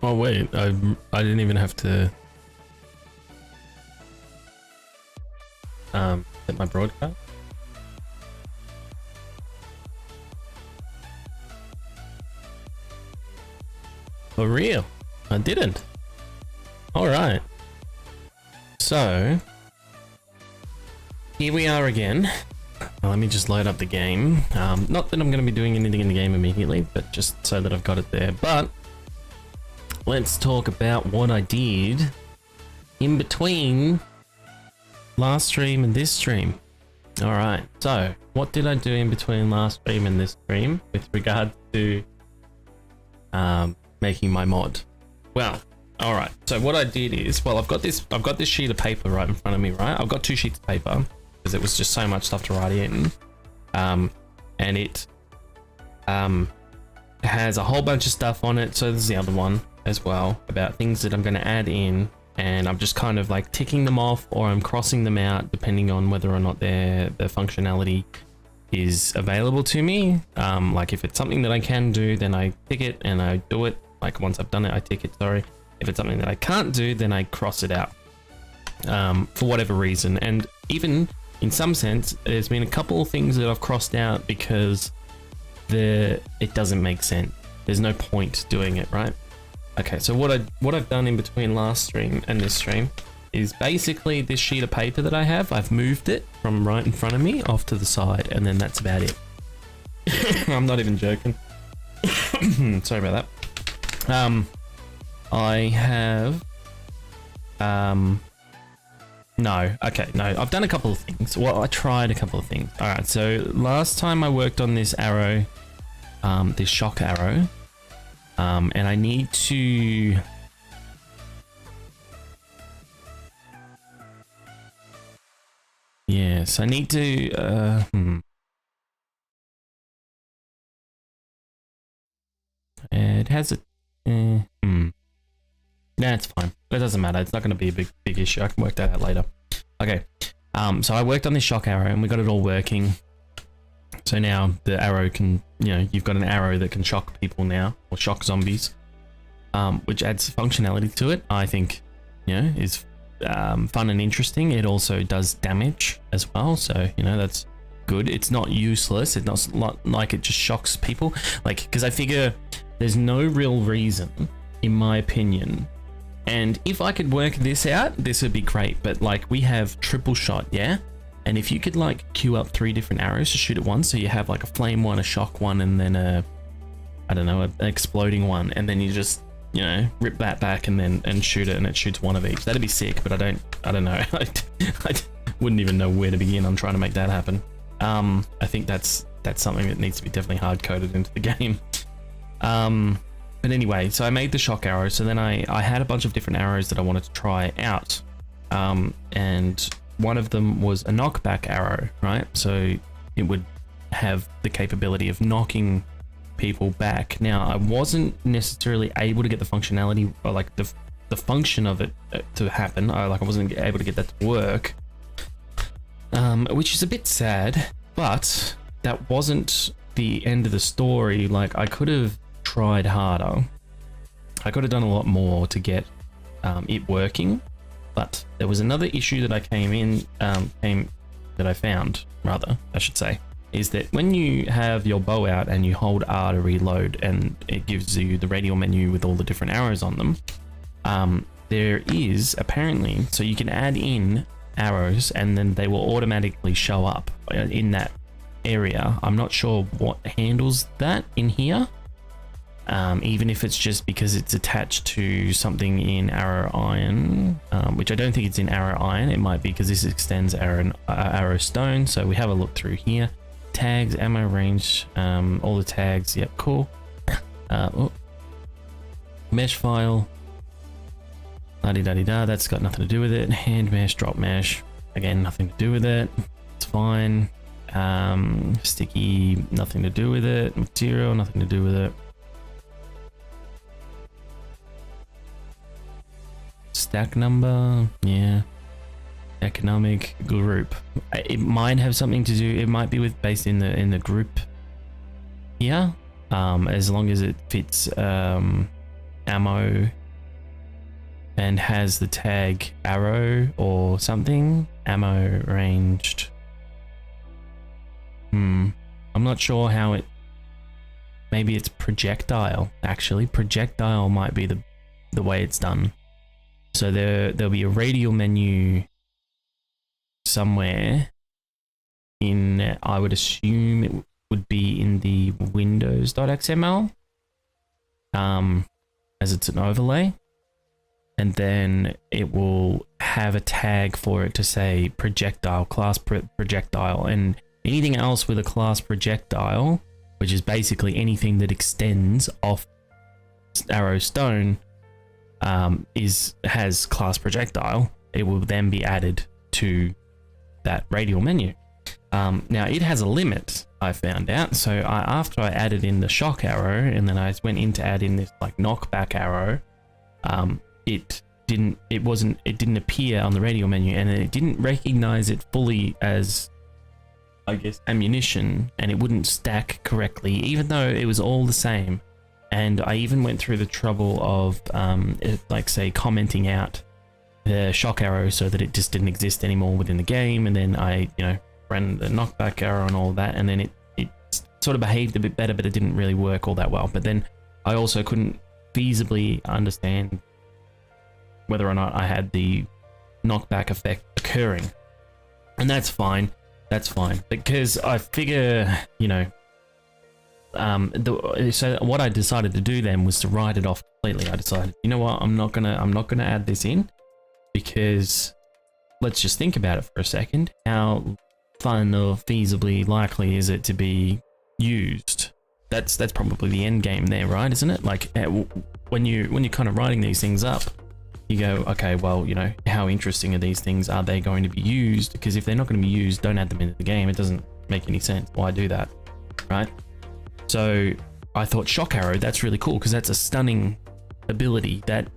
Oh wait, I didn't even have to set my broadcast. For real, I didn't. All right. So here we are again. Let me just load up the game. Not that I'm going to be doing anything in the game immediately, but just so that I've got it there. But let's talk about what I did in between last stream and this stream. All right. So what did I do in between last stream and this stream with regard to making my mod? Well, all right. So what I did is, well, I've got this sheet of paper right in front of me, right? I've got two sheets of paper because it was just so much stuff to write in. And it has a whole bunch of stuff on it. So there's the other one as well about things that I'm going to add in, and I'm just kind of like ticking them off, or I'm crossing them out depending on whether or not the functionality is available to me. Like if it's something that I can do, then I tick it and I do it. Like once I've done it, I tick it, sorry. If it's something that I can't do, then I cross it out for whatever reason. And even in some sense, there's been a couple of things that I've crossed out because it doesn't make sense. There's no point doing it, right? Okay, so what I've done in between last stream and this stream is basically this sheet of paper that I have. I've moved it from right in front of me off to the side, and then that's about it. I'm not even joking. Sorry about that. I have no, I've done a couple of things. Well, I tried a couple of things. All right, so last time I worked on this arrow, this shock arrow, and I need to yes, I need to it has a nah, it's fine. It doesn't matter. It's not going to be a big issue. I can work that out later. Okay. So I worked on this shock arrow and we got it all working. So now the arrow can, you've got an arrow that can shock people now, or shock zombies, which adds functionality to it. I think, is fun and interesting. It also does damage as well. So, that's good. It's not useless. It's not like it just shocks people. Like, because I figure there's no real reason, in my opinion. And if I could work this out, this would be great. But like, we have triple shot, yeah? And if you could like queue up 3 different arrows to shoot at once, so you have like a flame one, a shock one, and then an exploding one, and then you just, rip that back and shoot it, and it shoots one of each. That'd be sick, but I don't know. I wouldn't even know where to begin on trying to make that happen. I think that's something that needs to be definitely hard coded into the game. But anyway, so I made the shock arrow. So then I had a bunch of different arrows that I wanted to try out. And one of them was a knockback arrow, right? So it would have the capability of knocking people back. Now, I wasn't necessarily able to get the functionality, or like the function of it to happen. I wasn't able to get that to work, which is a bit sad, but that wasn't the end of the story. Like, I could have tried harder. I could have done a lot more to get it working, but there was another issue that I found, I should say, is that when you have your bow out and you hold R to reload, and it gives you the radial menu with all the different arrows on them, there is apparently, so you can add in arrows and then they will automatically show up in that area. I'm not sure what handles that in here. Even if it's just because it's attached to something in arrow iron, which I don't think it's in arrow iron. It might be because this extends arrow stone. So we have a look through here. Tags, ammo range, all the tags. Yep, cool. Mesh file. La-di-da-di-da. That's got nothing to do with it. Hand mesh, drop mesh. Again, nothing to do with it. It's fine. Sticky, nothing to do with it. Material, nothing to do with it. Stack number, yeah. Economic group. It might have something to do. It might be based in the group here. As long as it fits ammo and has the tag arrow or something. Ammo ranged. I'm not sure how it. Maybe it's projectile. Actually, projectile might be the way it's done. So there'll be a radial menu somewhere in, I would assume it would be in the windows.xml, as it's an overlay, and then it will have a tag for it to say projectile, class projectile, and anything else with a class projectile, which is basically anything that extends off arrow stone, has class projectile. It will then be added to that radial menu. Now it has a limit, I found out. So after I added in the shock arrow, and then I went in to add in this like knockback arrow, it didn't appear on the radial menu, and it didn't recognize it fully as, I guess, ammunition, and it wouldn't stack correctly, even though it was all the same. And I even went through the trouble of, like, say, commenting out the shock arrow so that it just didn't exist anymore within the game. And then I, ran the knockback arrow and all that, and then it sort of behaved a bit better, but it didn't really work all that well. But then I also couldn't feasibly understand whether or not I had the knockback effect occurring. And that's fine. That's fine, because I figure, so what I decided to do then was to write it off completely. I decided, you know what, I'm not gonna add this in, because let's just think about it for a second. How fun or feasibly likely is it to be used? That's probably the end game there, right? Isn't it? Like when you're kind of writing these things up, you go, okay, well, how interesting are these things? Are they going to be used? Because if they're not going to be used, don't add them into the game. It doesn't make any sense. Why do that, right? So I thought shock arrow, that's really cool, because that's a stunning ability that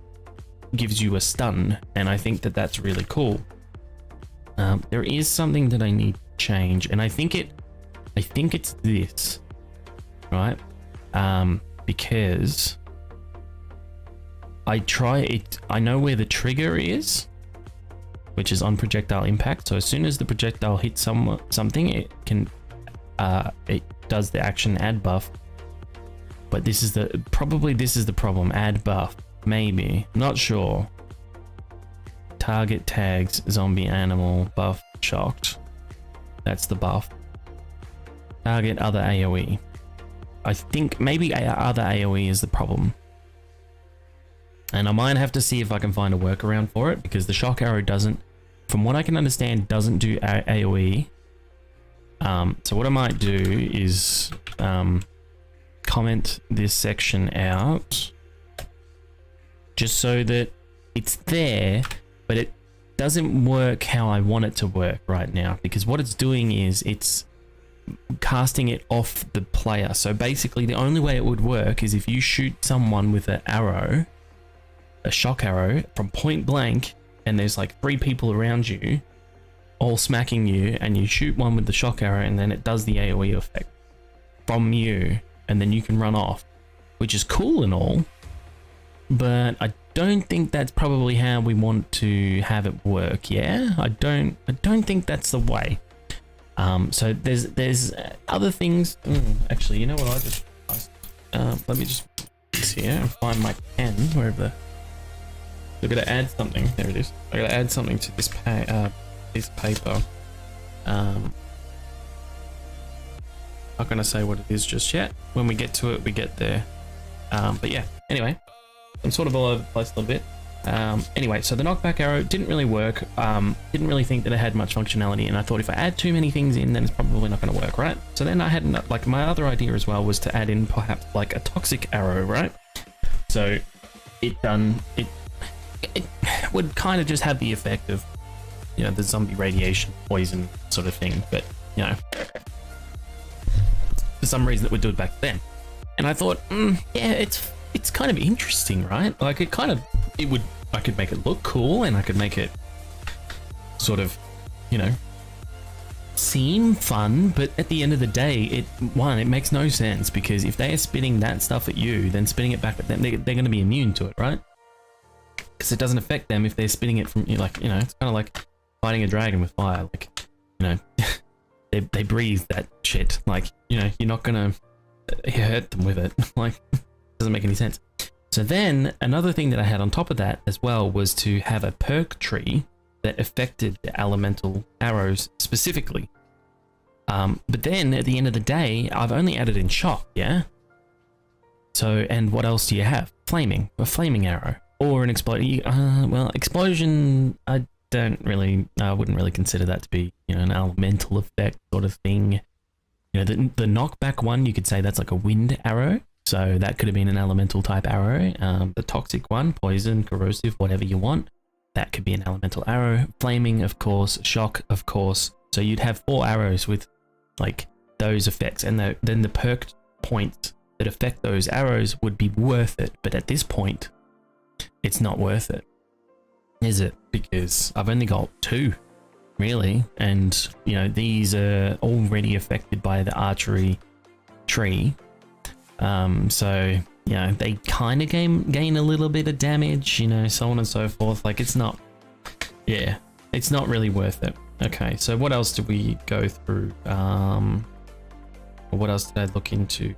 gives you a stun, and I think that that's really cool. There is something that I need to change, and I think it's this, right? Because I know where the trigger is, which is on projectile impact. So as soon as the projectile hits something, it can it does the action add buff. But this is the problem. Add buff, maybe, not sure. Target tags zombie animal buff shocked. That's the buff. Target other AoE. I think maybe other AoE is the problem. And I might have to see if I can find a workaround for it, because the shock arrow doesn't, from what I can understand, doesn't do AoE. So what I might do is comment this section out, just so that it's there, but it doesn't work how I want it to work right now, because what it's doing is it's casting it off the player. So basically the only way it would work is if you shoot someone with an arrow, a shock arrow, from point blank, and there's like 3 people around you all smacking you, and you shoot one with the shock arrow, and then it does the AoE effect from you, and then you can run off, which is cool and all, but I don't think that's probably how we want to have it work. Yeah, I don't think that's the way. So there's other things. Actually, you know what, I just let me just see here and find my pen wherever. I've got to add something. There it is. I got to add something to this piece of paper. Not gonna say what it is just yet. When we get to it, we get there. But yeah. Anyway, I'm sort of all over the place a little bit. Anyway, so the knockback arrow didn't really work. Didn't really think that it had much functionality, and I thought if I add too many things in, then it's probably not going to work, right? So then I had, like, my other idea as well was to add in perhaps like a toxic arrow, right? So it would kind of just have the effect of, the zombie radiation poison sort of thing, but for some reason it would do it back then. And I thought, yeah, it's kind of interesting, right? Like I could make it look cool, and I could make it sort of, seem fun, but at the end of the day, it makes no sense, because if they are spitting that stuff at you, then spitting it back at them, they're going to be immune to it, right? Because it doesn't affect them if they're spitting it from you. Like, you know, it's kind of like fighting a dragon with fire. Like, you know, they breathe that shit. Like, you know, you're not going to hurt them with it. Like, it doesn't make any sense. So then another thing that I had on top of that as well was to have a perk tree that affected the elemental arrows specifically. But then at the end of the day, I've only added in shock, yeah? So, and what else do you have? Flaming, a flaming arrow, or an explosion. Well, explosion, I wouldn't really consider that to be, you know, an elemental effect sort of thing. You know, the knockback one, you could say that's like a wind arrow. So that could have been an elemental type arrow. The toxic one, poison, corrosive, whatever you want. That could be an elemental arrow. Flaming, of course. Shock, of course. So you'd have 4 arrows with like those effects. And then the perk points that affect those arrows would be worth it. But at this point, it's not worth it. Is it? Because I've only got 2, really. And, you know, these are already affected by the archery tree. So, you know, they kind of gain a little bit of damage, you know, so on and so forth. Like, it's not really worth it. Okay, so what else did we go through? What else did I look into?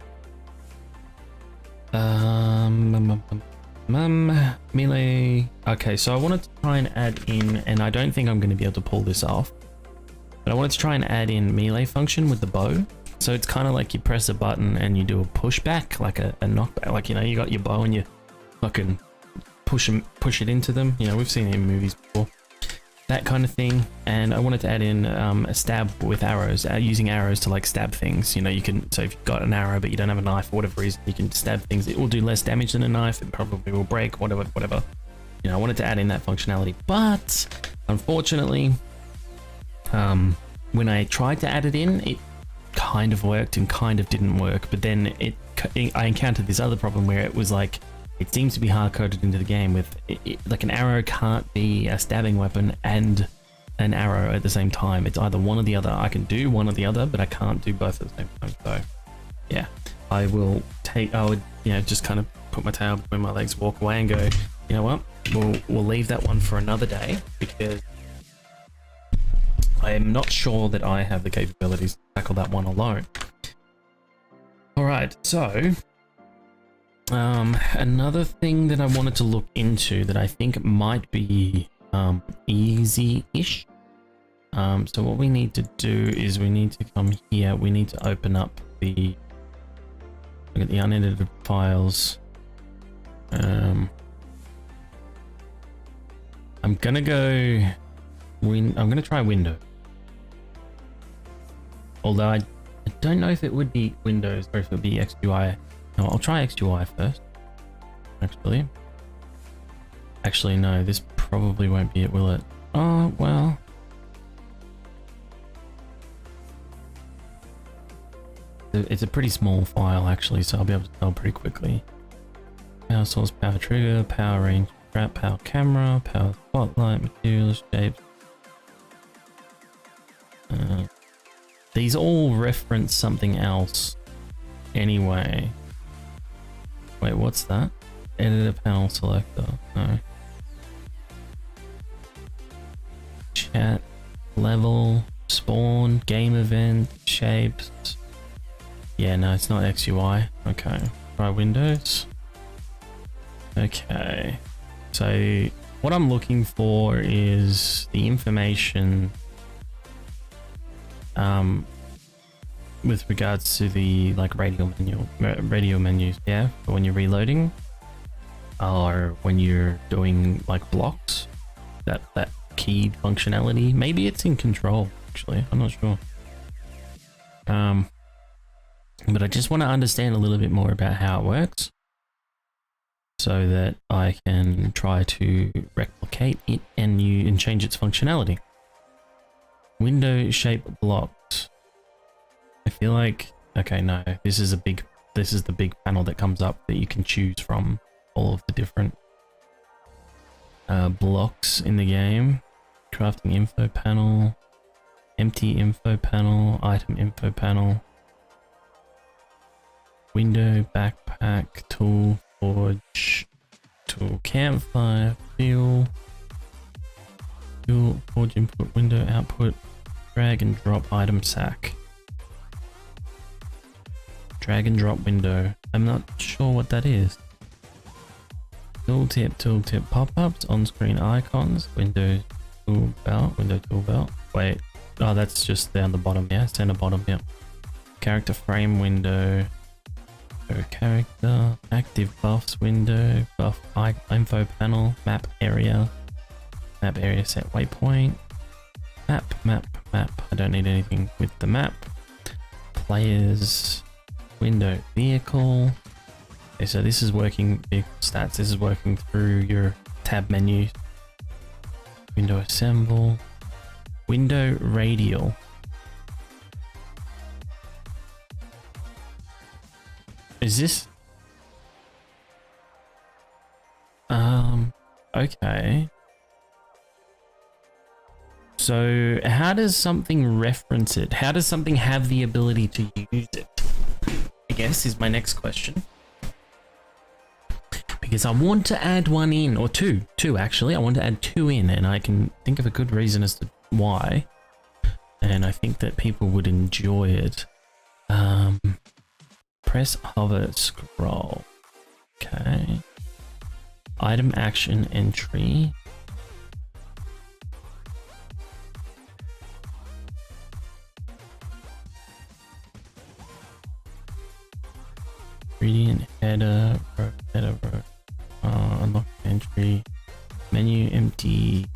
Melee. Okay, so I wanted to try and add in, and I don't think I'm going to be able to pull this off, but I wanted to try and add in melee function with the bow. So it's kind of like you press a button and you do a pushback, like a knockback. Like, you know, you got your bow and you fucking push it into them. You know, we've seen it in movies before. That kind of thing. And I wanted to add in a stab with arrows, using arrows to like stab things. You know, you can, so if you've got an arrow but you don't have a knife for whatever reason, you can stab things. It will do less damage than a knife. It probably will break, whatever. You know, I wanted to add in that functionality. But unfortunately, when I tried to add it in, it kind of worked and kind of didn't work. But then I encountered this other problem where it was like, it seems to be hard-coded into the game with like an arrow can't be a stabbing weapon and an arrow at the same time. It's either one or the other. I can do one or the other, but I can't do both at the same time. So yeah, I would, you know, just kind of put my tail between my legs, walk away and go, you know what, we'll leave that one for another day, because I am not sure that I have the capabilities to tackle that one alone. All right, so another thing that I wanted to look into that I think might be easy-ish. So what we need to do is we need to come here. We need to open up look at the unedited files. I'm gonna try Windows. Although I don't know if it would be Windows or if it would be XUI. No, I'll try XUI first. Actually, no, this probably won't be it, will it? Oh, well. It's a pretty small file, actually, so I'll be able to tell pretty quickly. Power source, power trigger, power range, strap, power camera, power spotlight, materials, shapes. These all reference something else anyway. Wait, what's that? Editor panel selector. No. Chat, level, spawn, game event, shapes. Yeah, no, it's not XUI. Okay. Try Windows. Okay. So what I'm looking for is the information with regards to the like radio menus, yeah, for when you're reloading or when you're doing like blocks, that keyed functionality. Maybe it's in control, actually, I'm not sure. But I just want to understand a little bit more about how it works so that I can try to replicate it and change its functionality. Window shape blocks. I feel like, okay, no, this is the big panel that comes up that you can choose from all of the different blocks in the game. Crafting info panel. Empty info panel, item info panel, window, backpack, tool, forge, tool, campfire, fuel, forge input, window output, drag and drop item sack. Drag and drop window. I'm not sure what that is. Tooltip pop-ups, on-screen icons, window tool belt. Wait, oh, that's just down the bottom, yeah, center bottom, yeah. Character frame window, character, active buffs window, buff info panel, map area set waypoint, map. I don't need anything with the map. Players, window vehicle. Okay, so this is working vehicle stats. This is working through your tab menu. Window assemble. Window radial. Is this? Okay. So how does something reference it? How does something have the ability to use it? I guess is my next question. Because I want to add one in, or two actually. I want to add two in, and I can think of a good reason as to why. And I think that people would enjoy it. Press hover scroll. Okay. Item action entry. Ingredient header row. Unlock entry. Menu empty.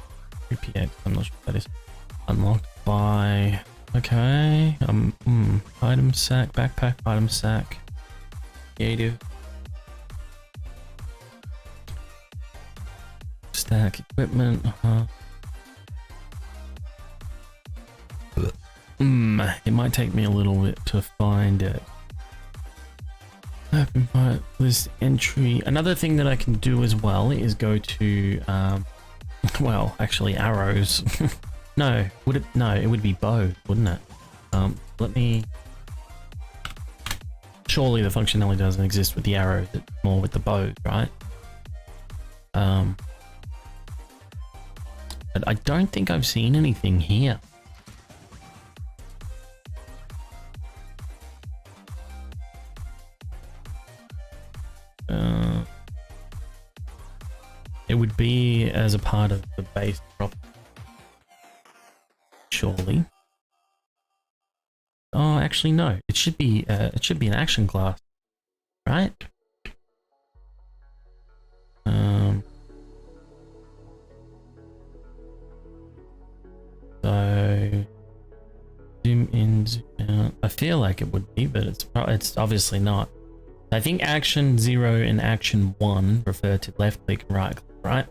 3px. I'm not sure what that is. Unlocked by. Okay. Item sack. Backpack. Item sack. Creative. Stack equipment. It might take me a little bit to find it. Open by list entry. Another thing that I can do as well is go to well, actually arrows. No, would it? No, it would be bow, wouldn't it? Let me. Surely the functionality doesn't exist with the arrows, it's more with the bow, right? But I don't think I've seen anything here. It would be as a part of the base prop. Surely. Oh, actually no. It should be an action class, right? So zoom in, zoom out. I feel like it would be, but it's obviously not. I think action 0 and action 1 refer to left click and right click, right?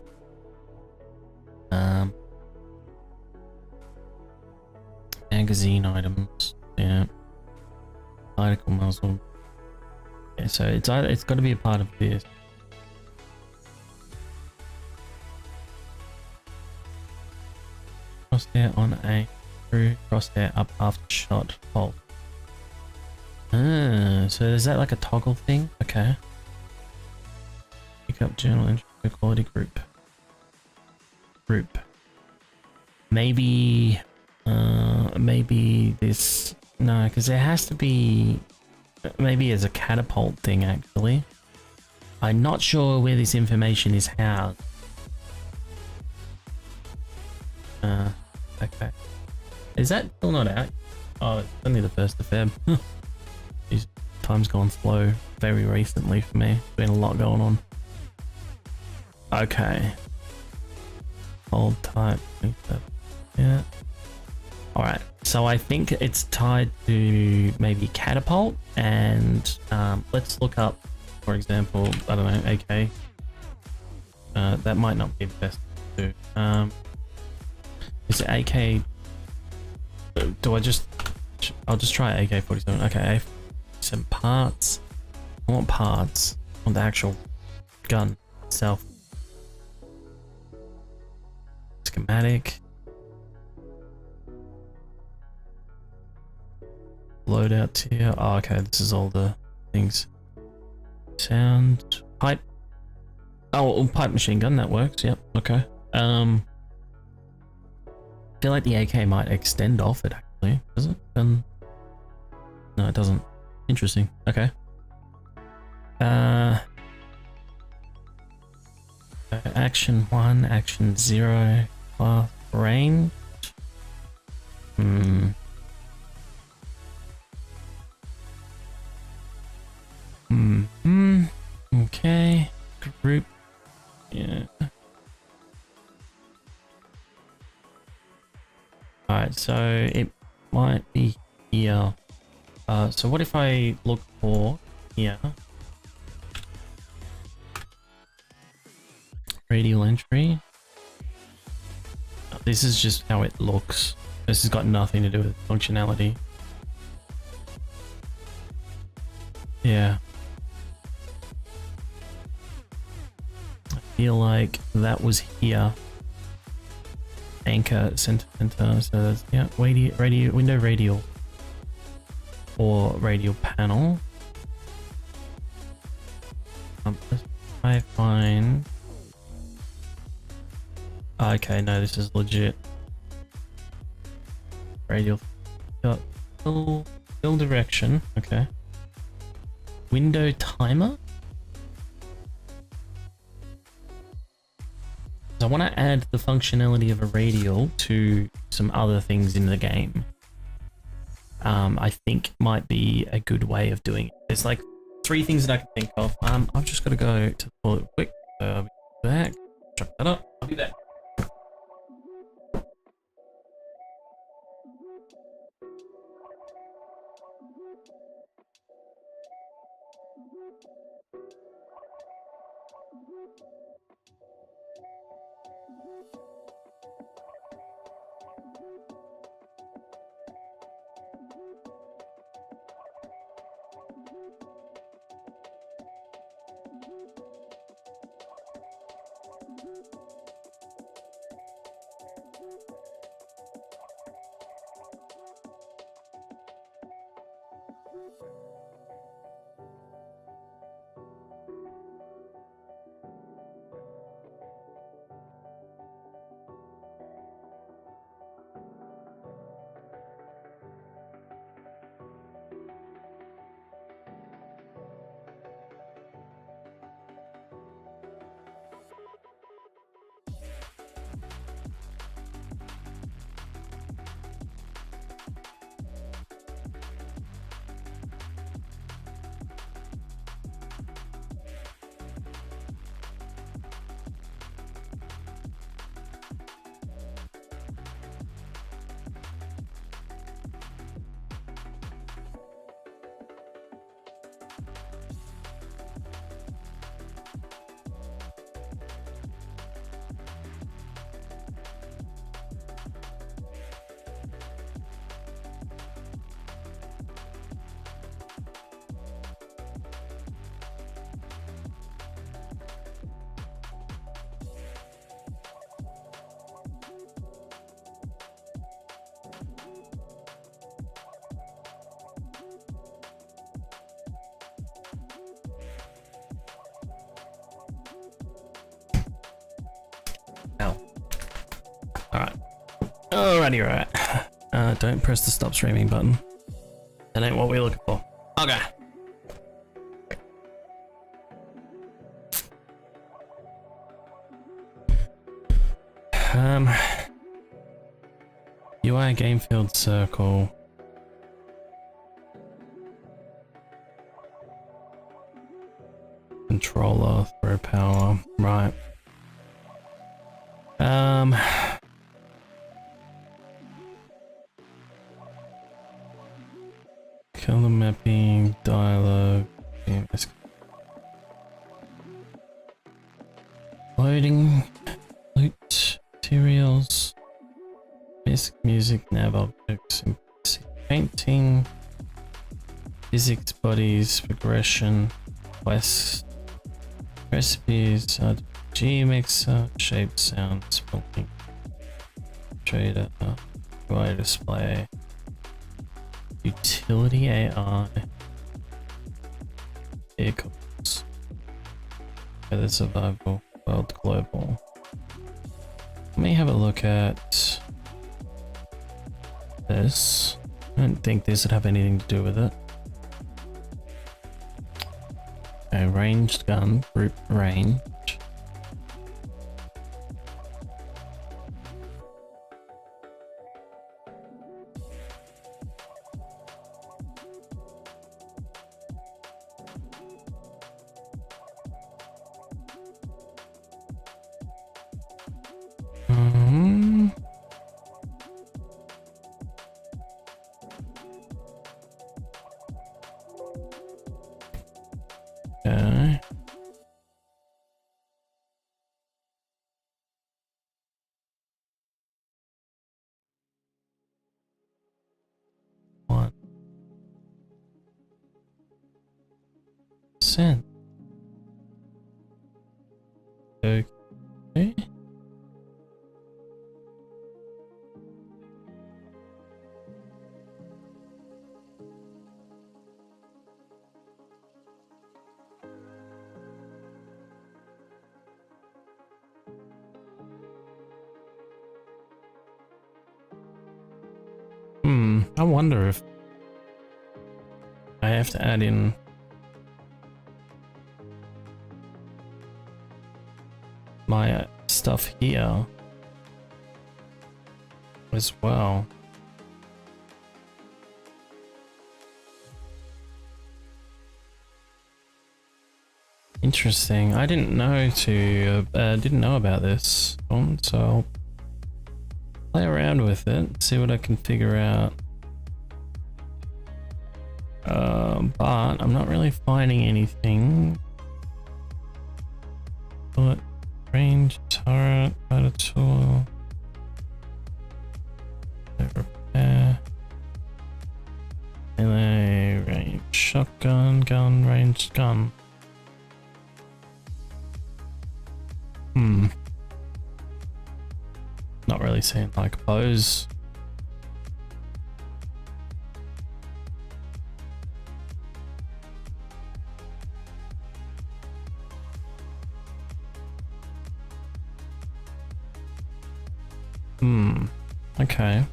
Magazine items, yeah. Article muzzle. Yeah, so it's got to be a part of this. Crosshair on A, through, crosshair up after shot, hold. So is that like a toggle thing? Okay. Pick up journal entry quality group. Maybe this, no, because there has to be, maybe as a catapult thing actually. I'm not sure where this information is housed. Okay. Is that still not out? Oh, it's only the 1st of Feb. Jeez, time's gone slow very recently for me. Been a lot going on. Okay. Hold tight. Yeah. Alright, so I think it's tied to maybe catapult, and let's look up, for example, I don't know, AK. That might not be the best to do. Is it AK? I'll just try AK-47. Okay, some parts. I want parts. I want the actual gun itself. Schematic. loadout here. Oh, okay, this is all the things. Sound pipe. Oh, pipe machine gun, that works. Yep. Okay. I feel like the AK might extend off it actually. Does it? No, it doesn't. Interesting. Okay. Action 1, action 0, class range. Okay. Group. Yeah. Alright, so it might be here. So what if I look for here? Radial entry. This is just how it looks. This has got nothing to do with functionality. Yeah. I feel like that was here. Anchor, center, so that's, yeah, window radial. Or radial panel. I find... Okay, no, this is legit. Radial. Fill direction. Okay. Window timer. So I want to add the functionality of a radial to some other things in the game. I think might be a good way of doing it. There's like 3 things that I can think of. I've just got to go to the toilet quick. So I'll be back. Chuck that up. I'll be back. Alrighty, right. Don't press the stop streaming button. That ain't what we're looking for. Okay. UI game field circle. Controller, throw power, right. Color mapping, dialogue, loading, loot, materials, music, nav objects, painting, physics, bodies, progression, quests, recipes, RGB mixer, shape, sound, spelling, trader, UI display. Utility AI. Vehicles. Weather survival. World global. Let me have a look at this. I don't think this would have anything to do with it. A ranged gun, group range. Okay. One cent. Okay. I wonder if I have to add in my stuff here as well. Interesting. I didn't know about this one, so I'll play around with it, see what I can figure out. But I'm not really finding anything. Bullet range, turret, motor tool, repair, melee range, shotgun, gun, ranged gun. Not really seeing like bows. Okay.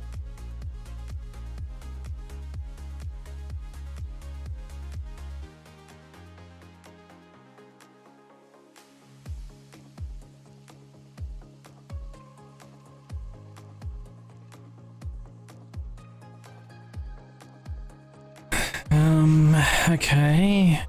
Okay.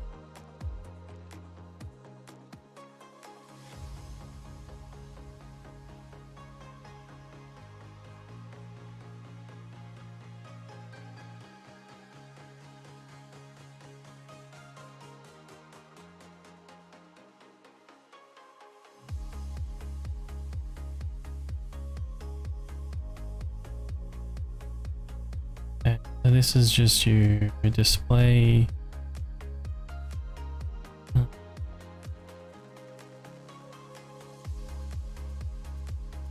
So this is just your display.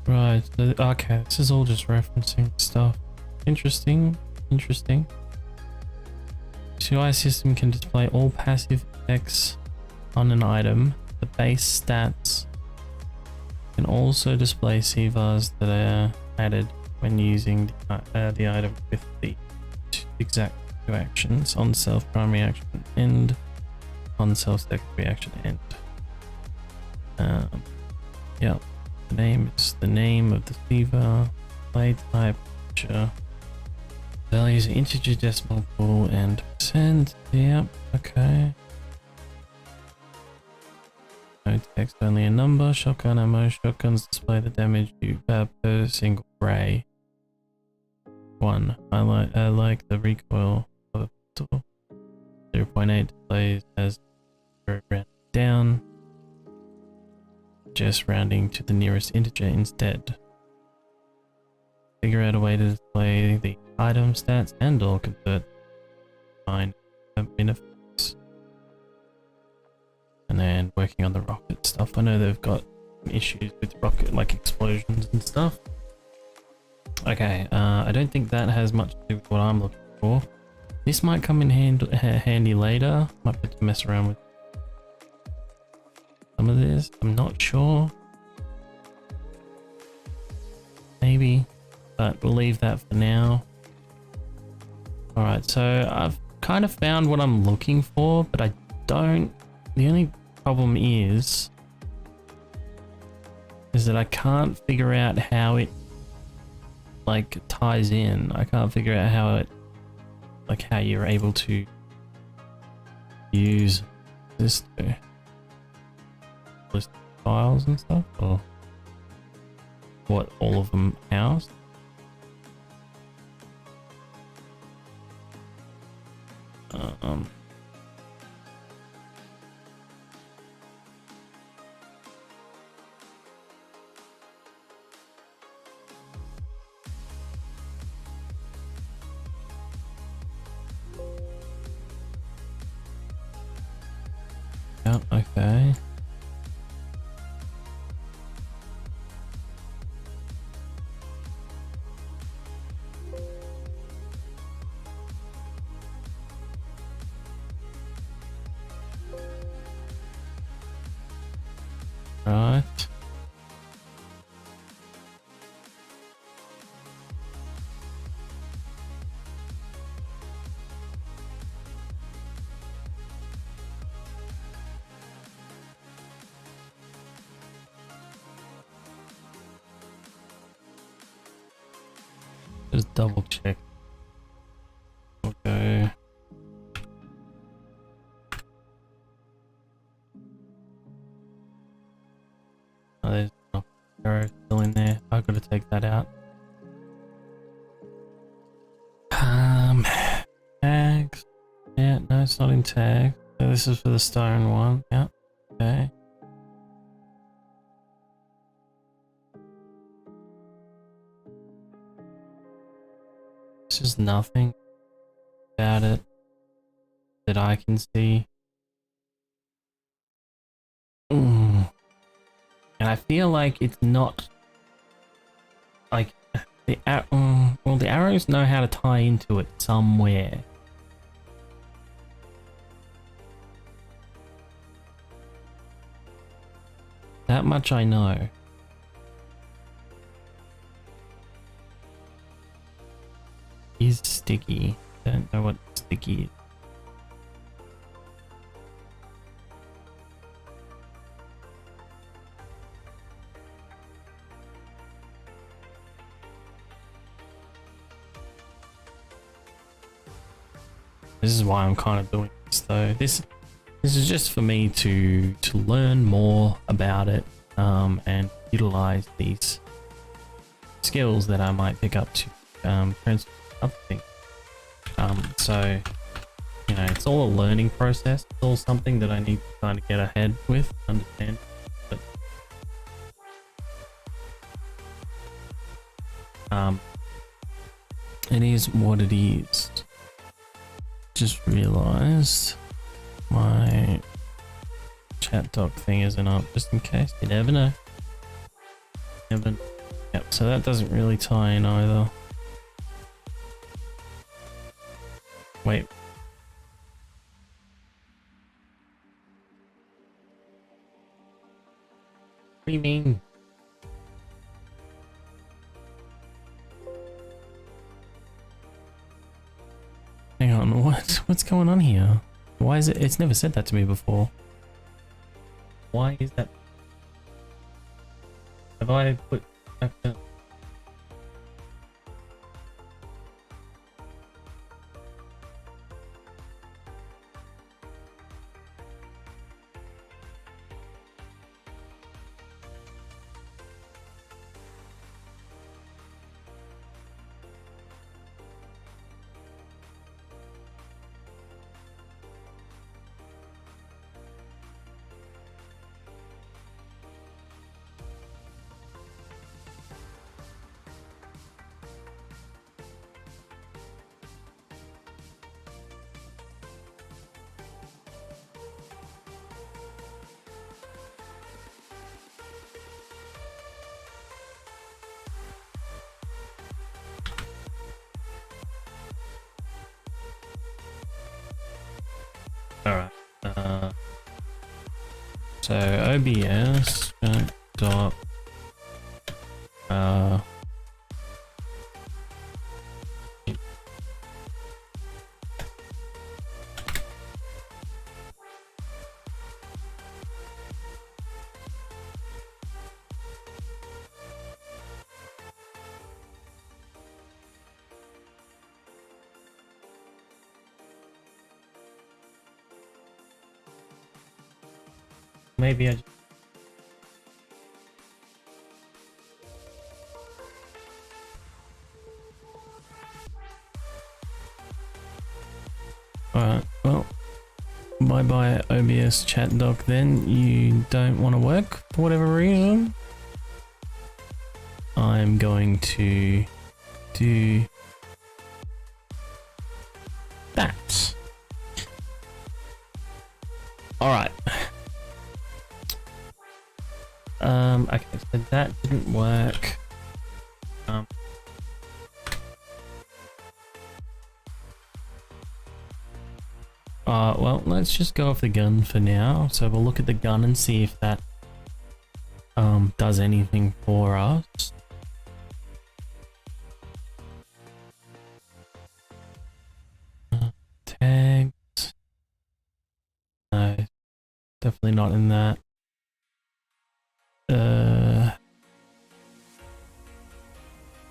Right, okay, this is all just referencing stuff. Interesting. UI system can display all passive effects on an item. The base stats can also display CVARs that are added when using the item with the exact two actions: on self primary action end, on self secondary action end. Yeah. The name is the name of the CVAR, play type, picture, values integer, decimal, pool, and percent. Yep, okay. No text, only a number. Shotgun ammo. Shotguns display the damage you per single ray. 1. I like the recoil of a pistol. 0.8 displays as round down. Just rounding to the nearest integer instead. Figure out a way to display the item stats and or convert fine benefits. And then working on the rocket stuff. I know they've got issues with rocket like explosions and stuff. Okay, I don't think that has much to do with what I'm looking for. This might come in handy later. Might have to mess around with some of this. I'm not sure. Maybe, but we'll leave that for now. Alright, so I've kind of found what I'm looking for, but I don't... The only problem is that I can't figure out how it like ties in. I can't figure out how it, like how you're able to use this to list files and stuff, or what all of them house. Yeah, okay. Right. Just double check. Okay. Oh, there's an arrow still in there. I've got to take that out. Tags. Yeah, no, it's not in tag. So this is for the stone one. Yeah. Okay. There's just nothing about it that I can see. And I feel like it's not like the well, the arrows know how to tie into it somewhere. That much I know. Is sticky. Don't know what sticky is. This is why I'm kind of doing this though. This is just for me to learn more about it and utilize these skills that I might pick up to transfer other things. So you know, it's all a learning process. It's all something that I need to kind of get ahead with, understand. But it is what it is. Just realized my chat doc thing isn't up, just in case. You never know. Never. Yep, so that doesn't really tie in either. Wait. What do you mean? Hang on, what's going on here? Why is it? It's never said that to me before. Why is that? Have I put? Alright. So OBS dot maybe I just... Alright, well, bye bye OBS chat doc then. You don't want to work for whatever reason. I'm going to do that. Alright. Okay, so that didn't work. Well, let's just go off the gun for now. So we'll look at the gun and see if that does anything for us. Tags. No, definitely not in that.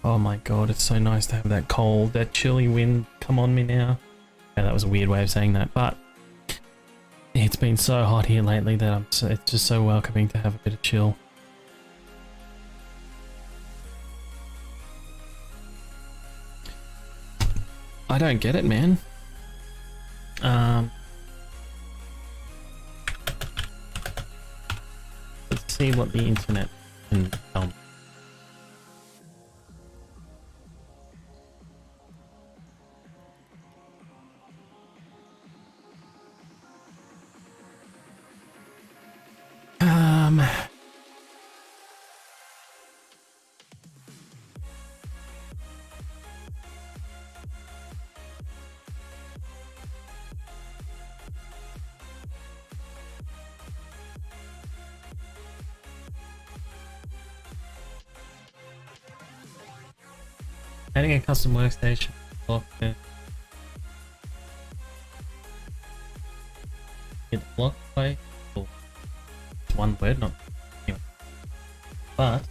Oh my god, it's so nice to have that cold, that chilly wind come on me now. Yeah, that was a weird way of saying that, but it's been so hot here lately that it's just so welcoming to have a bit of chill. I don't get it, man. Let's see what the internet can tell me. Adding a custom workstation. Okay. Get block play. Oh, it's one word, not anyway. But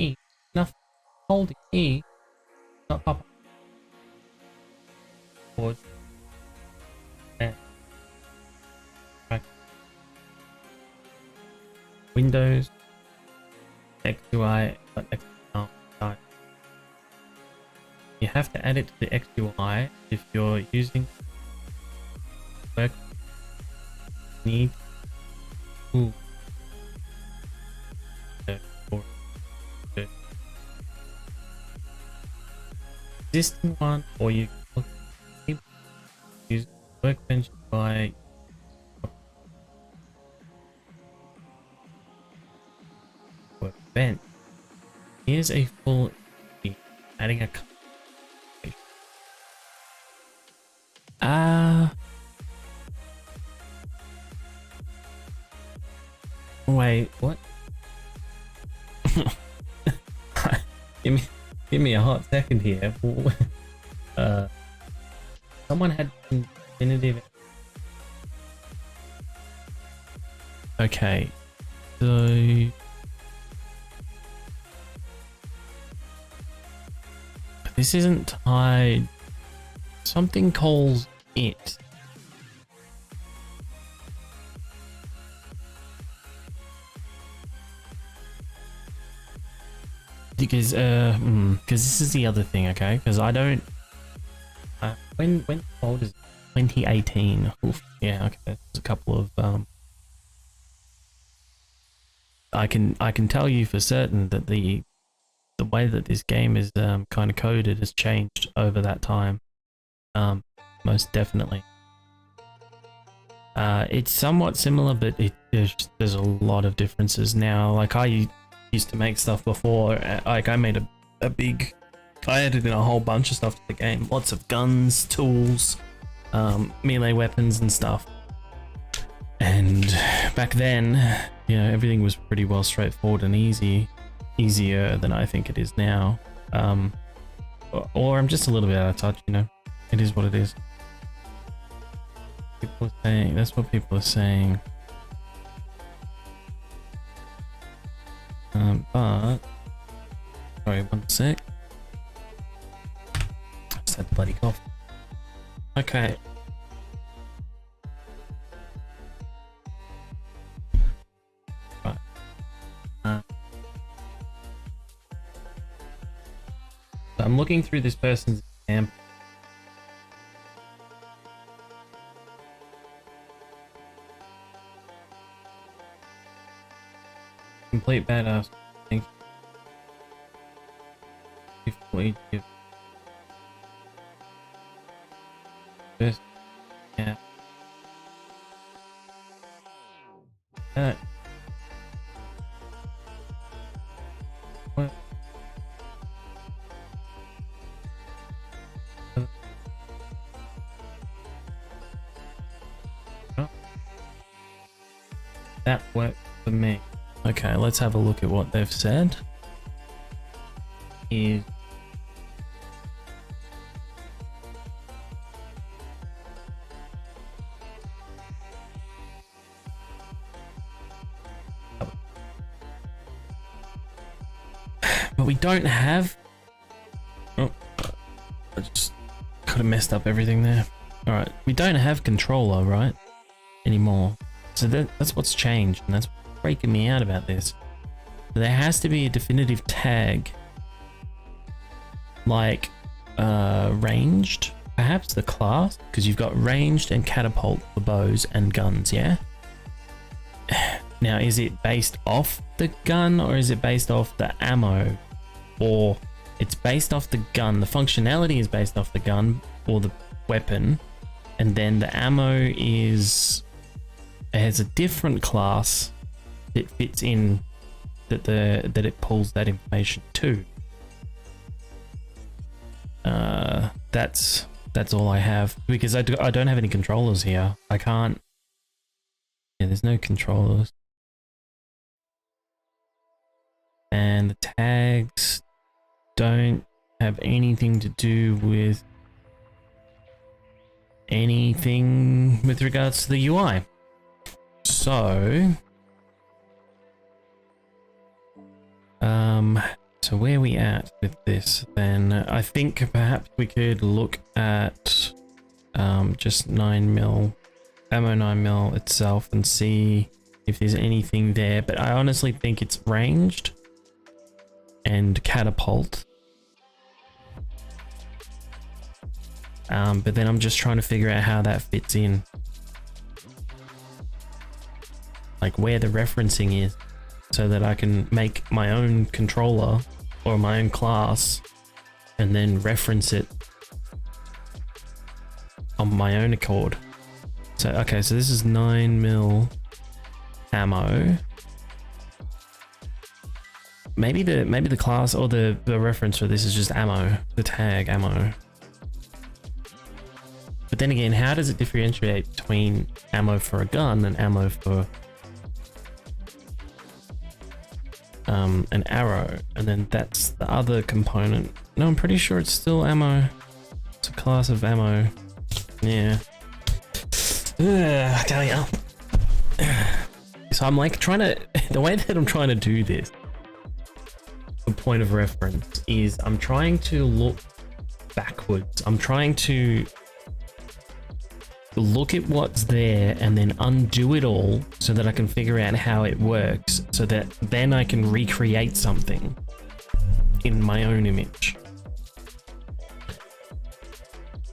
E, nothing. Hold E, not pop up. Board. Windows. XUI, but XUI. You have to add it to the XUI if you're using work. Need to existing one, or you can use Workbench by Workbench. Here's a full adding a wait, what? Give me a hot second here. Someone had infinitive. Okay, so this isn't tied. Something calls it. Because this is the other thing, okay? Because I don't. When old is it? 2018? Oof, yeah, okay. There's a couple of I can tell you for certain that the way that this game is kind of coded has changed over that time. Most definitely. It's somewhat similar, but there's a lot of differences now. Like I used to make stuff before. Like I made a big I added in a whole bunch of stuff to the game. Lots of guns, tools, melee weapons and stuff. And back then, you know, everything was pretty well straightforward and easier than I think it is now. Or I'm just a little bit out of touch, you know. It is what it is. People are saying, that's what people are saying. But sorry, one sec. Just had the bloody cough. Okay. Right. So I'm looking through this person's example. Complete badass. Thank you. Just, yeah. What? That worked for me. Okay, let's have a look at what they've said. Is but we don't have. Oh, I just could have messed up everything there. All right, we don't have controller, right, anymore. So that's what's changed, and that's freaking me out about this. There has to be a definitive tag, like ranged, perhaps the class, because you've got ranged and catapult for bows and guns, yeah? Now, is it based off the gun or is it based off the ammo? Or it's based off the gun, the functionality is based off the gun or the weapon, and then the ammo is, it has a different class that fits in that it pulls that information to. That's all I have, because I don't have any controllers here. I can't. Yeah, there's no controllers. And the tags don't have anything to do with anything with regards to the UI. So so where are we at with this then? I think perhaps we could look at just 9mm ammo, 9mm itself, and see if there's anything there, but I honestly think it's ranged and catapult. But then I'm just trying to figure out how that fits in, like where the referencing is, so that I can make my own controller or my own class and then reference it on my own accord. So okay, so this is 9mm ammo. Maybe the class or the reference for this is just ammo, the tag ammo. But then again, how does it differentiate between ammo for a gun and ammo for an arrow? And then that's the other component. No, I'm pretty sure it's still ammo. It's a class of ammo. Yeah. I tell ya. So I'm like trying to, the way that I'm trying to do this, the point of reference is I'm trying to look backwards. I'm trying to look at what's there and then undo it all so that I can figure out how it works, so that then I can recreate something in my own image.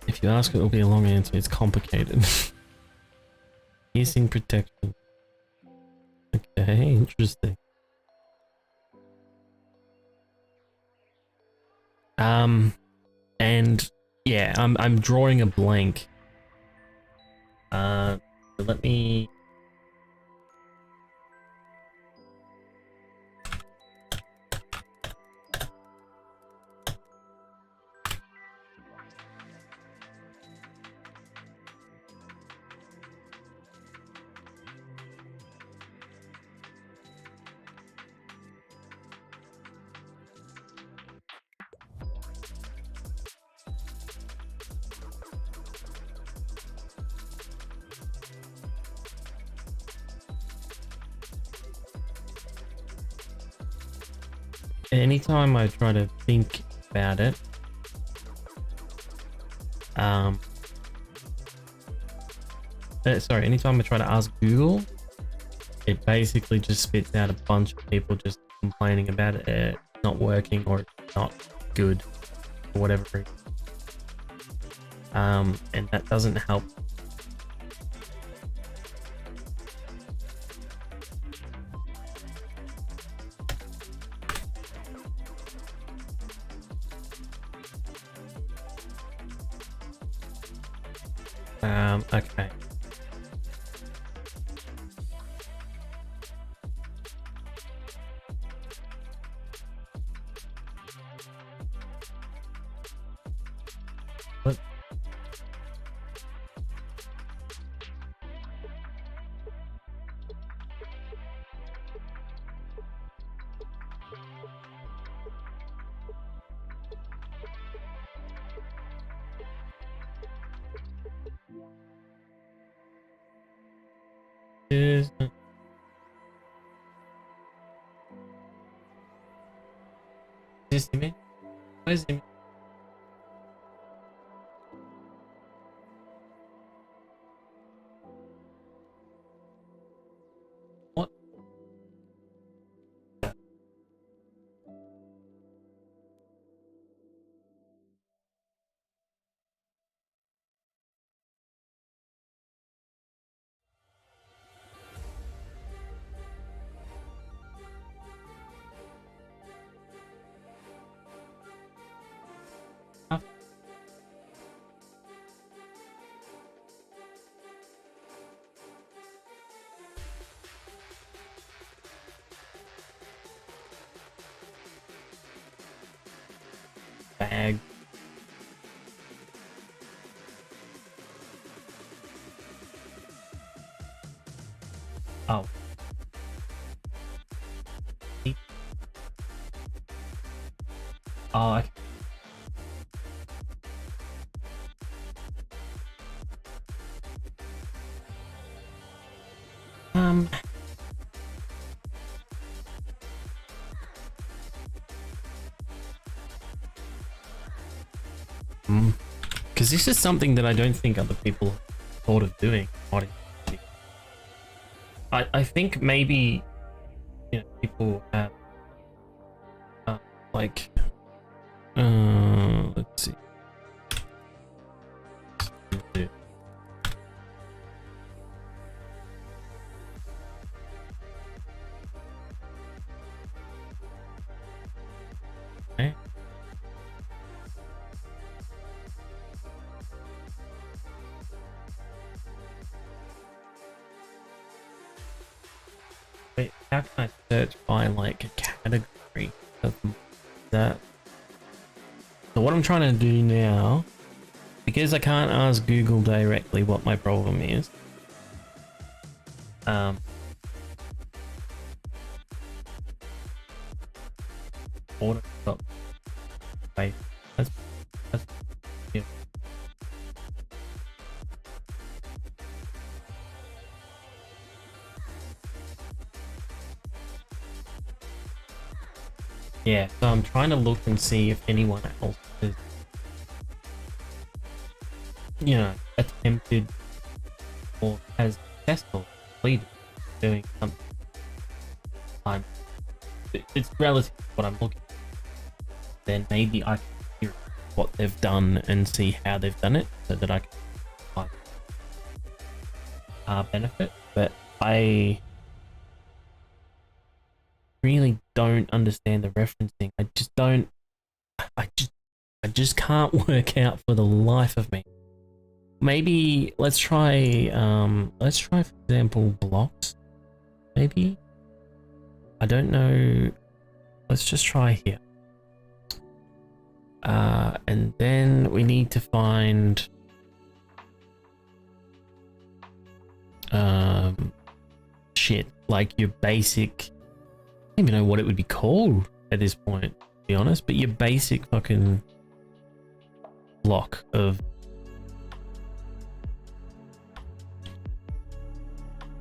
If you ask, it will be a long answer. It's complicated. Piercing protection. Okay, interesting. And yeah, I'm drawing a blank. Let me. anytime I try to think about it, anytime I try to ask Google, it basically just spits out a bunch of people just complaining about it not working or it's not good for whatever reason. And that doesn't help. Okay. What? Is this image? Where's the image? What? Bag. Oh. Oh, okay. Because this is something that I don't think other people thought of doing. I think maybe, you know, people have like let's see. Okay. Wait, how can I search by like a category of that? So what I'm trying to do now, because I can't ask Google directly what my problem is, wait, that's yeah. Yeah, so I'm trying to look and see if anyone else has, you know, attempted or has successfully completed doing something. It's relative to what I'm looking for. Then maybe I can hear what they've done and see how they've done it so that I can benefit. But I really don't understand the referencing. I just can't work out for the life of me. Maybe let's try for example blocks. Maybe, I don't know. Let's just try here. And then we need to find shit, like your basic, I don't even know what it would be called at this point, to be honest, but your basic fucking block of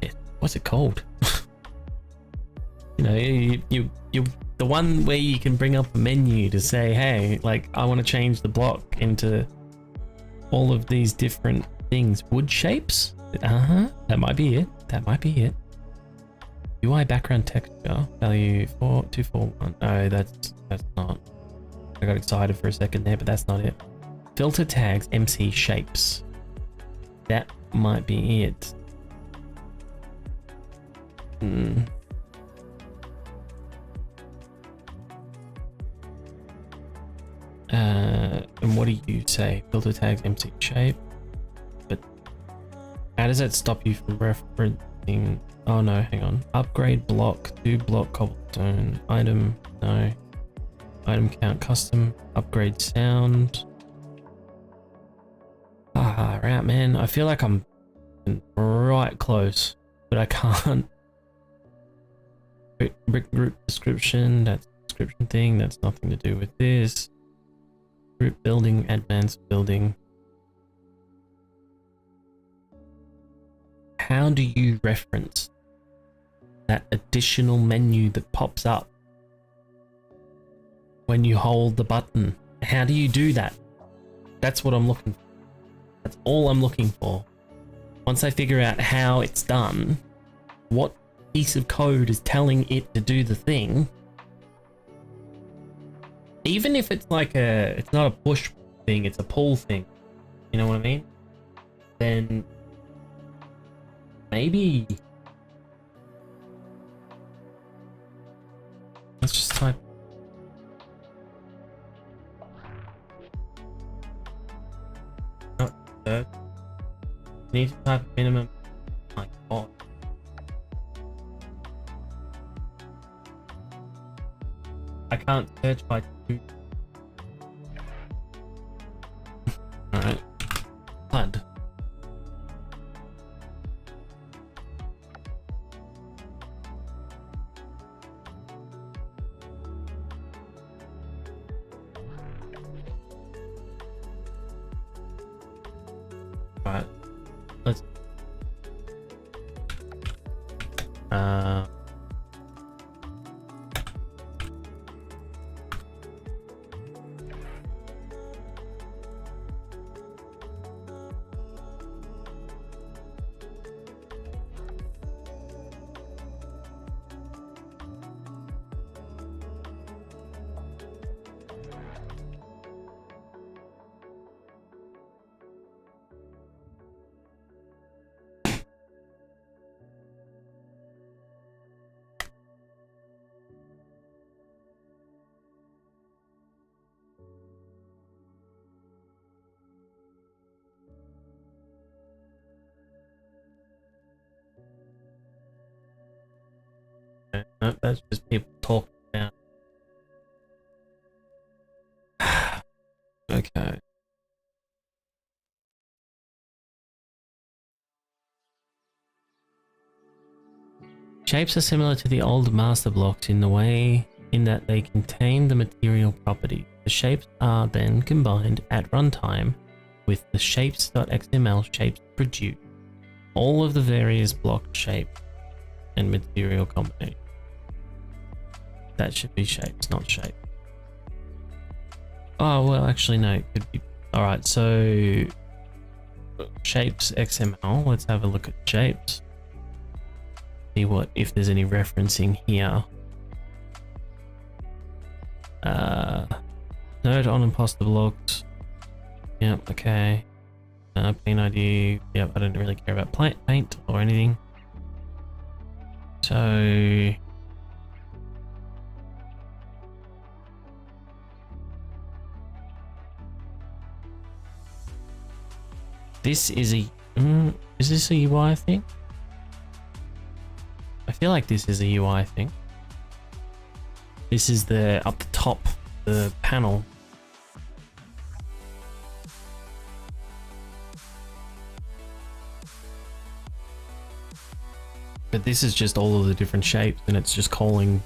shit. What's it called? You know, the one where you can bring up a menu to say, hey, like I want to change the block into all of these different things. Wood shapes? That might be it. That might be it. UI background texture value 4241. Oh, that's not. I got excited for a second there, but that's not it. Filter tags MC shapes. That might be it. And what do you say? Filter tags MC shape. But how does that stop you from referencing? Oh no, hang on. Upgrade block, do block cobblestone. Item, no. Item count custom. Upgrade sound. Right, man. I feel like I'm right close, but I can't. Brick group description. That's description thing. That's nothing to do with this. Group building, advanced building. How do you reference that additional menu that pops up when you hold the button? How do you do that? That's what I'm looking for. That's all I'm looking for. Once I figure out how it's done, what piece of code is telling it to do the thing, even if it's like it's not a push thing, it's a pull thing, you know what I mean? Then maybe let's just type. Not search. Need to type minimum. My God. I can't search by two. Alright. HUD. Alright. Let's no, that's just people talking about. Okay. Shapes are similar to the old master blocks in that they contain the material property. The shapes are then combined at runtime with the shapes.xml shapes produce all of the various block shapes and material combinations. That should be shapes, not shape. Oh, well, actually, no, it could be. All right, so shapes XML. Let's have a look at shapes. See if there's any referencing here. Node on imposter blocks. Yep, okay. Paint ID. Yep, I don't really care about paint or anything. So this is a is this a UI thing? I feel like this is a UI thing. This is the up the top, the panel. But this is just all of the different shapes, and it's just calling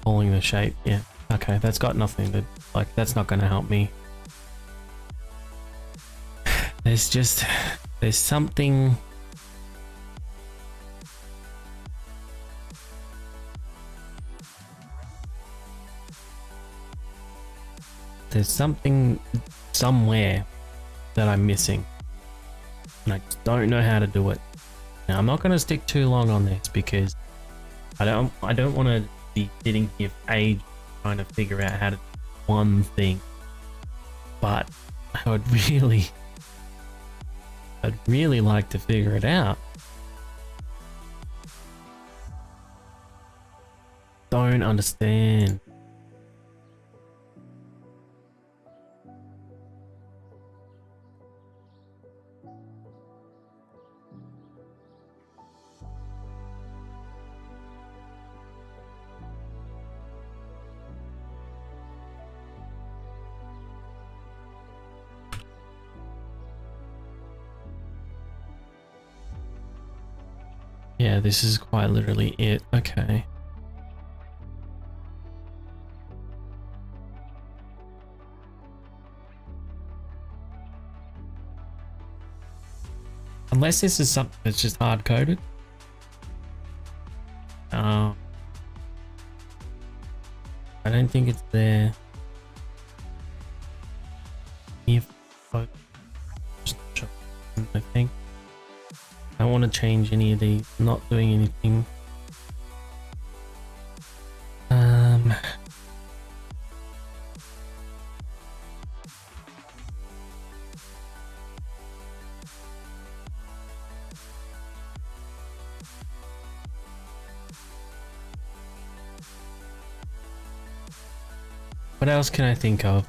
the shape. Yeah. Okay, that's got nothing to, like, that's not going to help me. There's something. There's something somewhere that I'm missing, and I just don't know how to do it. Now, I'm not going to stick too long on this because I don't want to be sitting here for ages trying to figure out how to do one thing. But I'd really like to figure it out. Don't understand. Yeah, this is quite literally it. Okay. Unless this is something that's just hard coded. I don't think it's there. If I think I don't want to change any of these. I'm not doing anything. What else can I think of?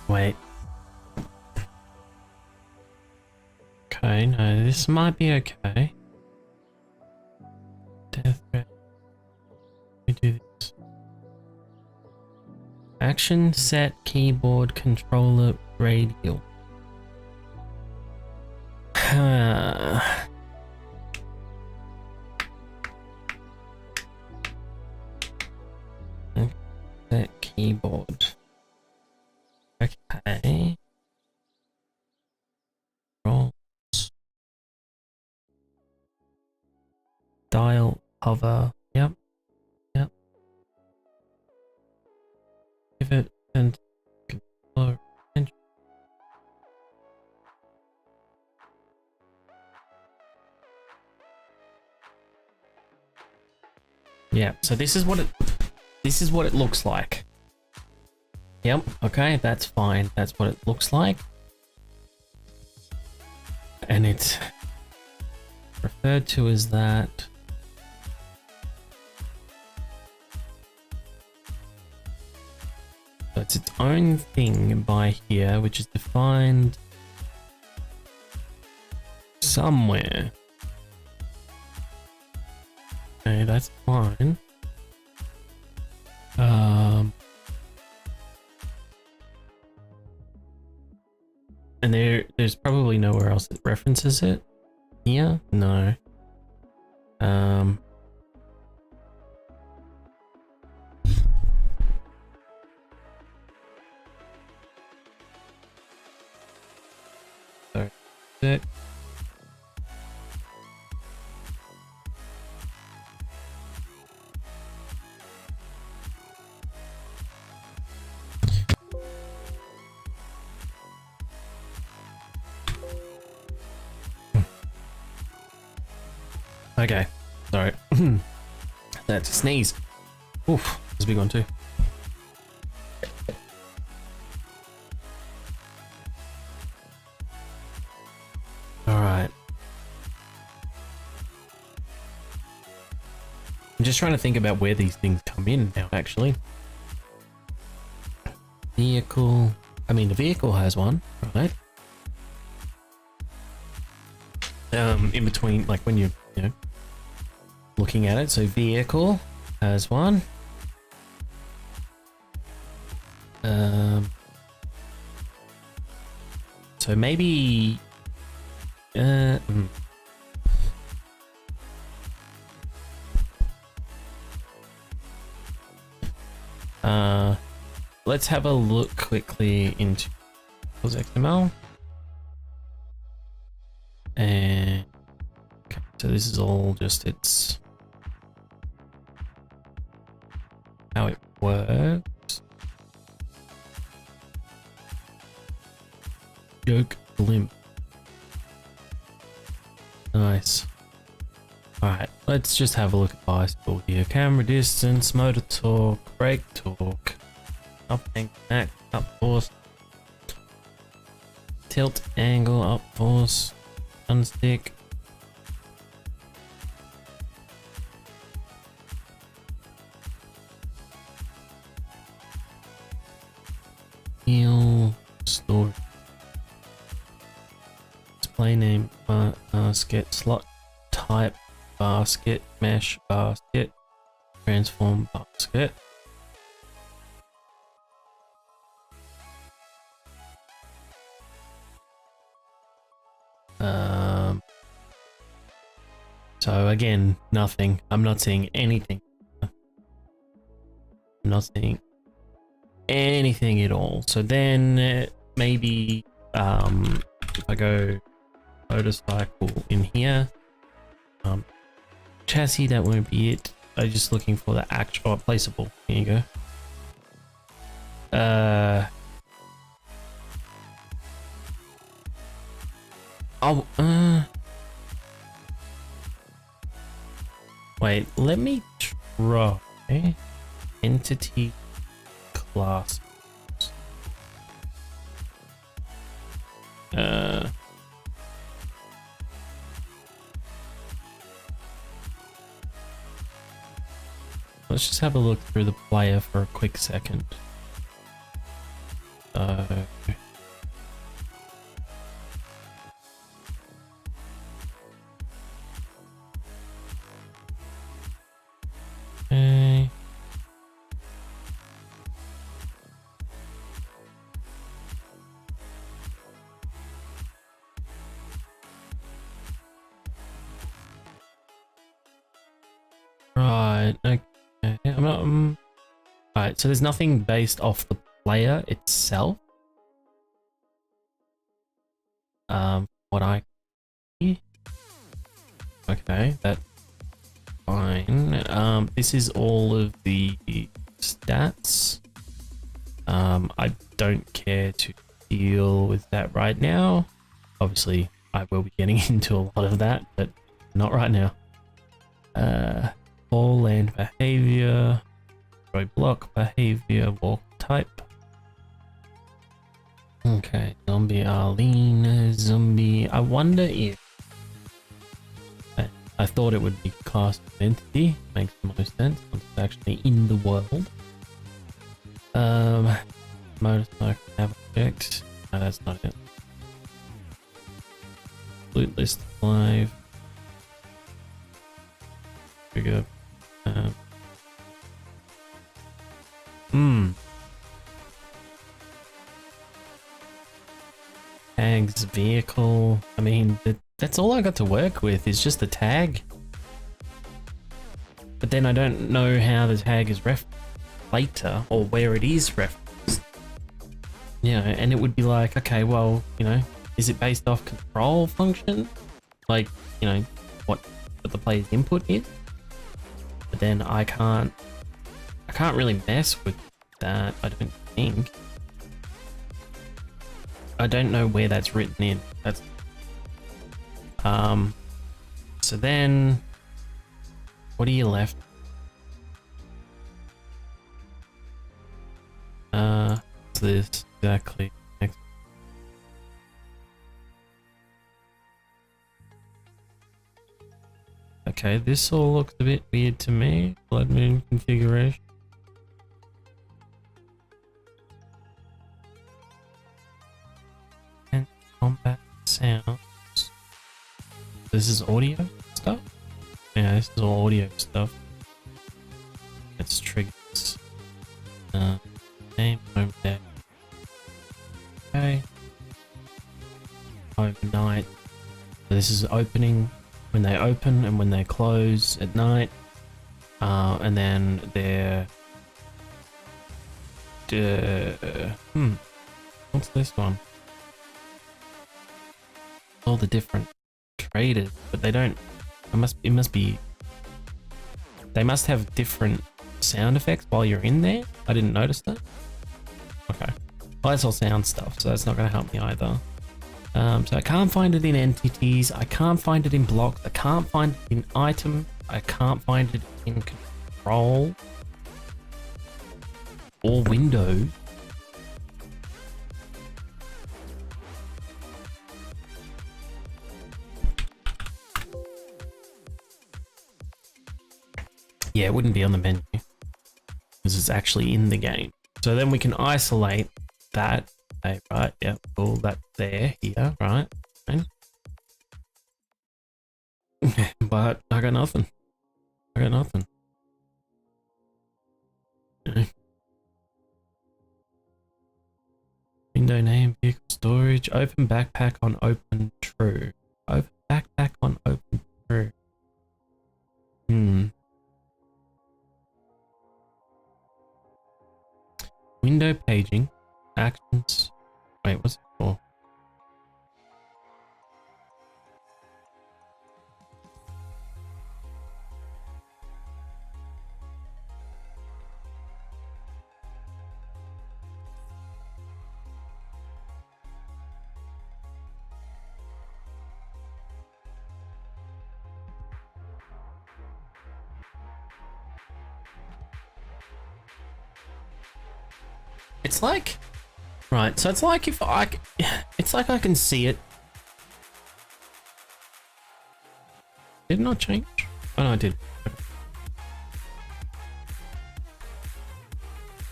Wait. Okay, no, this might be okay. Death threat. Let me do this. Action set keyboard controller radial. Set keyboard. Okay. Roll. Dial, hover, yep, yep. Pivot and controller. Yeah, so this is what it looks like. Yep, okay, that's fine. That's what it looks like. And it's referred to as that. So it's its own thing by here, which is defined somewhere. Okay, that's fine. And there's probably nowhere else that references it. Here? No. So it. Okay, sorry. That's a sneeze. Oof, that's a big one too. Alright. I'm just trying to think about where these things come in now, actually. Vehicle. I mean, the vehicle has one, right? In between, like when you know, looking at it. So vehicle has one. So maybe Hmm. Let's have a look quickly into XML. And okay, so this is all just how it works. Yoke limp. Nice. Alright, let's just have a look at bicycle here. Camera distance, motor torque, brake torque, up angle, back, up force, tilt angle, up force, unstick. Wheel storage. Display name, basket, slot type, basket, mesh, basket, transform, basket. So again, nothing. I'm not seeing anything. I'm not seeing anything at all. So then maybe if I go motorcycle in here, chassis, that won't be it. I'm just looking for the actual placeable. Here you go. Wait, let me try entity class. Let's just have a look through the player for a quick second. Okay. Right, okay. I'm not, Alright, so there's nothing based off the player itself. What I see. Okay, that's fine. This is all of the stats. I don't care to deal with that right now. Obviously, I will be getting into a lot of that, but not right now. All land behavior, throw block behavior, walk type. Okay, zombie Arlene, zombie. I wonder if I thought it would be class of entity. Makes the most sense once it's actually in the world. Motorcycle object. No, that's not it. Loot list live. Trigger. Tags, vehicle. I mean, that's all I got to work with is just the tag. But then I don't know how the tag is referenced later or where it is referenced. Yeah, and it would be like, okay, well, you know, is it based off control function? Like, you know, what the player's input is? But then I can't really mess with that, I don't think. I don't know where that's written in. That's so then what are you left? What's this exactly? Next. Okay, this all looks a bit weird to me. Blood moon configuration. And combat sounds. This is audio stuff? Yeah, this is all audio stuff. It's triggers. Name over there. Okay. Overnight. this is opening when they open and when they close at night. And then they're... what's this one? All the different traders, but they don't... It must be... They must have different sound effects while you're in there. I didn't notice that. Okay. Well, that's all sound stuff, so that's not going to help me either. So I can't find it in entities. I can't find it in blocks. I can't find it in item. I can't find it in control or windows. Yeah, it wouldn't be on the menu because it's actually in the game. So then we can isolate that. Okay, right, yeah, all that there, here, right? Fine. But I got nothing. I got nothing. Okay. Window name, vehicle storage, open backpack on open true. Open backpack on open true. Window paging, actions. Wait, what's it for? It's like, right, so it's like if it's like I can see it. Did it not change? Oh no, I did.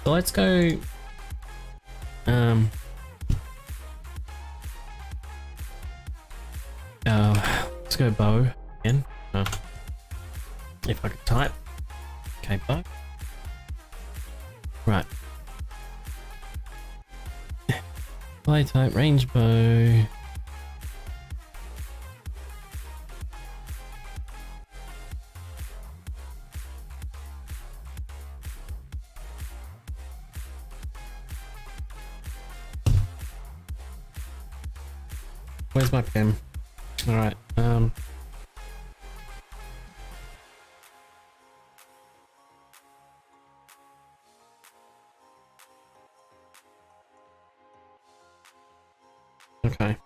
So let's go, let's go bow again. If I could type. Okay, bow. Right. Play type, range bow. Where's my pen? All right. Okay.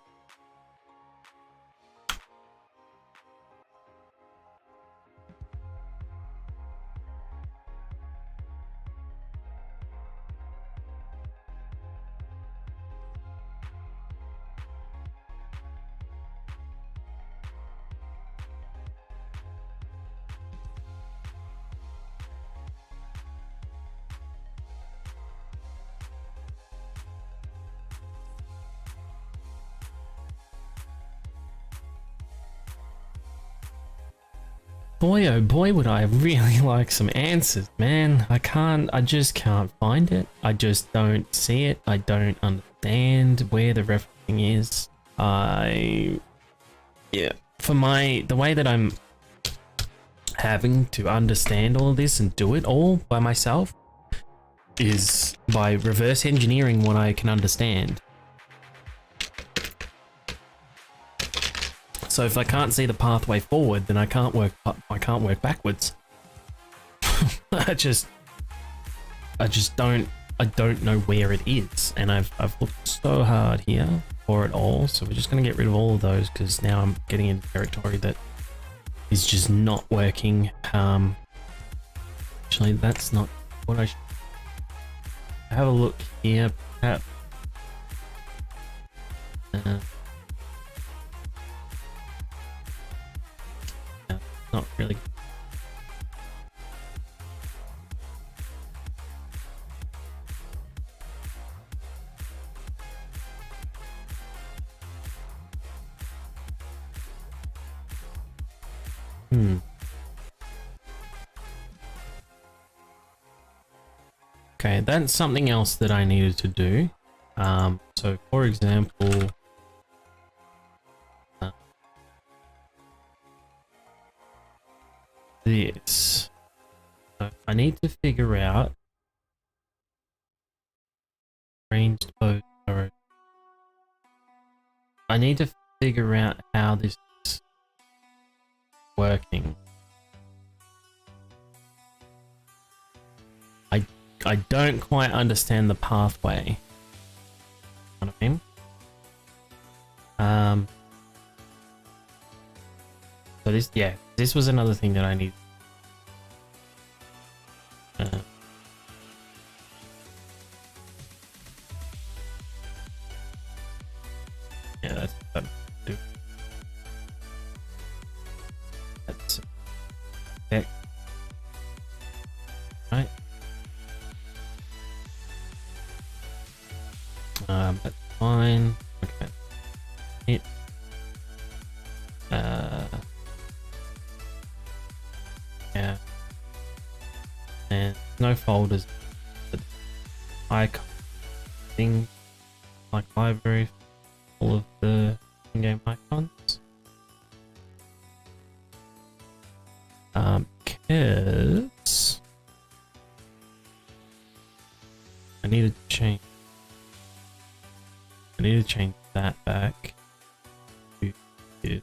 Boy, oh boy, would I really like some answers, man. I just can't find it. I just don't see it. I don't understand where the referencing is. Yeah, for the way that I'm having to understand all of this and do it all by myself is by reverse engineering what I can understand. So if I can't see the pathway forward, then I can't work backwards. I don't know where it is, and I've looked so hard here for it all. So we're just gonna get rid of all of those because now I'm getting into territory that is just not working. Actually, that's not what I should have a look here. Perhaps. Not really. Okay, that's something else that I needed to do. So for example, this. So I need to figure out ranged bow arrow. I need to figure out how this is working. I don't quite understand the pathway. You know what I mean? So this was another thing that I need. Yeah, that's what I do. That's okay. Right. That's fine. Okay. It. Yeah. And no folders. Icon thing like library, all of the in-game icons. Because I need to change. I need to change that back to this.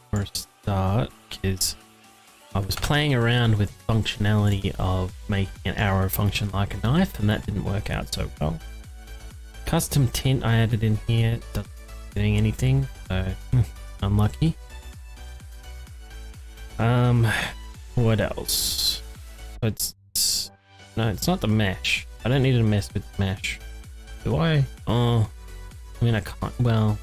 For a start, because I was playing around with functionality of making an arrow function like a knife, and that didn't work out so well. Custom tint I added in here, doesn't doing anything, so unlucky. What else? No, it's not the mesh. I don't need to mess with the mesh. Do I? Oh, I mean I can't. Well.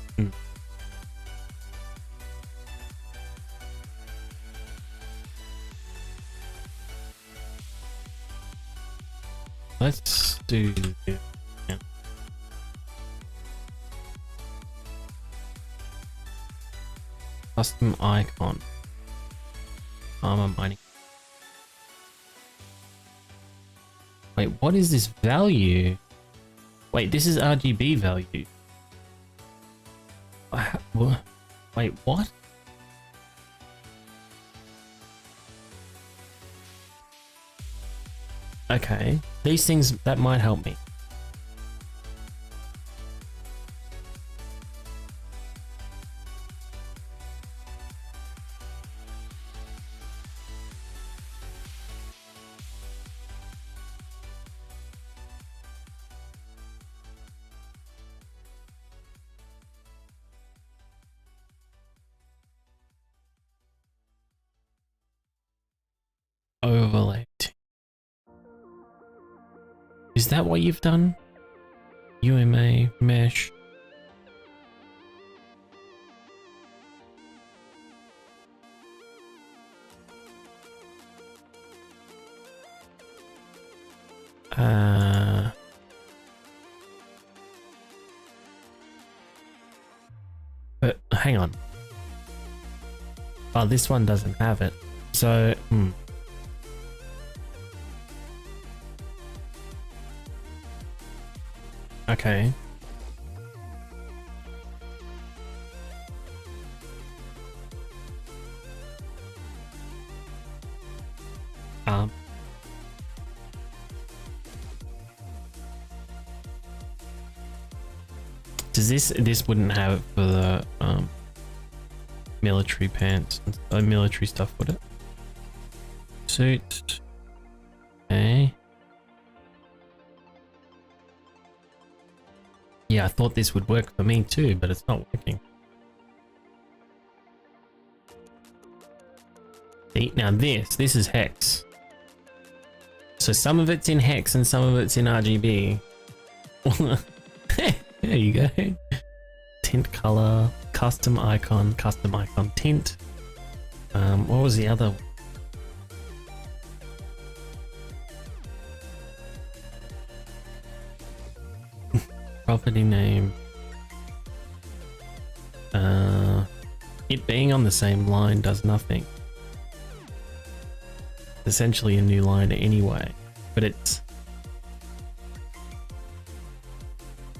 Let's do this. Yeah. Custom icon. Armor mining. Wait, what is this value? Wait, this is RGB value. Wait, what? Okay, these things, that might help me. Overlay. Is that what you've done? UMA mesh. But hang on. Oh, this one doesn't have it. So, Okay. Does this wouldn't have it for the military pants and military stuff, would it? Suit. Okay. Yeah, I thought this would work for me too, but it's not working. See, now this is hex. So some of it's in hex and some of it's in RGB. There you go. Tint color, custom icon tint. What was the other one? Property name. It being on the same line does nothing. It's essentially a new line anyway, but it's,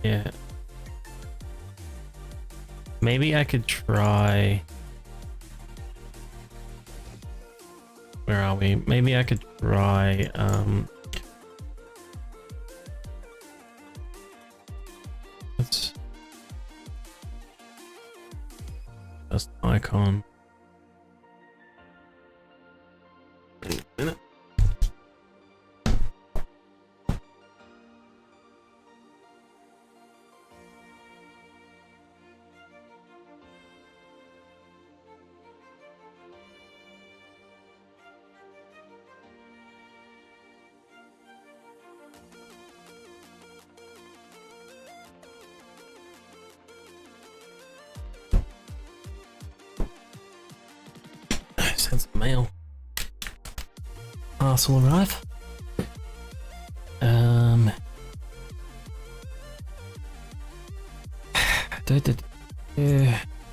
yeah. Maybe I could try... Where are we? Maybe I could try, let's... Just icon. Wait a minute. Send some mail. Parcel arrive.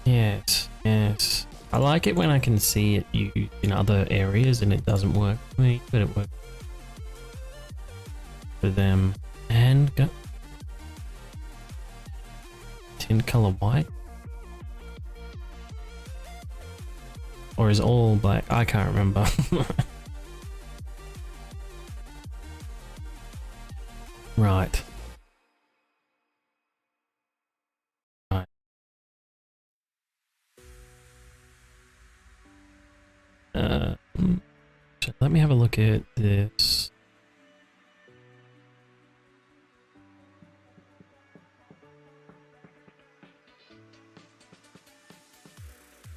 Yes, yes. I like it when I can see it used in other areas and it doesn't work for me, but it works for them. And go. Tint color white. Or is all black? I can't remember. Right. Right. So let me have a look at this.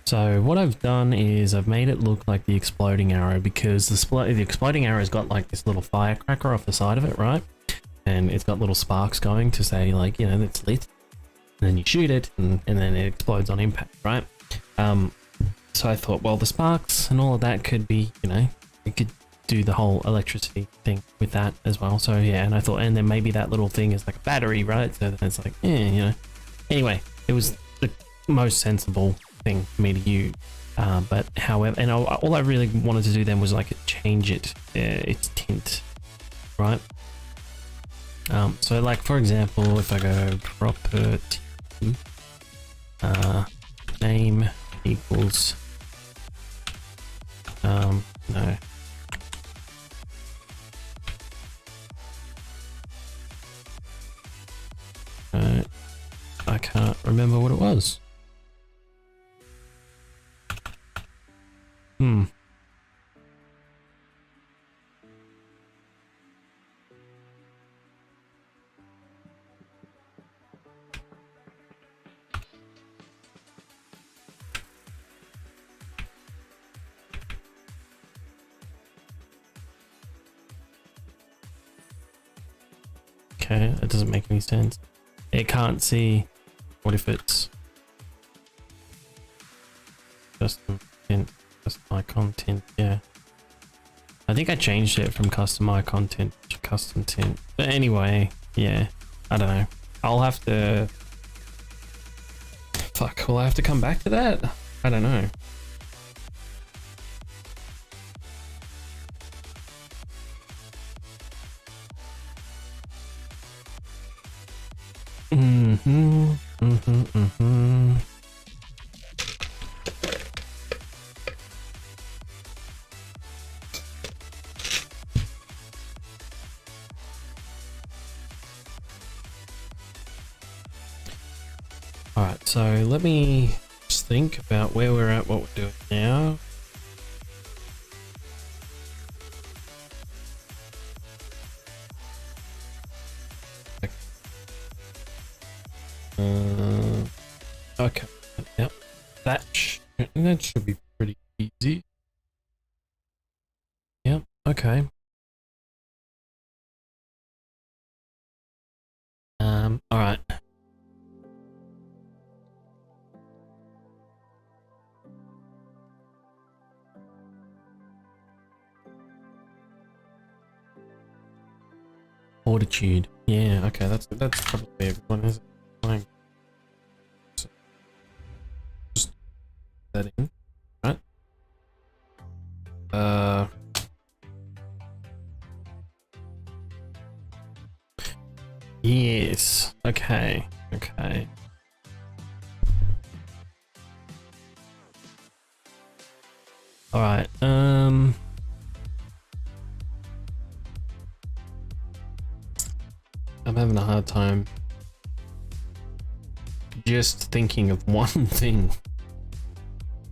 So what I've done is I've made it look like the exploding arrow because the exploding arrow's got like this little firecracker off the side of it, right? And it's got little sparks going to say like, you know, it's lit. And then you shoot it and then it explodes on impact, right? So I thought, well, the sparks and all of that could be, you know, it could do the whole electricity thing with that as well. So yeah, and I thought, and then maybe that little thing is like a battery, right? So then it's like, yeah, you know. Anyway, it was the most sensible thing for me to use. But however, and all I really wanted to do then was like change its tint, right? So like for example, if I go property, name equals, no. I can't remember what it was. Okay, that doesn't make any sense. It can't see. What if it's custom tint, custom icon tint? Yeah, I think I changed it from custom icon tint to custom tint. But anyway, yeah, I don't know. I'll have to. Fuck, will I have to come back to that? I don't know. Alright, so let me just think about where we're at, what we're doing now. Okay, yep, that should be pretty easy. Yep, okay. All right. Fortitude. Yeah, okay, that's probably a good one, isn't it? Fine. So, just put that in, right? Yes. Okay. Okay. All right. I'm having a hard time just thinking of one thing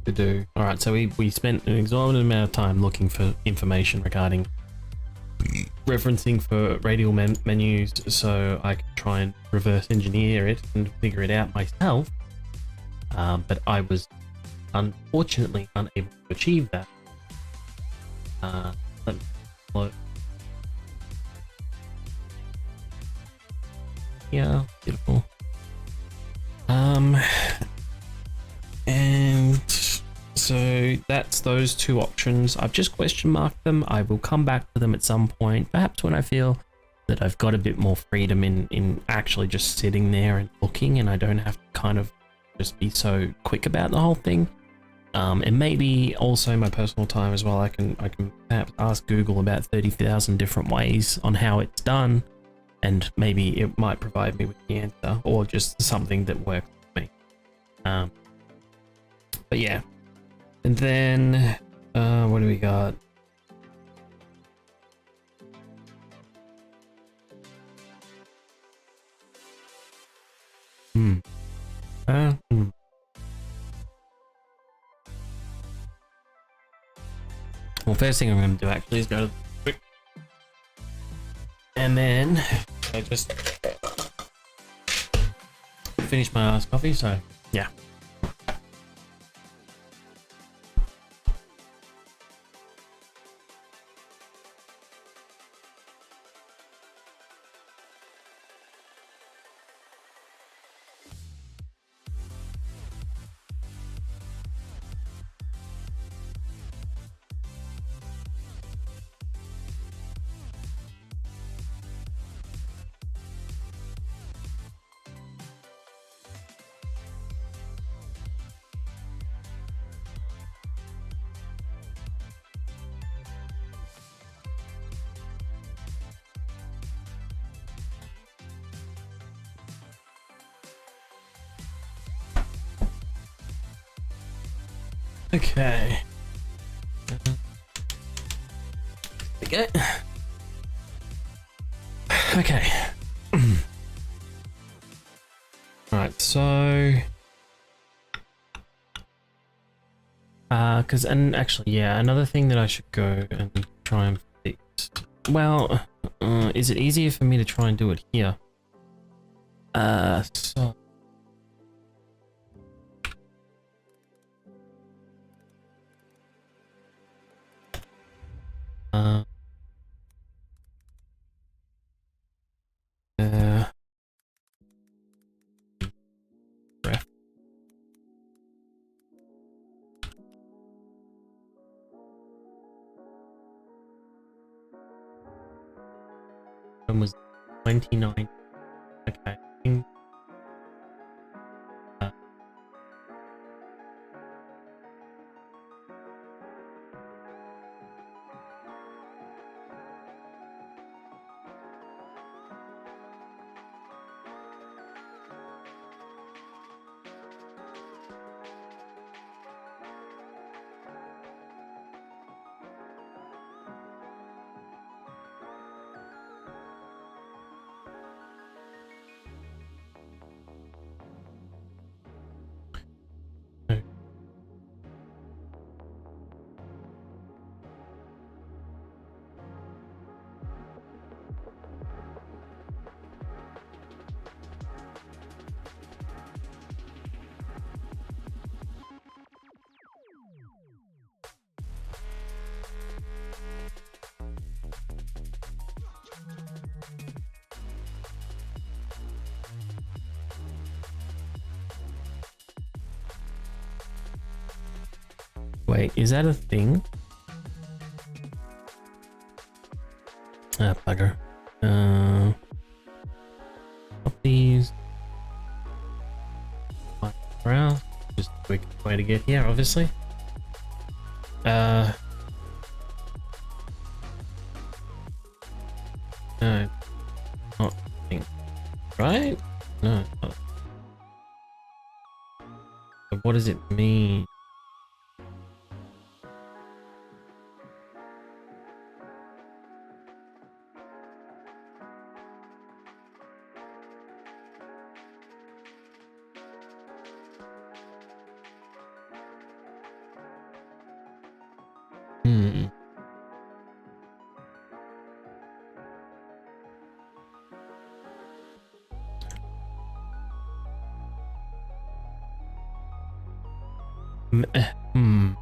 to do. All right, so we spent an exorbitant amount of time looking for information regarding referencing for radial menus, so I can try and reverse engineer it and figure it out myself. But I was unfortunately unable to achieve that. Let me look. Yeah, beautiful. And so that's those two options. I've just question marked them. I will come back to them at some point, perhaps when I feel that I've got a bit more freedom in actually just sitting there and looking, and I don't have to kind of just be so quick about the whole thing. And maybe also my personal time as well. I can perhaps ask Google about 30,000 different ways on how it's done, and maybe it might provide me with the answer or just something that works for me. But yeah, and then what do we got? Well, first thing I'm going to do actually is go to the quick, and then I just finish my iced coffee. So yeah. Okay. There we go. Okay. Alright, so and actually, yeah, another thing that I should go and try and fix. Well, is it easier for me to try and do it here? So ref. When was 29? Okay. Wait, is that a thing? Ah, bugger. These. Around. Just a quick way to get here, obviously. No, not thing. Right? No. Not. So what does it mean? Hmm. Hmm.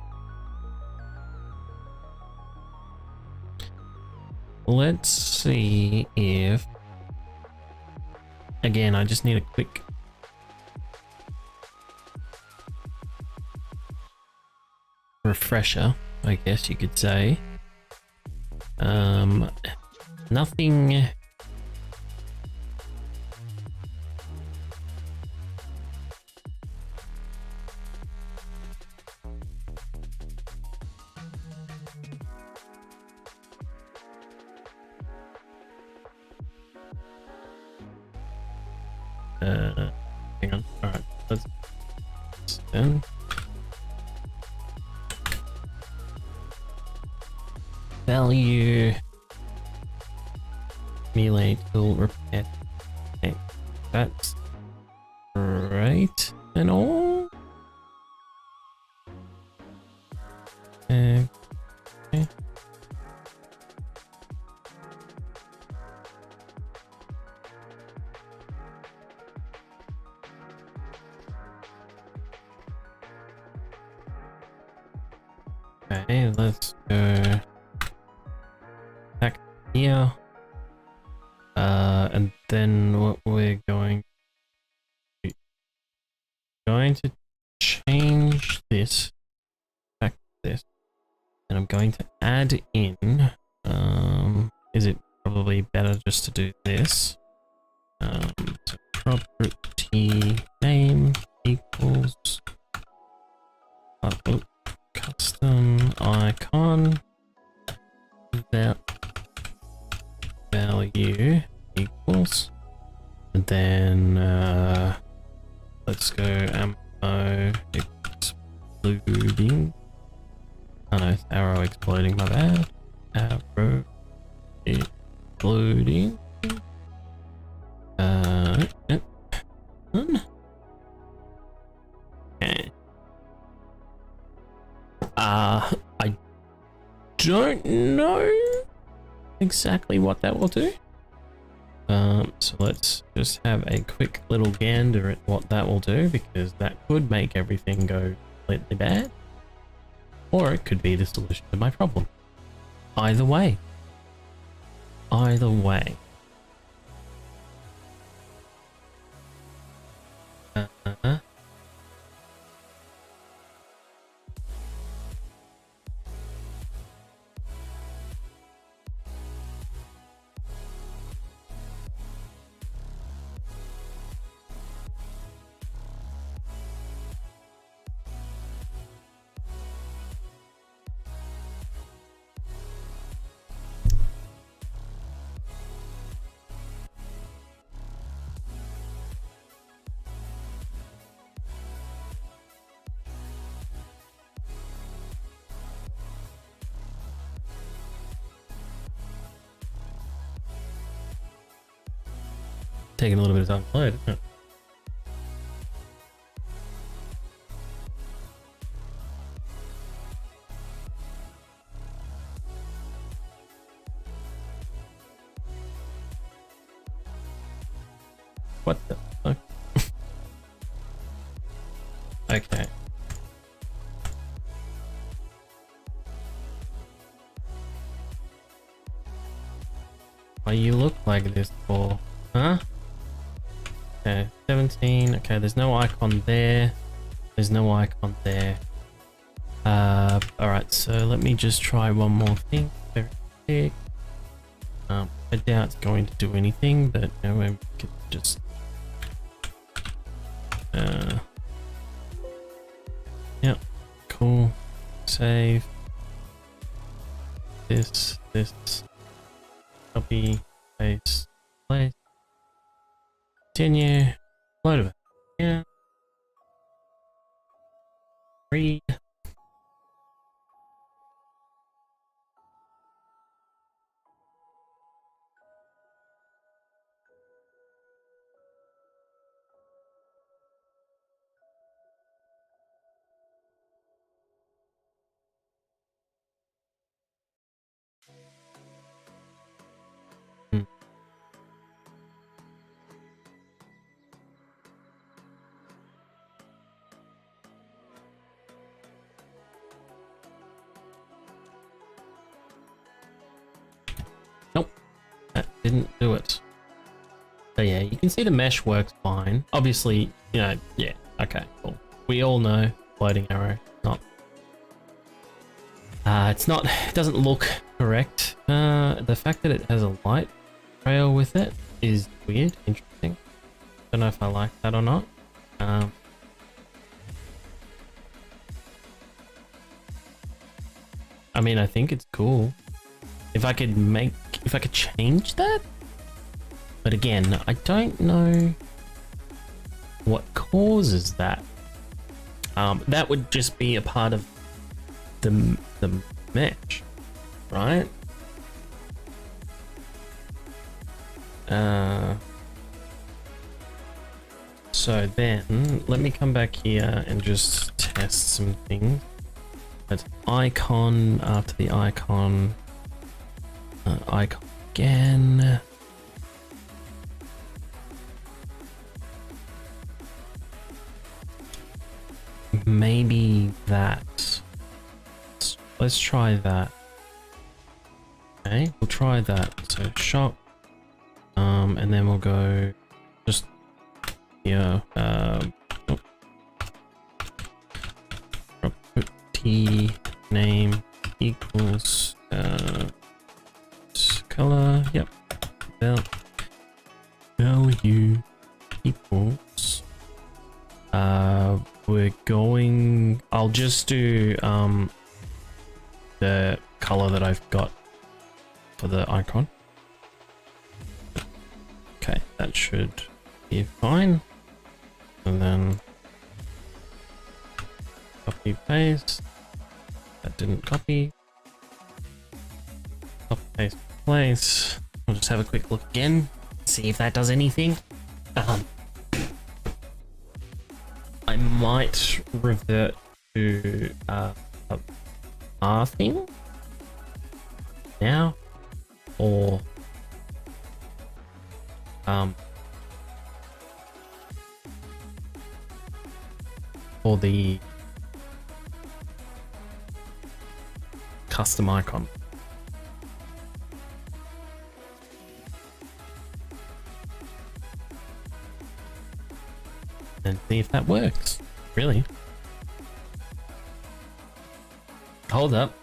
Let's see if... Again, I just need a quick... refresher, I guess you could say. Nothing... hang on. Alright, let's done. Value melee tool repair. Okay, that's right and all. Okay. Okay, let's go back here. And then what we're going to change this back to this, and I'm going to add in. Is it probably better just to do this? So property name equals custom icon that value equals, and then let's go ammo exploding. Oh no, it's arrow exploding, my bad. Arrow exploding. Okay. I don't know exactly what that will do. So let's just have a quick little gander at what that will do, because that could make everything go completely bad, or it could be the solution to my problem. Either way. Either way. Taking a little bit of time to load, isn't it? What the fuck? Okay. Why you look like this for? Huh? Okay, 17. Okay, there's no icon there. There's no icon there. Alright, so let me just try one more thing. Very quick. I doubt it's going to do anything, but you know, we could just yep, cool. Save. This, copy, paste, place. Continue. Load of it. Yeah. Read. didn't do it. So yeah, you can see the mesh works fine. Obviously, you know, yeah, okay, cool. We all know floating arrow, it doesn't look correct. The fact that it has a light trail with it is weird, interesting. Don't know if I like that or not. I mean, I think it's cool. If I could change that? But again, I don't know what causes that. That would just be a part of the mesh, right? So then, let me come back here and just test some things. That's icon after the icon. Icon again. Maybe that. Let's try that. Okay, we'll try that. So shop. And then we'll go just here. Property name equals color. Yep. Value equals. We're going. I'll just do the color that I've got for the icon. Okay, that should be fine. And then copy paste. That didn't copy. Copy paste place. I'll just have a quick look again. See if that does anything. I might revert to pathing now, or for the custom icon. And see if that works. Really? Hold up.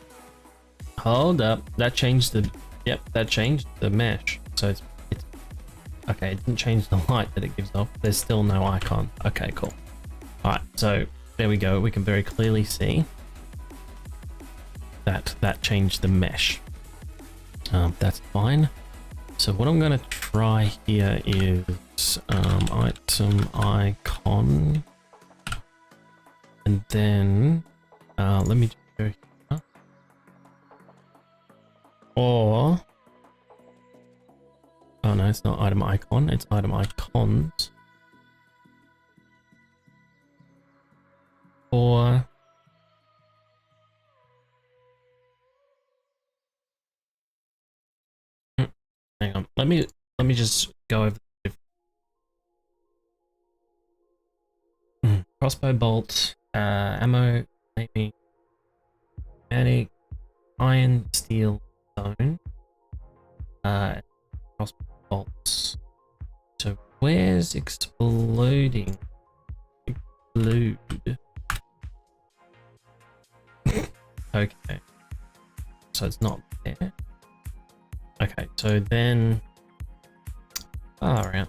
Hold up. That changed the... Yep, that changed the mesh. So it's okay, it didn't change the light that it gives off. There's still no icon. Okay, cool. Alright, so there we go. We can very clearly see that that changed the mesh. That's fine. So what I'm going to try here is item icon, and then let me just go here. Or oh no, it's not item icon, it's item icons. Or hang on, let me just go over crossbow bolt, ammo, maybe magic, iron, steel, stone, crossbow bolts. So where's exploding? Explode. Okay, so it's not there. Okay, so then alright,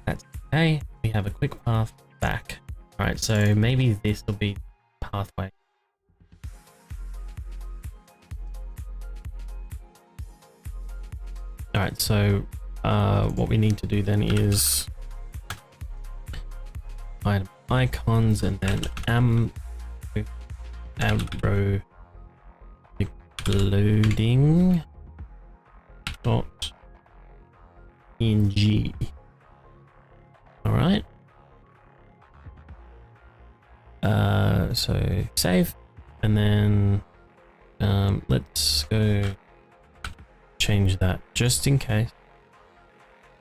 that's okay. We have a quick path back. Alright, so maybe this will be pathway. Alright, so what we need to do then is item icons and then arrow exploding dot ng. All right. So save, and then let's go change that just in case.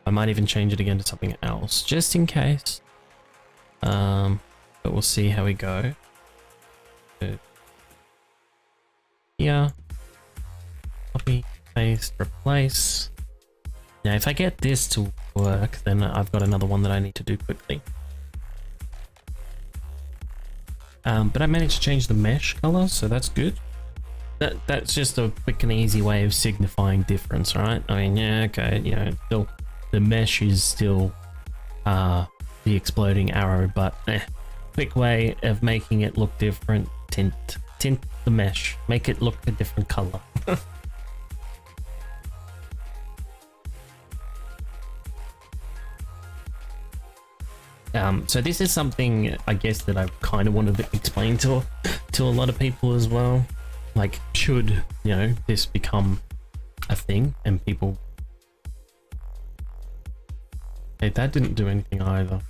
I might even change it again to something else just in case. But we'll see how we go. So here, copy, paste, replace. Now, if I get this to work, then I've got another one that I need to do quickly. But I managed to change the mesh color, so that's good. That's just a quick and easy way of signifying difference, right? I mean, yeah, okay, you know, still the mesh is still the exploding arrow, but quick way of making it look different. Tint the mesh, make it look a different color. So this is something I guess that I kind of wanted to explain to a lot of people as well. Like, should, you know, this become a thing and people... Hey, that didn't do anything either.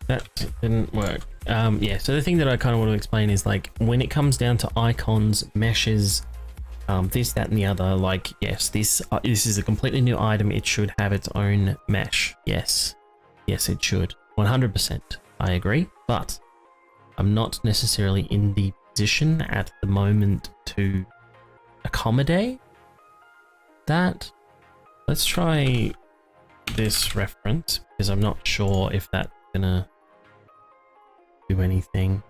That didn't work. Yeah, so the thing that I kind of want to explain is, like, when it comes down to icons, meshes, this, that, and the other, like, yes, this is a completely new item. It should have its own mesh. Yes, it should. 100%. I agree, but I'm not necessarily in the position at the moment to accommodate that. Let's try this reference, because I'm not sure if that's gonna do anything.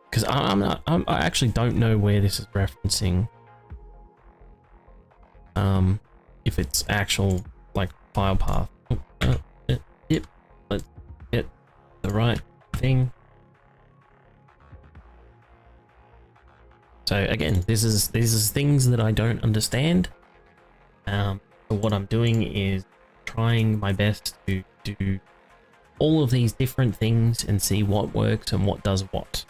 Because I actually don't know where this is referencing. If it's actual, like, file path. Yep, let's get the right thing. So again, this is things that I don't understand. So what I'm doing is trying my best to do all of these different things and see what works and what does what.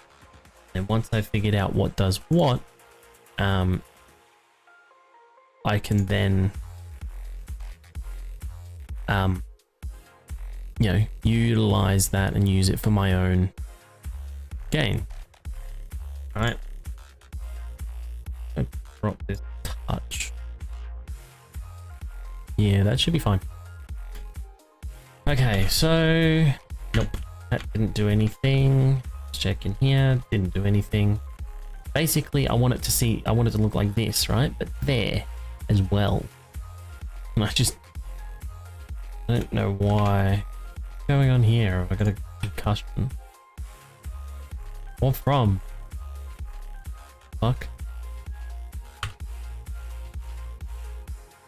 And once I've figured out what does what, I can then, you know, utilize that and use it for my own gain. All right. Drop this touch. Yeah, that should be fine. Okay, so nope, that didn't do anything. Let's check in here, didn't do anything. Basically, I want it to look like this, right? But there as well. And I don't know why. What's going on here? Have I got a concussion? What from? Fuck.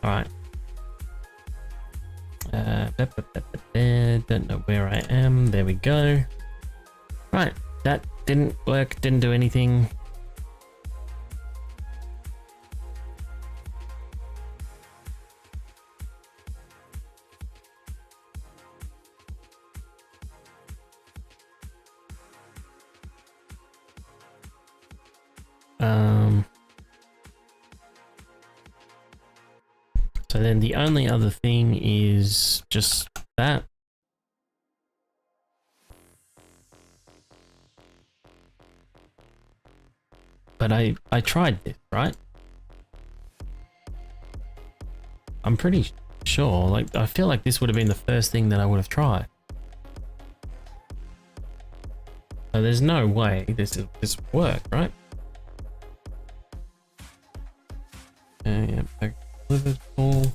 Alright. Don't know where I am. There we go. Right, that didn't work, didn't do anything. So then the only other thing is just that. But I tried this, right? I'm pretty sure, like, I feel like this would have been the first thing that I would have tried. So there's no way this work, right? Yeah, back delivered all.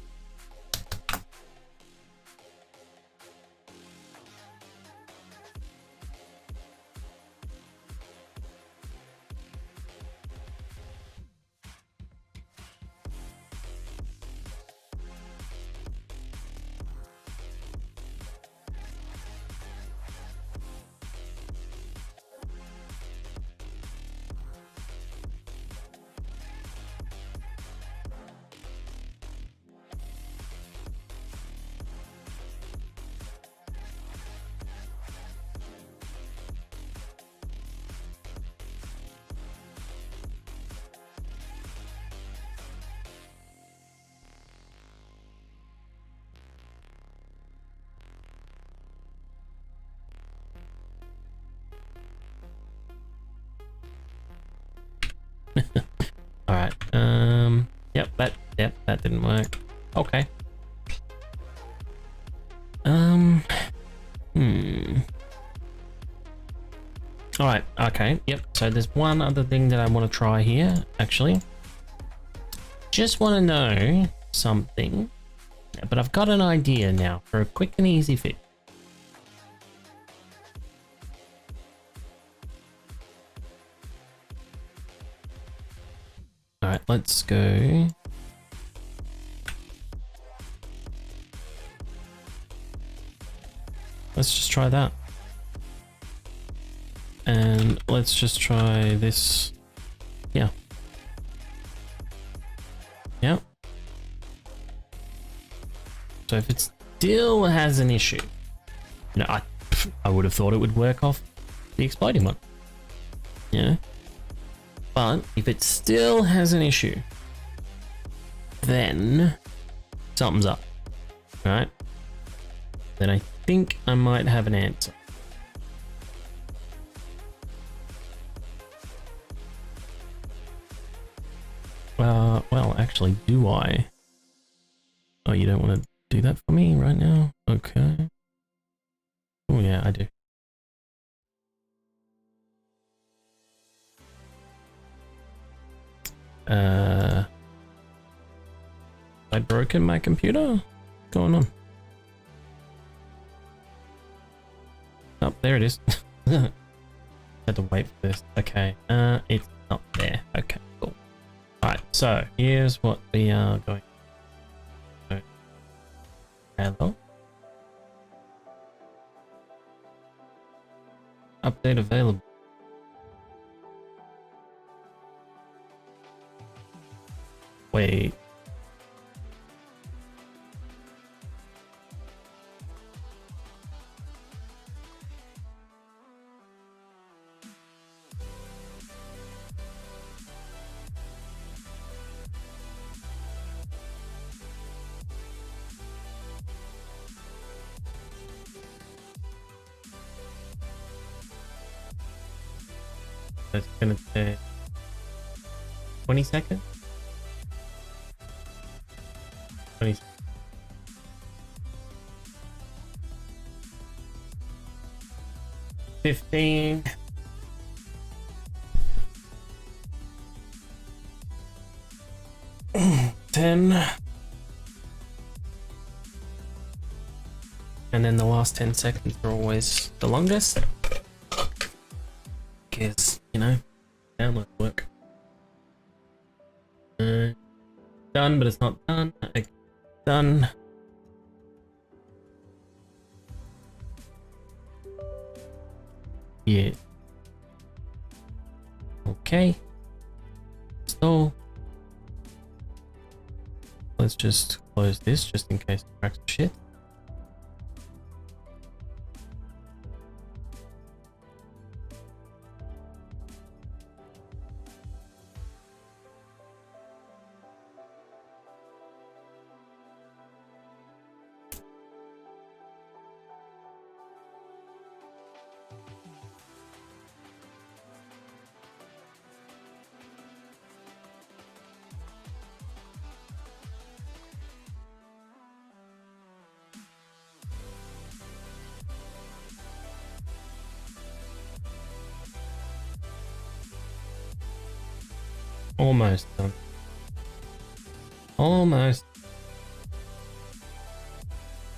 All right. Yep, that didn't work. Okay. Um. Alright, okay, yep. So there's one other thing that I want to try here, actually. Just want to know something, but I've got an idea now for a quick and easy fix. Alright, let's go. Let's just try that. And let's just try this. Yeah. Yep. So if it still has an issue, you know, I would have thought it would work off the exploding one. Yeah. But if it still has an issue, then something's up. Right? Then I think I might have an answer. Well, actually, do I? Oh, you don't want to do that for me right now? Okay. Oh, yeah, I do. I broken my computer? What's going on? Oh, there it is. Had to wait for this. Okay, it's not there. Okay, cool. Alright, so here's what we are going to do. Hello? Update available. Wait. That's gonna take 20 seconds? 20 seconds. 15. Ten. And then the last 10 seconds are always the longest. Because, you know, download work. Done, but it's not done. Okay, done. Yeah. Okay. So let's just close this just in case it cracks shit. Almost done. Almost.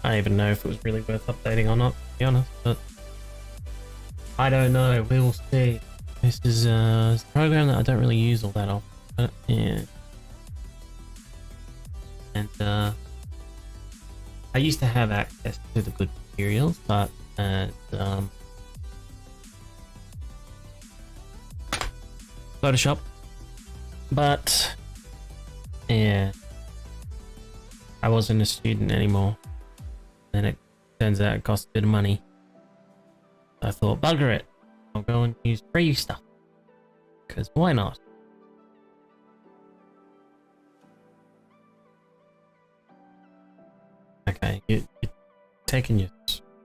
I don't even know if it was really worth updating or not, to be honest, but I don't know. We'll see. This is a program that I don't really use all that often, but yeah. And I used to have access to the good materials, but Photoshop. But yeah, I wasn't a student anymore. And it turns out it cost a bit of money. I thought, bugger it, I'll go and use free stuff. Because why not? Okay, you're taking your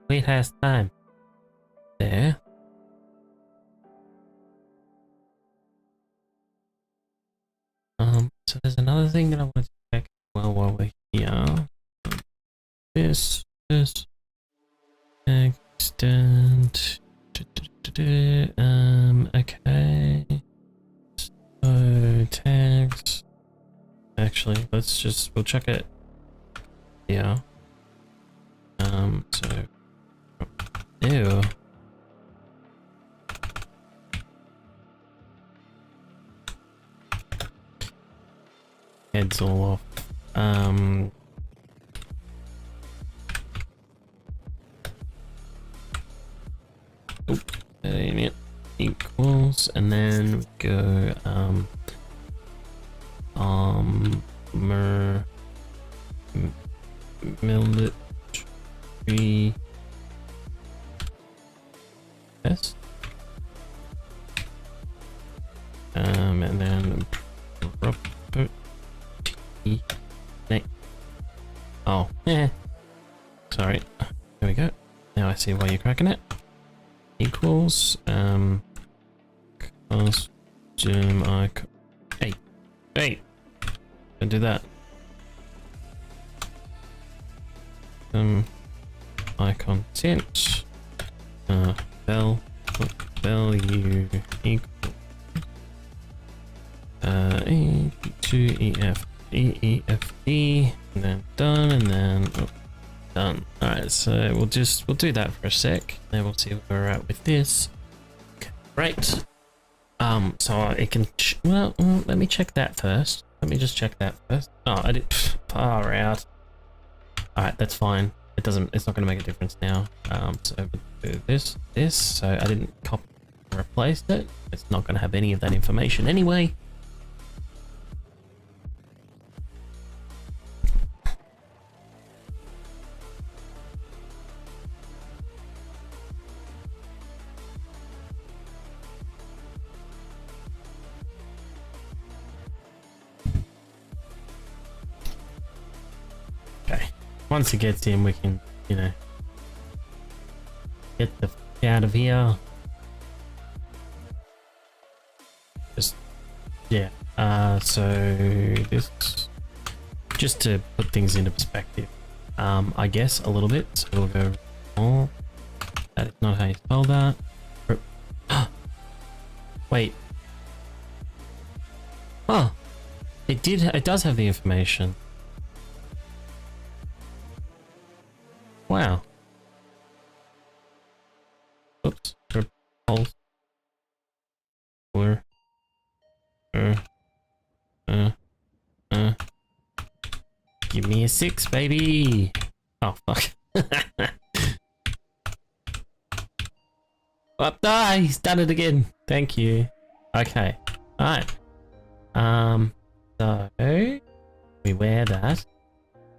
sweet ass time there. So there's another thing that I want to check while we're here. This. Okay. So tags. Actually, we'll check it. Yeah. So. Ew. Heads all off. Equals, and then we go armor military test, and then property name. Oh, yeah. Sorry. There we go. Now I see why you're cracking it. Equals costume icon. Hey, don't do that. Icon tint. Value equal E to EFD, and then done, and then done. Alright, so we'll do that for a sec, then we'll see where we're at with this. Okay, right. So it can well, let me check that first. Let me just check that first. Oh, I did far out. Alright, that's fine. It's not gonna make a difference now. So we'll do this, so I didn't copy and replace it. It's not gonna have any of that information anyway. Once it gets in, we can, you know, get the f out of here. Just, yeah. So this, just to put things into perspective, I guess a little bit. So we'll go, oh, that is not how you spell that. Wait. Oh, it does have the information. Wow. Oops. Repulsor. Give me a 6, baby. Oh fuck. What? Ah, he's done it again. Thank you. Okay. Alright. So we wear that.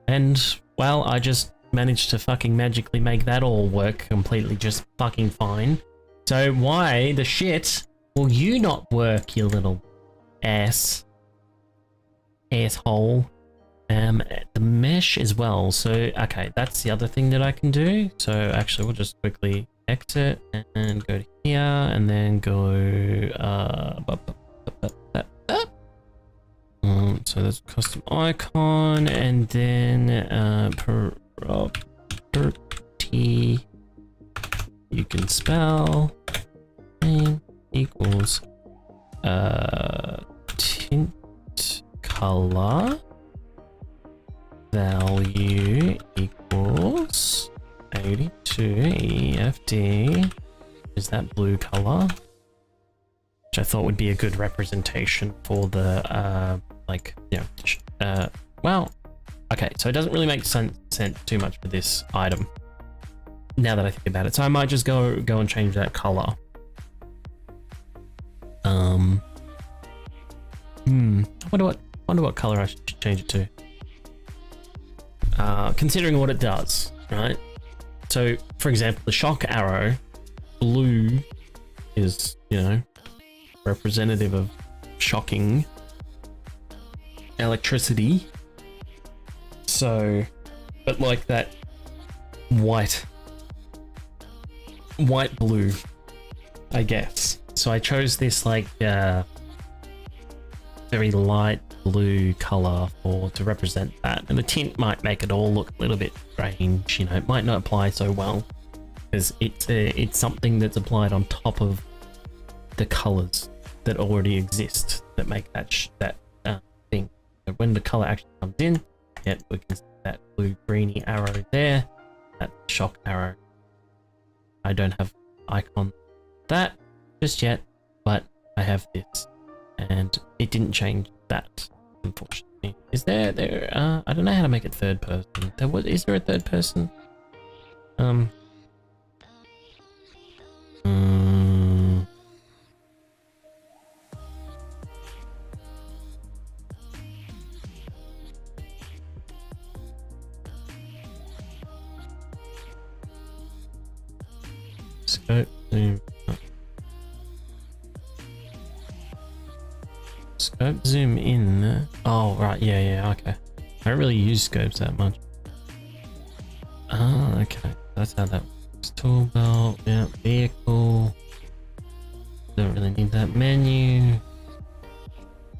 And well, I just managed to fucking magically make that all work completely just fucking fine. So why the shit will you not work, you little asshole? The mesh as well. So okay, that's the other thing that I can do. So actually we'll just quickly exit and go to here and then go so that's custom icon and then property you can spell name equals tint color value equals 82 EFD. Is that blue color? Which I thought would be a good representation for the like, you know, well, okay, so it doesn't really make sense too much for this item now that I think about it. So I might just go and change that color. I wonder what color I should change it to. Considering what it does, right? So, for example, the shock arrow, blue is, you know, representative of shocking electricity. So, but like that white blue, I guess. So I chose this like very light blue color to represent that, and the tint might make it all look a little bit strange, you know, it might not apply so well. because it's something that's applied on top of the colors that already exist that make that thing. So when the color actually comes in, yep, we can see that blue greeny arrow there, that shock arrow. I don't have icon that just yet, but I have this, and it didn't change that, unfortunately. Is there I don't know how to make it third person. Is there a third person? Scope zoom up. Scope zoom in. Oh right, yeah, okay. I don't really use scopes that much. Oh, okay. That's how that works. Tool belt, yeah, vehicle. Don't really need that menu.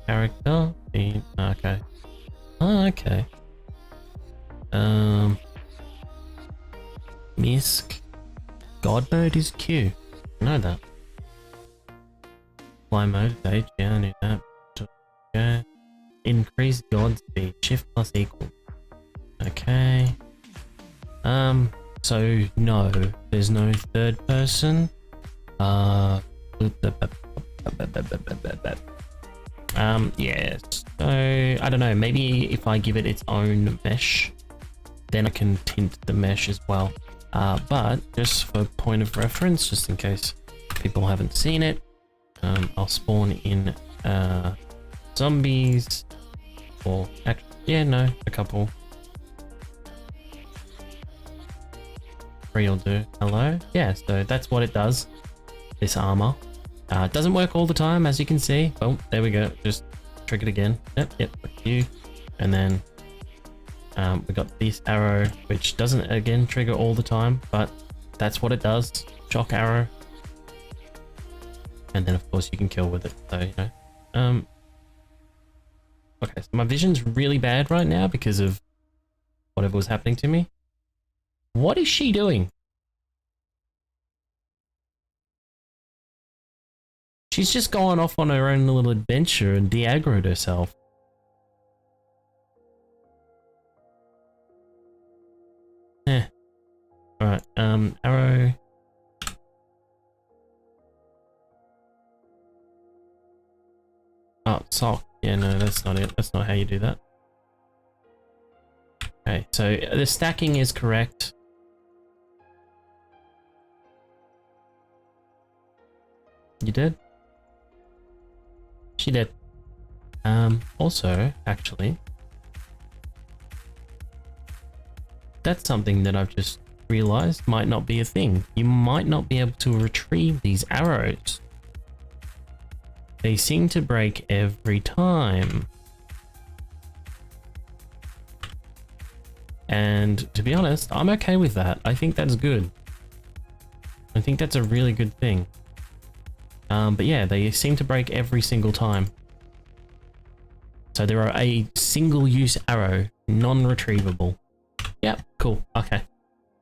Character, theme, okay. Oh, okay. Misc. God mode is Q. I know that. Fly mode is H, yeah, I knew that. Okay. Increase God speed, shift plus equal. Okay. So no, there's no third person. Yes. So I don't know, maybe if I give it its own mesh, then I can tint the mesh as well. But just for point of reference, just in case people haven't seen it, I'll spawn in zombies, or actually, yeah, no, a couple. 3 will do. Hello? Yeah, so that's what it does, this armor. It doesn't work all the time, as you can see. Oh, there we go. Just triggered again. Yep, like you. And then we got this arrow, which doesn't again trigger all the time, but that's what it does. Shock arrow. And then of course you can kill with it. So, you know. Okay, so my vision's really bad right now because of whatever was happening to me. What is she doing? She's just gone off on her own little adventure and de-aggroed herself. Alright, arrow. Oh, sock. Yeah, no, that's not it. That's not how you do that. Okay, so the stacking is correct. You did? She did. Also, actually, that's something that I've just realized might not be a thing. You might not be able to retrieve these arrows. They seem to break every time. And to be honest, I'm okay with that. I think that's good. I think that's a really good thing. But yeah, they seem to break every single time. So there are a single-use arrow, non-retrievable. Yep, cool. Okay.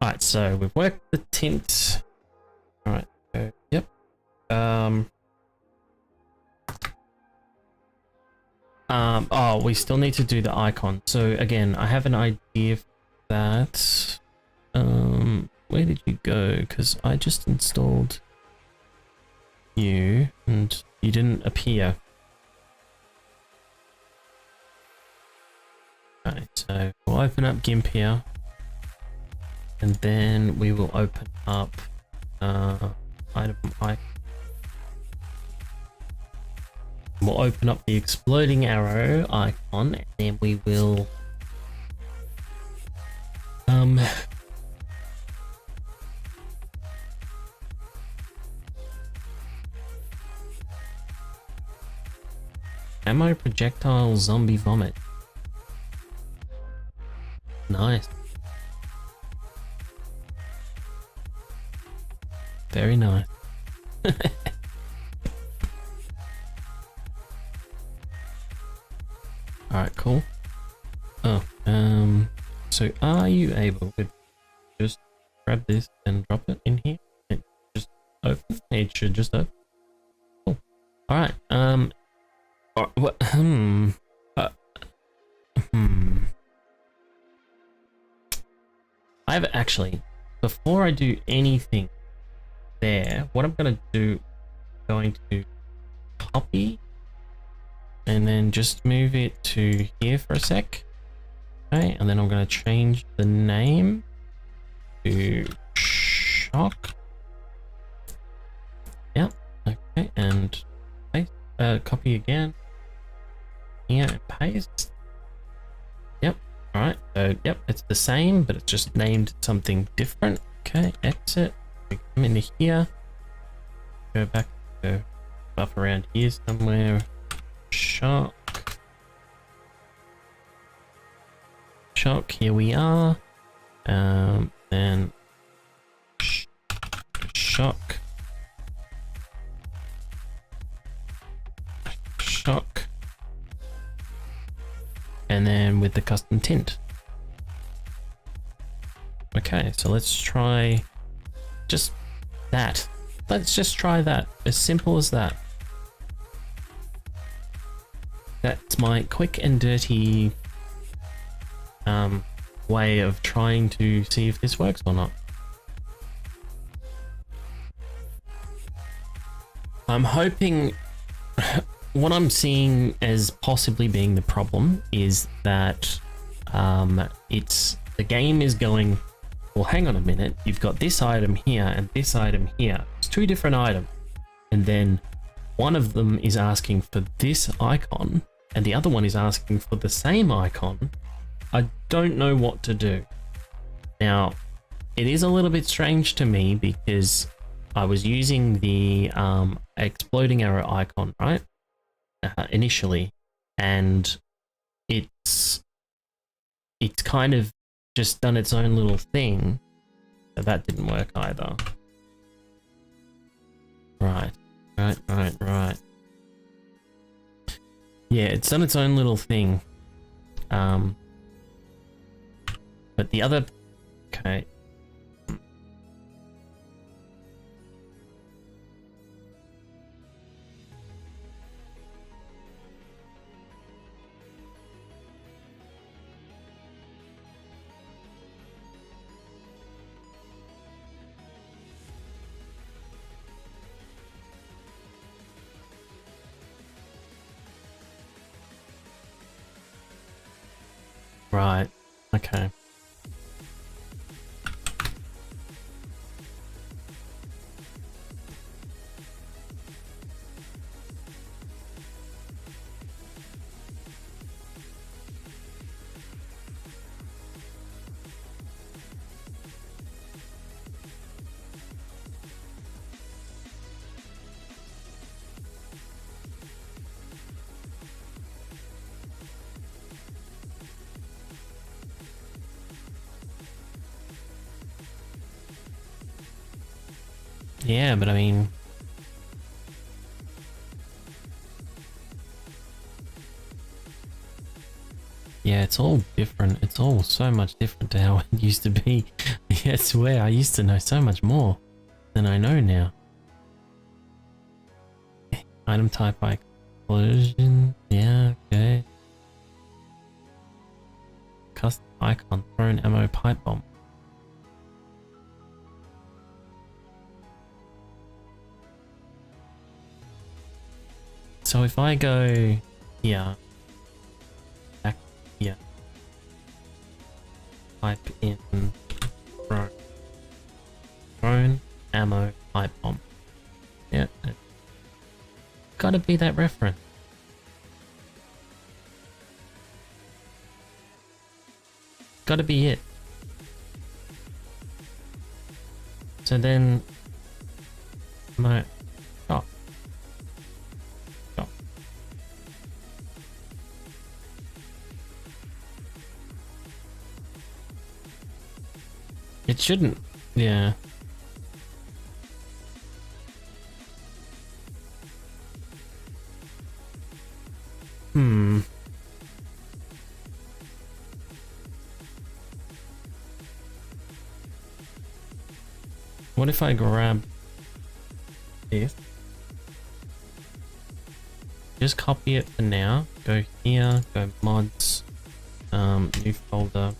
Alright, so we've worked the tint. Alright, yep. Oh, we still need to do the icon. So again, I have an idea for that. Where did you go? Because I just installed you and you didn't appear. Okay, so we'll open up GIMP here, and then we will open up item icon. We'll open up the exploding arrow icon, and then we will ammo projectile zombie vomit. Nice. Very nice. Alright, cool. Oh, so are you able to just grab this and drop it in here. It just open. It should just open. Cool. All right. What? I've actually, before I do anything there, what I'm gonna do, going to copy and then just move it to here for a sec. Okay, and then I'm gonna change the name to shock. Yep. Okay, and paste, copy again. Here and paste. Yep. All right. So yep, it's the same, but it's just named something different. Okay. Exit. We come into here. Go back to up around here somewhere. Shock. Shock. Here we are. Then shock. Shock. And then with the custom tint. Okay, so let's try just that. Let's just try that. As simple as that. That's my quick and dirty way of trying to see if this works or not. I'm hoping what I'm seeing as possibly being the problem is that the game is going, well, hang on a minute, you've got this item here and this item here. It's two different items. And then one of them is asking for this icon and the other one is asking for the same icon. I don't know what to do. Now, it is a little bit strange to me because I was using the exploding arrow icon, right? Initially, and it's kind of just done its own little thing. So that didn't work either. Right. Yeah, it's done its own little thing. But the other, okay. Right, okay. Yeah, but I mean, yeah, it's all different. It's all so much different to how it used to be. Yeah, I swear, I used to know so much more than I know now. Item type explosion. Yeah, okay. Custom icon, thrown ammo pipe bomb. So if I go here, back here, type in thrown ammo pipe bomb. Yeah, gotta be that reference. Gotta be it. So then, my oh. It shouldn't, yeah. What if I grab this? Just copy it for now. Go here, go mods, new folder,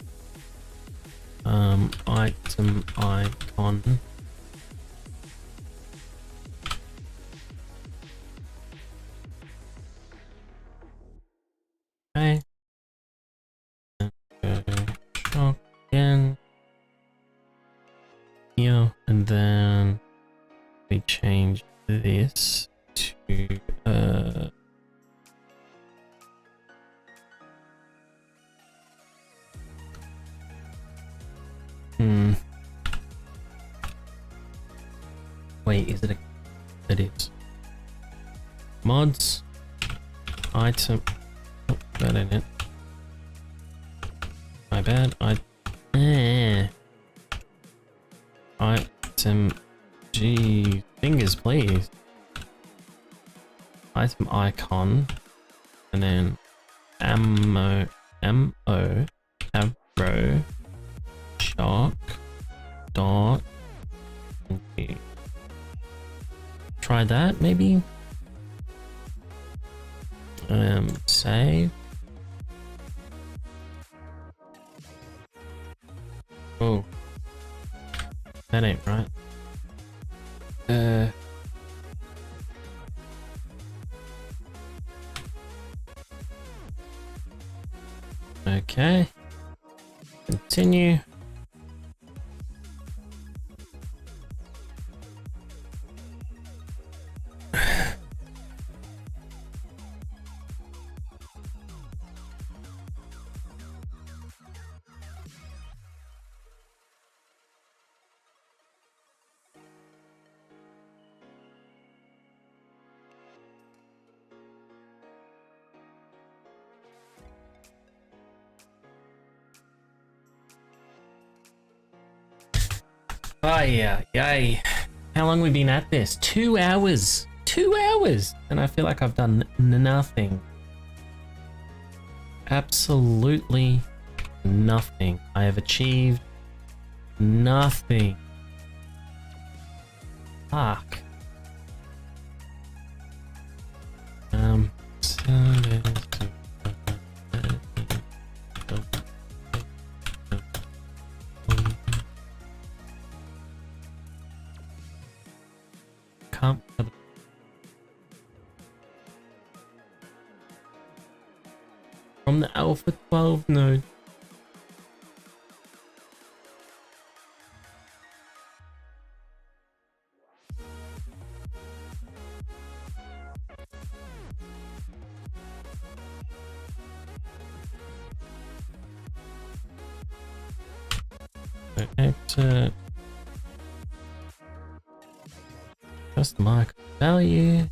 item icon. Okay. And go shop again. Here, and then we change this to wait, is it a... It is. Mods. Item. Oh, that ain't it. My bad. Item. Gee. Fingers, please. Item icon. And then ammo. M-O. Arrow. Shock. Dot. Okay. Try that, maybe? Save. Oh. That ain't right. Okay. Continue. Oh yeah, yay. How long have we been at this? 2 hours. 2 hours! And I feel like I've done nothing. Absolutely nothing. I have achieved nothing. Fuck. Can't. From the Alpha 12 node. Exit. Just mark value.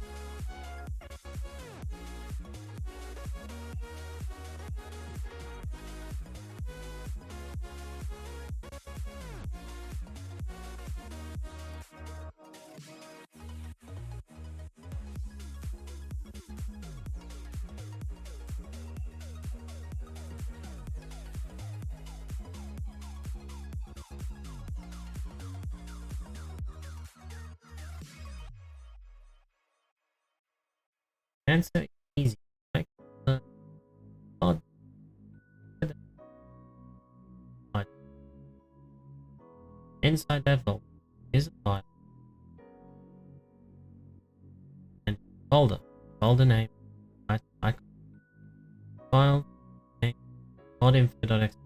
Answer easy. Like odd. Inside that vault is a file and folder. Folder name. I file name. Modinfo.exe.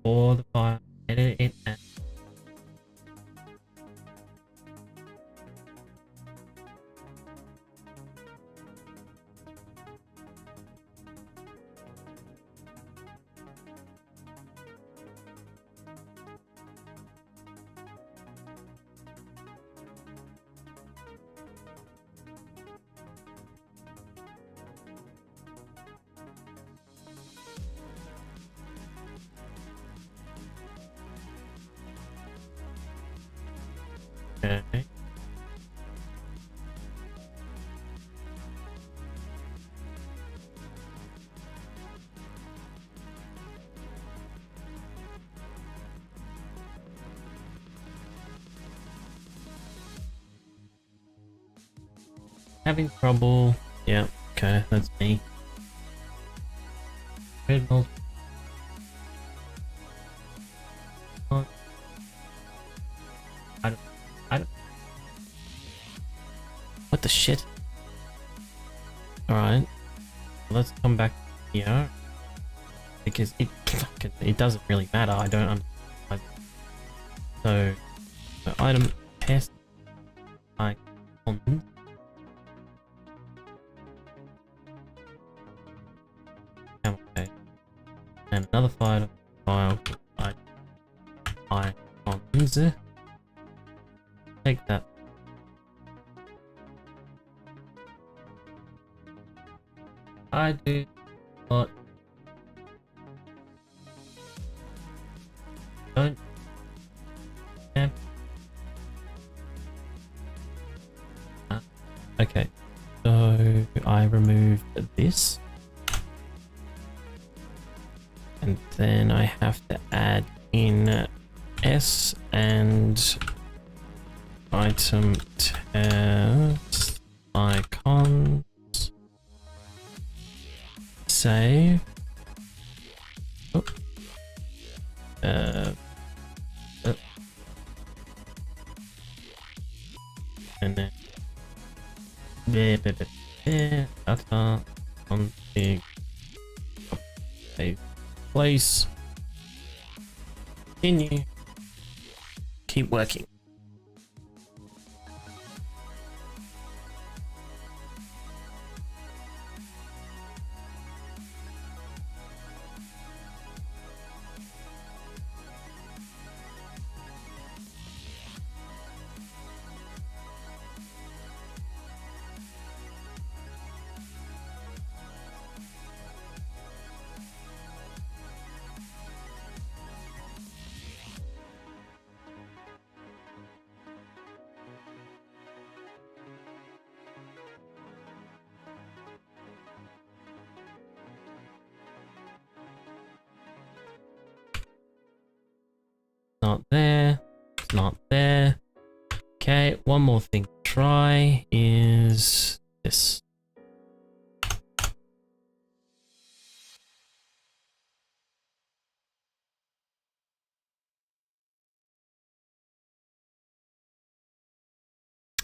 For the file, edit it and okay. Having trouble. Yeah, okay, that's me. Red mold. I don't. What the shit? Alright. Let's come back here. Because it doesn't really matter. I don't understand. So item test icon. Okay. And another file icons. Take that. I do not. Don't. Yeah. Okay. So I remove this. And then I have to add in S and item test icons. Save. Oh. And then data config save place. Continue. Keep working. Not there. It's not there. Okay, one more thing to try is this.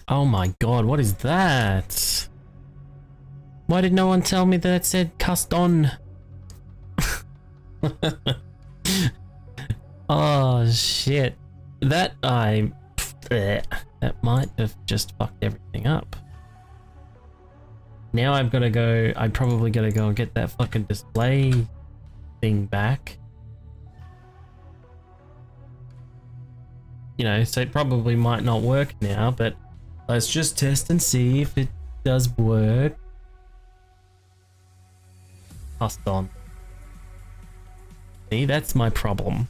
Oh my god, what is that? Why did no one tell me that it said custom? Oh shit. That might have just fucked everything up. Now I've gotta go, I probably gotta go and get that fucking display thing back. You know, so it probably might not work now, but let's just test and see if it does work. Custom. See, that's my problem.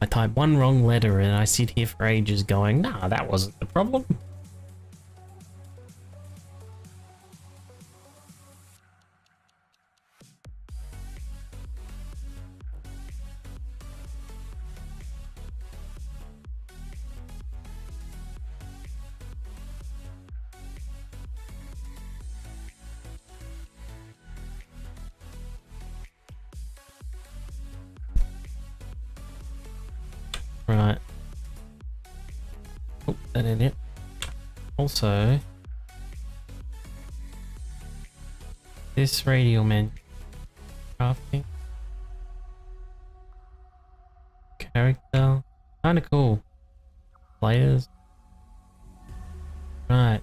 I type one wrong letter and I sit here for ages going, nah, that wasn't the problem. Right. Oh, that ain't it. Also, this radial menu crafting character, kind of cool. Players. Right.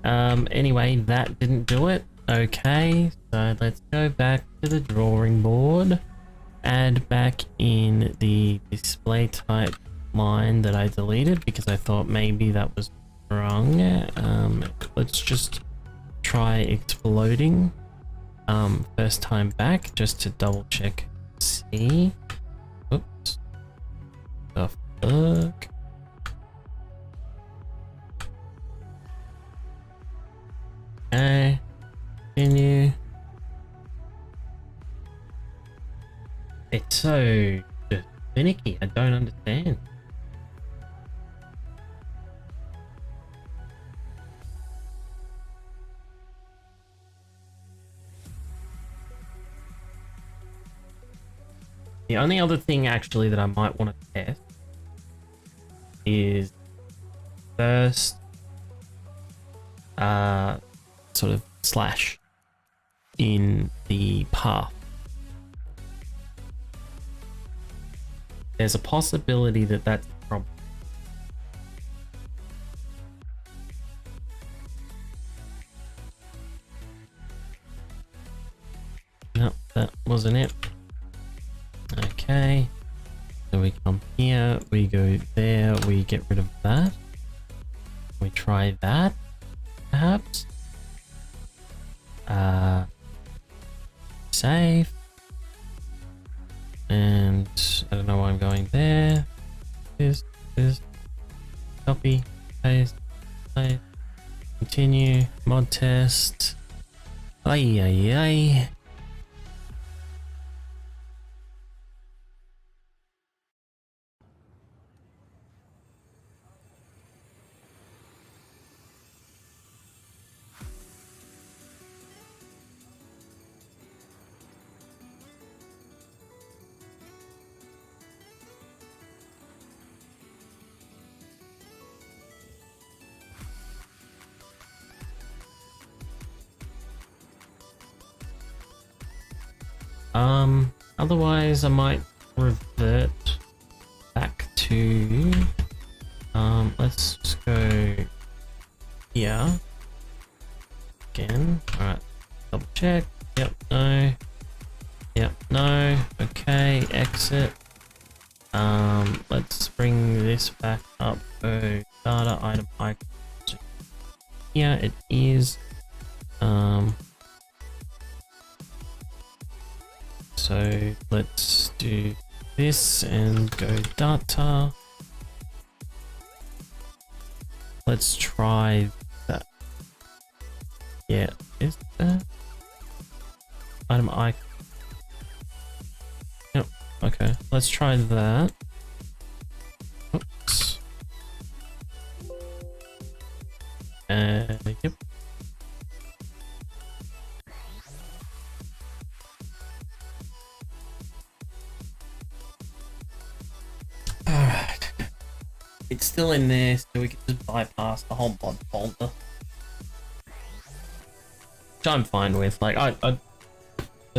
Anyway, that didn't do it. Okay, so let's go back to the drawing board. Add back in the display type line that I deleted because I thought maybe that was wrong. Let's just try exploding first time back just to double check. See? Oops. The fuck? Okay. Continue. It's so just finicky. I don't understand. The only other thing actually that I might want to test is first sort of slash in the path. There's a possibility that that's a problem. No, that wasn't it. Okay. So we come here, we go there, we get rid of that. We try that, perhaps. Save. And I don't know why I'm going there. This, copy, paste, play, continue, mod test. Ay, ay, ay. Otherwise I might revert back to, let's just go here again. Alright, double check. Yep, no. Yep, no. Okay, exit. Let's bring this back up. Go data item icon. Here it is. So let's do this and go data. Let's try that. Yeah, is that item icon? Yep. Okay, let's try that. Oops. Yep. Alright. It's still in there, so we can just bypass the whole mod folder. Which I'm fine with. Like, I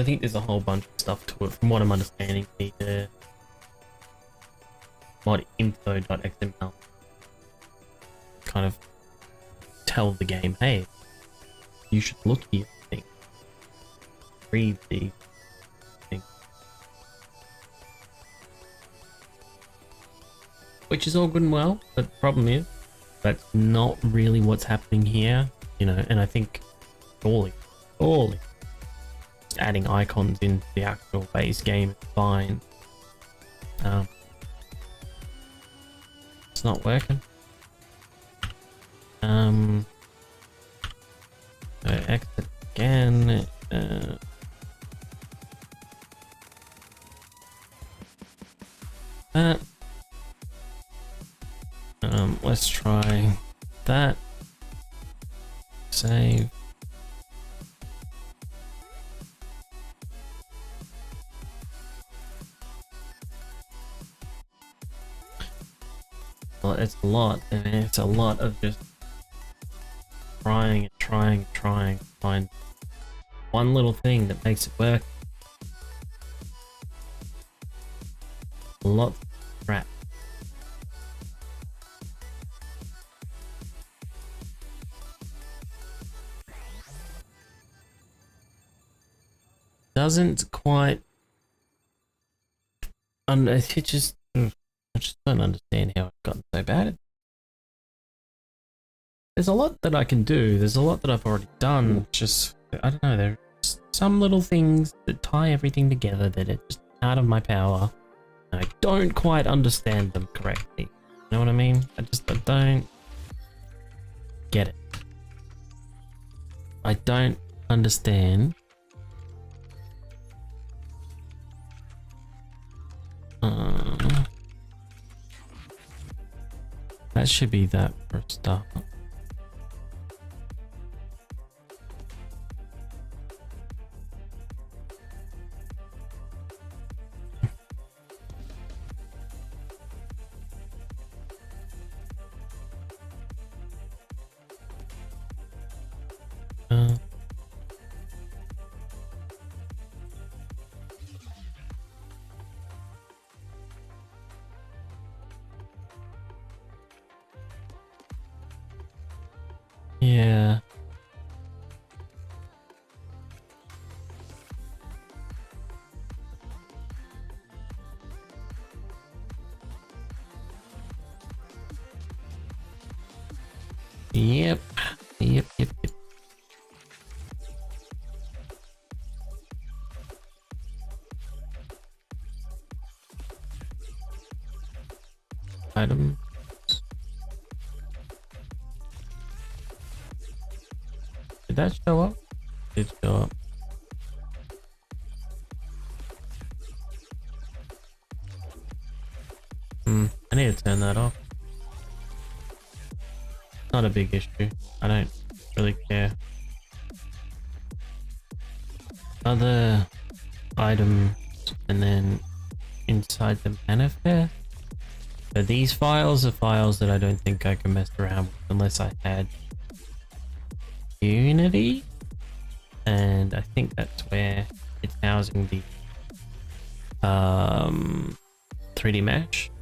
think there's a whole bunch of stuff to it, from what I'm understanding. The mod info.xml kind of tell the game, hey, you should look here, thing. Read the thing. Which is all good and well, but the problem is that's not really what's happening here, you know. And I think surely adding icons into the actual base game is fine. It's not working. Exit again. That. Let's try that. Save. Well, it's a lot, and it's a lot of just trying to find one little thing that makes it work. A lot of crap. Doesn't quite. It just. I just don't understand how it's gotten so bad. There's a lot that I can do. There's a lot that I've already done. Just, I don't know. There are some little things that tie everything together that are just out of my power. And I don't quite understand them correctly. You know what I mean? I don't get it. I don't understand. That should be that for a start. Yep. Yep. Item. Did that show up? It did show up. I need to turn that off. Not a big issue. I don't really care. Other items, and then inside the manifest. So these files are files that I don't think I can mess around with unless I had Unity. And I think that's where it's housing the 3D mesh.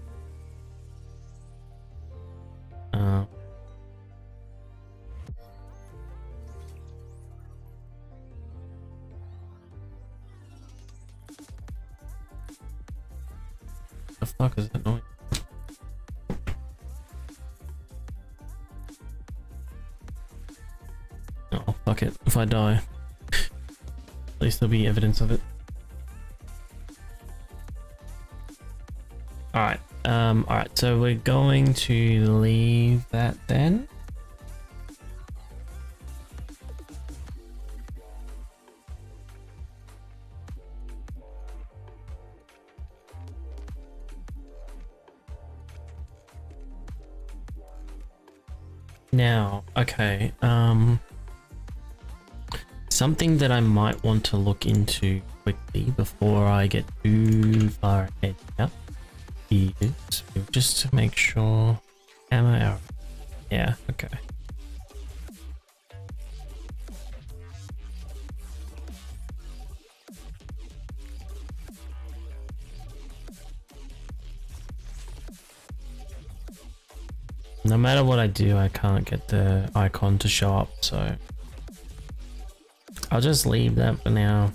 The fuck is that noise? Oh, fuck it. If I die, at least there'll be evidence of it. Alright. Alright, so we're going to leave that then. Now, okay, something that I might want to look into quickly before I get too far ahead here is just to make sure ammo arrow. Yeah, okay. No matter what I do, I can't get the icon to show up, so I'll just leave that for now.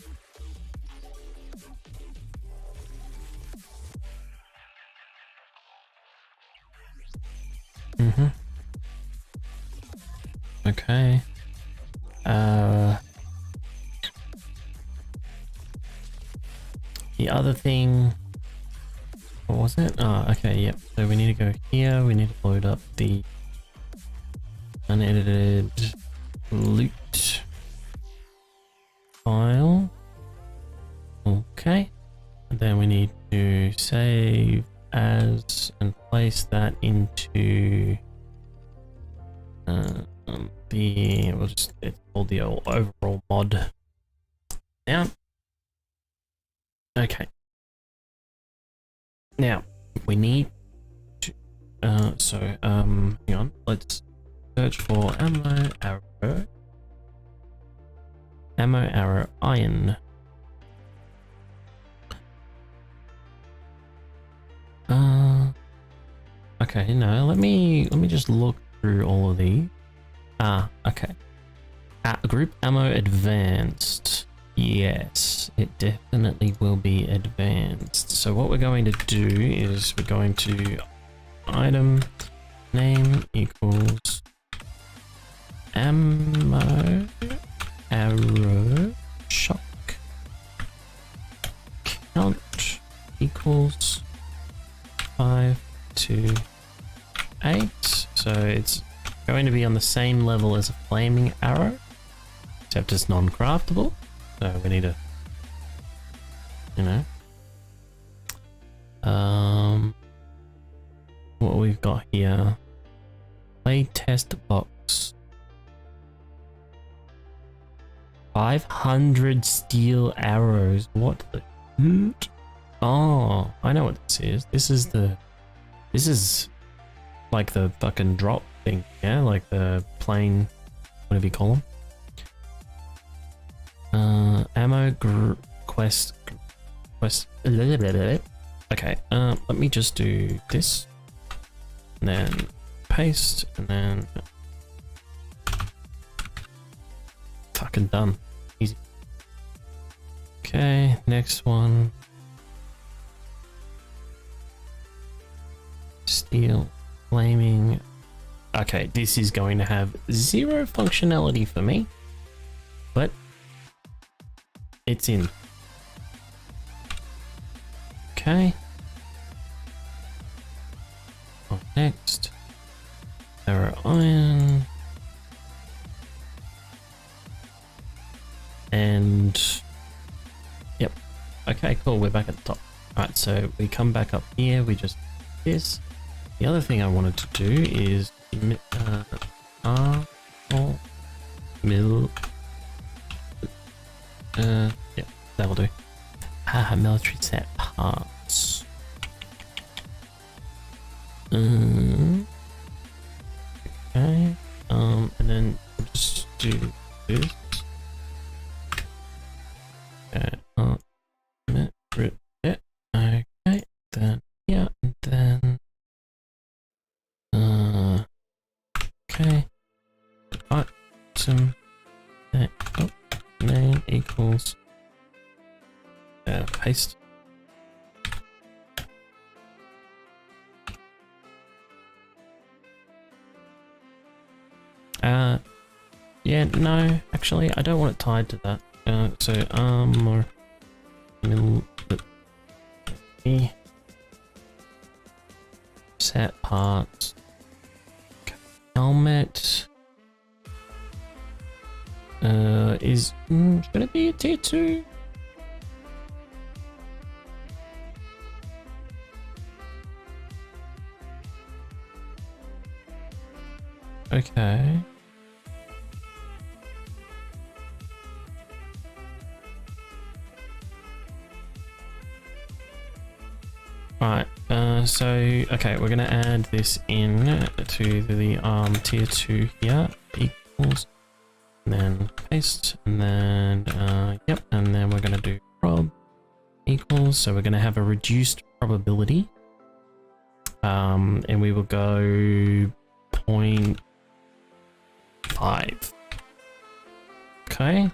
Okay. The other thing, what was it? Oh, okay, yep. So we need to go here. We need to load up the unedited loot file. Okay. And then we need to save as and place that into it's called the overall mod. Now, okay. Now we need to hang on, let's search for ammo arrow iron. Okay, no, let me just look through all of these. Okay. Group ammo advanced. Yes, it definitely will be advanced. So what we're going to do is we're going to item name equals ammo arrow shock count equals 5 to 8. So it's going to be on the same level as a flaming arrow, except it's non-craftable. So we need to, what we've got here, play test box, 500 steel arrows. What the? Oh, I know what this is. This is like the fucking drop thing, yeah, like the plane, whatever you call them. Ammo quest. Okay, let me just do this, and then paste, and then fucking done. Easy. Okay, next one. Steel, flaming Okay, this is going to have zero functionality for me, but it's in. Okay. Oh, next. Arrow iron. And yep. Okay, cool. We're back at the top. Alright, so we come back up here. We just do this. The other thing I wanted to do is yeah, that'll do. Military set parts. Okay. And then we'll just do this. Okay, then yeah, and then okay, item name equals paste. Yeah, no, actually, I don't want it tied to that. So armor set parts, helmet is gonna be a tier 2. Okay. Right, so, okay, we're gonna add this in to the tier 2 here, equals, and then paste, and then, yep, and then we're gonna do prob equals, so we're gonna have a reduced probability, and we will go 0.5. Okay.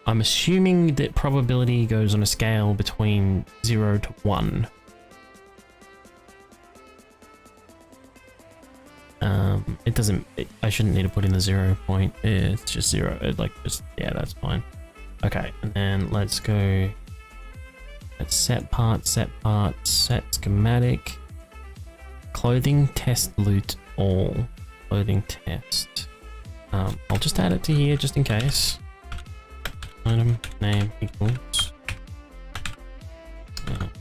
I'm assuming that probability goes on a scale between 0 to 1. It doesn't, I shouldn't need to put in the 0 point. It's just 0, yeah, that's fine. Okay, and then let's go, let's set parts, set schematic, clothing test loot all, clothing test. I'll just add it to here just in case. Item name equals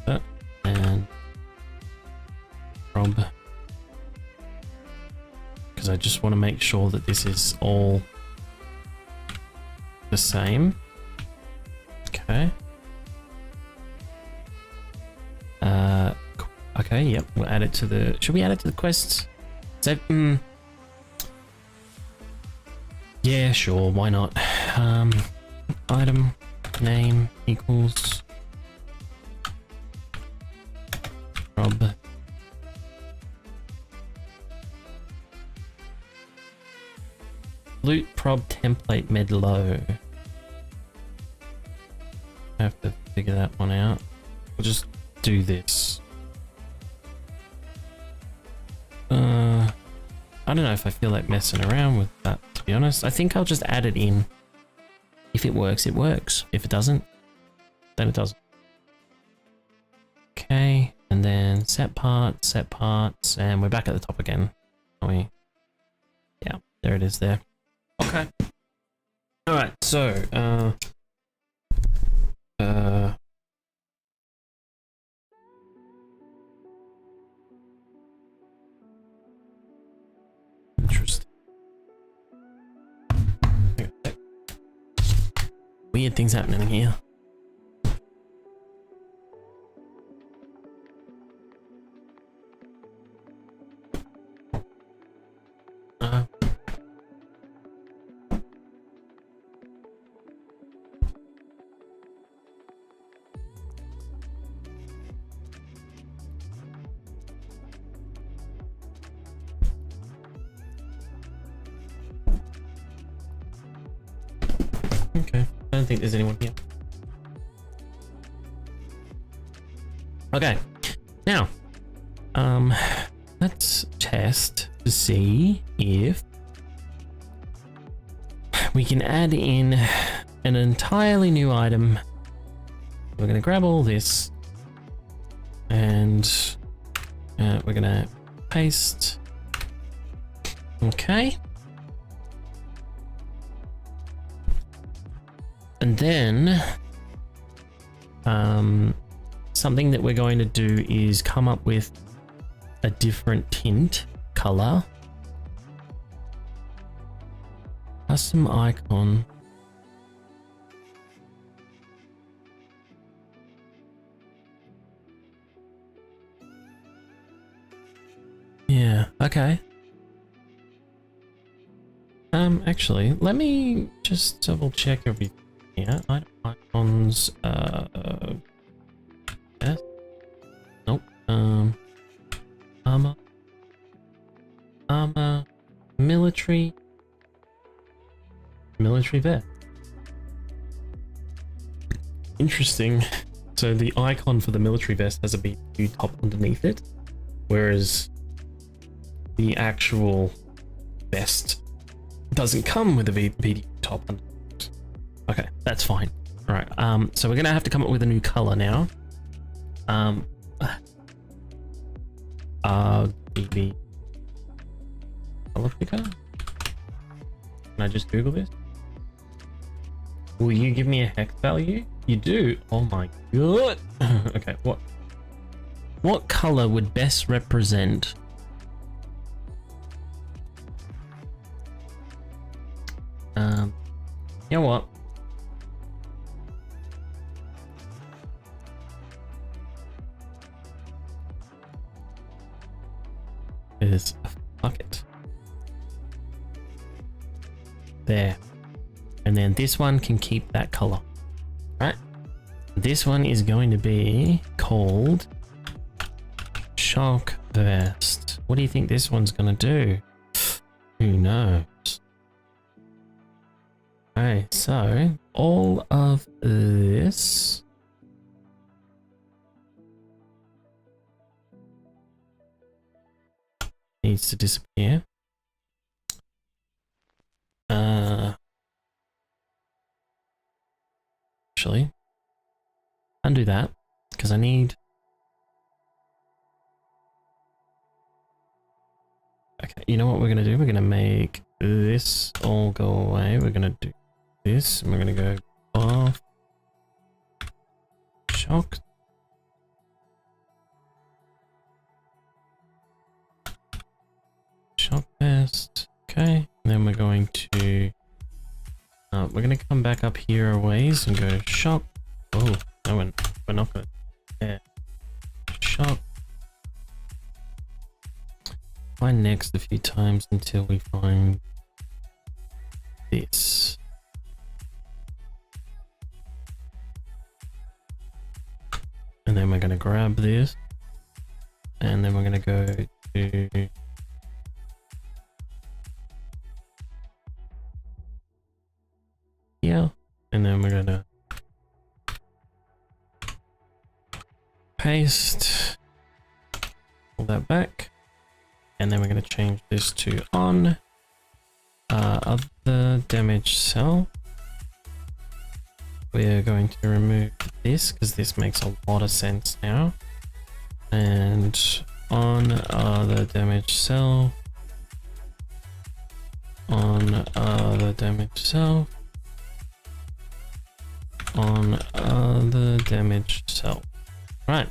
that, and prob, because I just want to make sure that this is all the same. Okay. Okay, yep, we'll add it to the, should we add it to the quests? So, yeah, sure, why not? Item name equals prob loot prob template med low. I have to figure that one out. We'll just do this. I don't know if I feel like messing around with that, to be honest. I think I'll just add it in. If it works, it works. If it doesn't, then it doesn't. Okay, and then set parts, and we're back at the top again, aren't we? Yeah, there it is there. Okay. Alright, so, interesting. Weird things happening here. Okay, I don't think there's anyone here. Okay, now, let's test to see if we can add in an entirely new item. We're going to grab all this and we're going to paste. Okay. And then something that we're going to do is come up with a different tint color. Custom icon. Yeah, okay. Actually, let me just double check everything here. Icons, yes. Nope. Armor, military vest. Interesting. So the icon for the military vest has a BBQ top underneath it, whereas the actual vest doesn't come with a BBQ top underneath it. Okay, that's fine. All right. So we're gonna have to come up with a new color now. RGB color picker. Can I just Google this? Will you give me a hex value? You do? Oh my god. Okay, what color would best represent you know what? Is fuck it. There. And then this one can keep that color. Right? This one is going to be called Shock Vest. What do you think this one's gonna do? Who knows? Okay, so all of this needs to disappear. Actually, undo that because I need. Okay, you know what we're gonna do? We're gonna make this all go away. We're gonna do this, and we're gonna go off. Shock. Shock vest. Okay, and then we're going to. We're gonna come back up here a ways and go shock. Oh, no, we're not gonna. Yeah. Shock. Find next a few times until we find this. And then we're gonna grab this. And then we're gonna go to. Here, and then we're gonna paste, pull that back, and then we're gonna change this to on other damage cell. We're going to remove this because this makes a lot of sense now, and on other damage cell, on other damage cell. On the damage cell. Right.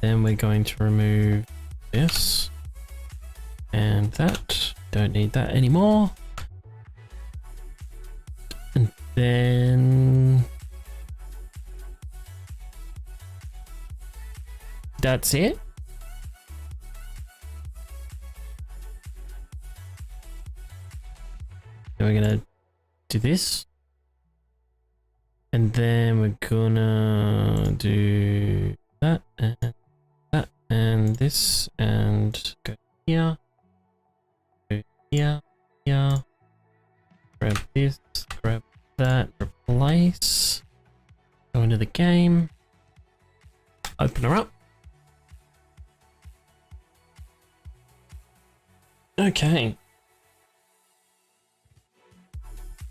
Then we're going to remove this and that. Don't need that anymore. And then that's it. Then we're gonna do this. And then we're gonna do that and this and go here, here, grab this, grab that, replace, go into the game, open her up. Okay.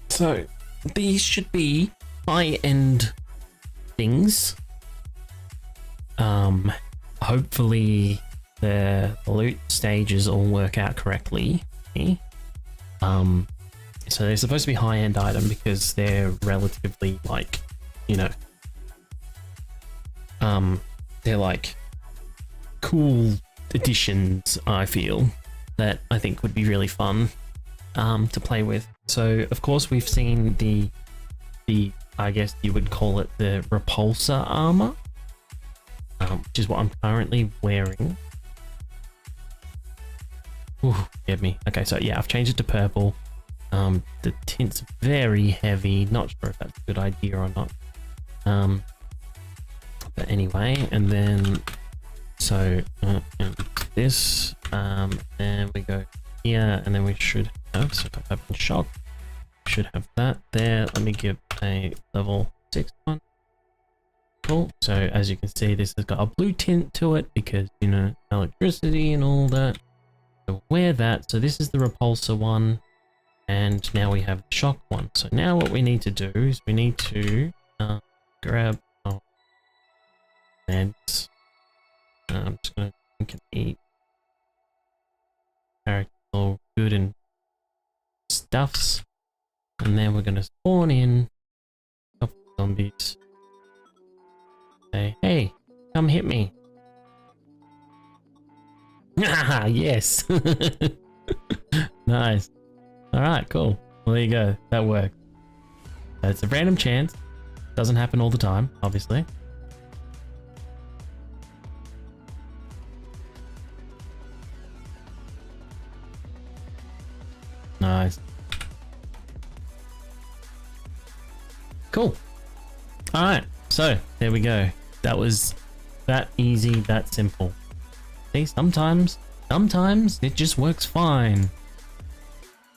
So, these should be high-end things. Hopefully the loot stages all work out correctly. So they're supposed to be high-end item because they're relatively like, you know, they're like cool additions, I feel, that I think would be really fun to play with. So of course we've seen the I guess you would call it the Repulsor Armor, which is what I'm currently wearing. Ooh, get me. Okay, so yeah, I've changed it to purple. The tint's very heavy. Not sure if that's a good idea or not. But anyway, and then so this, and we go here, and then we should have, so if I open shop, we should have that there. Let me give a level 6 one. Cool. So as you can see, this has got a blue tint to it because, you know, electricity and all that. So wear that. So this is the repulsor one, and now we have the shock one. So now what we need to do is we need to grab our meds. I'm just gonna drink and eat. Character all good and stuffs, and then we're gonna spawn in a couple of zombies. Say, hey, come hit me. Ah, yes. Nice. All right, cool. Well, there you go. That worked. It's a random chance. Doesn't happen all the time, obviously. Nice. Cool. All right. So there we go. That was that easy, that simple. See, sometimes it just works fine.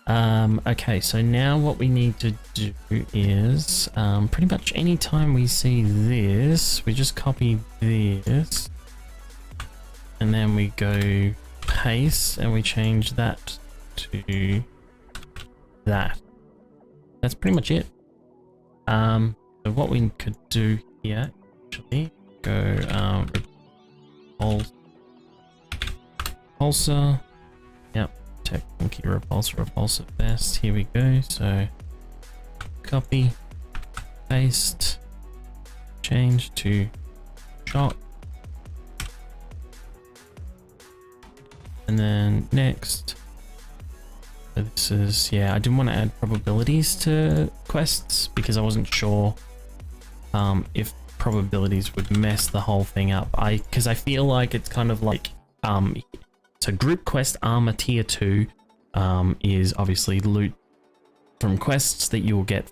Okay, so now what we need to do is pretty much anytime we see this, we just copy this, and then we go paste, and we change that to that. That's pretty much it. So what we could do here, actually, go repulsor. Yep, technically repulsor best. Here we go. So copy, paste, change to shock, and then next. So this is, yeah, I didn't want to add probabilities to quests because I wasn't sure if probabilities would mess the whole thing up. Because I feel like it's kind of like so group quest armor tier 2 is obviously loot from quests that you will get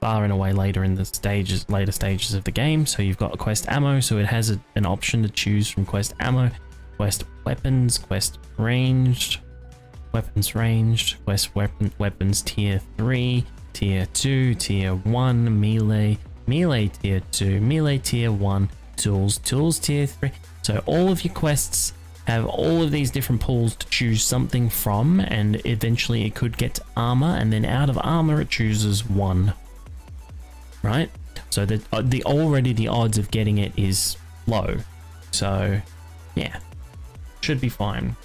far and away later in the later stages of the game. So you've got quest ammo, so it has an option to choose from quest ammo, quest weapons, quest ranged, weapons ranged, quest weapons tier 3, tier 2, tier 1, melee, melee tier 2, melee tier 1, tools tier 3. So all of your quests have all of these different pools to choose something from, and eventually it could get to armor, and then out of armor it chooses one, right? So the already the odds of getting it is low, so yeah, should be fine.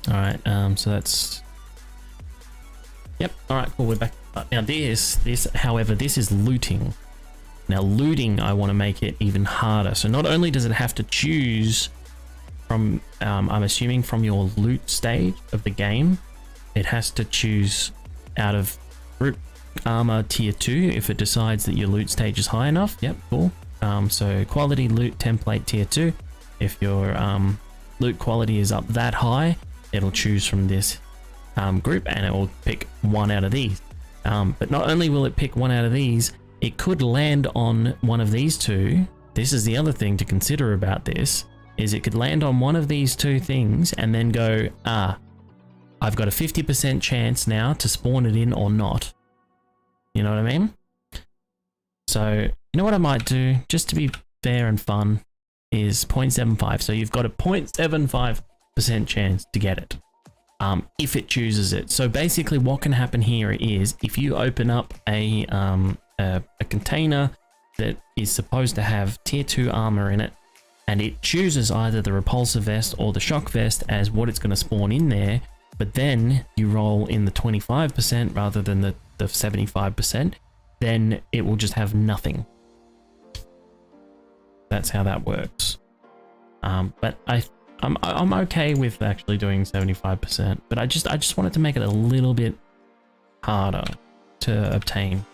All right, so that's, yep. All right, cool, we're back. Now this however, this is looting. Now looting, I want to make it even harder. So not only does it have to choose from, I'm assuming from your loot stage of the game, it has to choose out of group armor tier 2 if it decides that your loot stage is high enough. Yep, cool. So quality loot template tier 2. If your loot quality is up that high, it'll choose from this group, and it will pick one out of these. But not only will it pick one out of these, it could land on one of these two. This is the other thing to consider about this, is it could land on one of these two things and then go, I've got a 50% chance now to spawn it in or not. You know what I mean? So, you know what I might do, just to be fair and fun, is 0.75. So you've got a 0.75% chance to get it. if it chooses it. So basically what can happen here is if you open up a container that is supposed to have tier 2 armor in it, and it chooses either the repulsor vest or the shock vest as what it's going to spawn in there, but then you roll in the 25% rather than the 75%, then it will just have nothing. That's how that works. But I'm okay with actually doing 75%, but I just wanted to make it a little bit harder to obtain.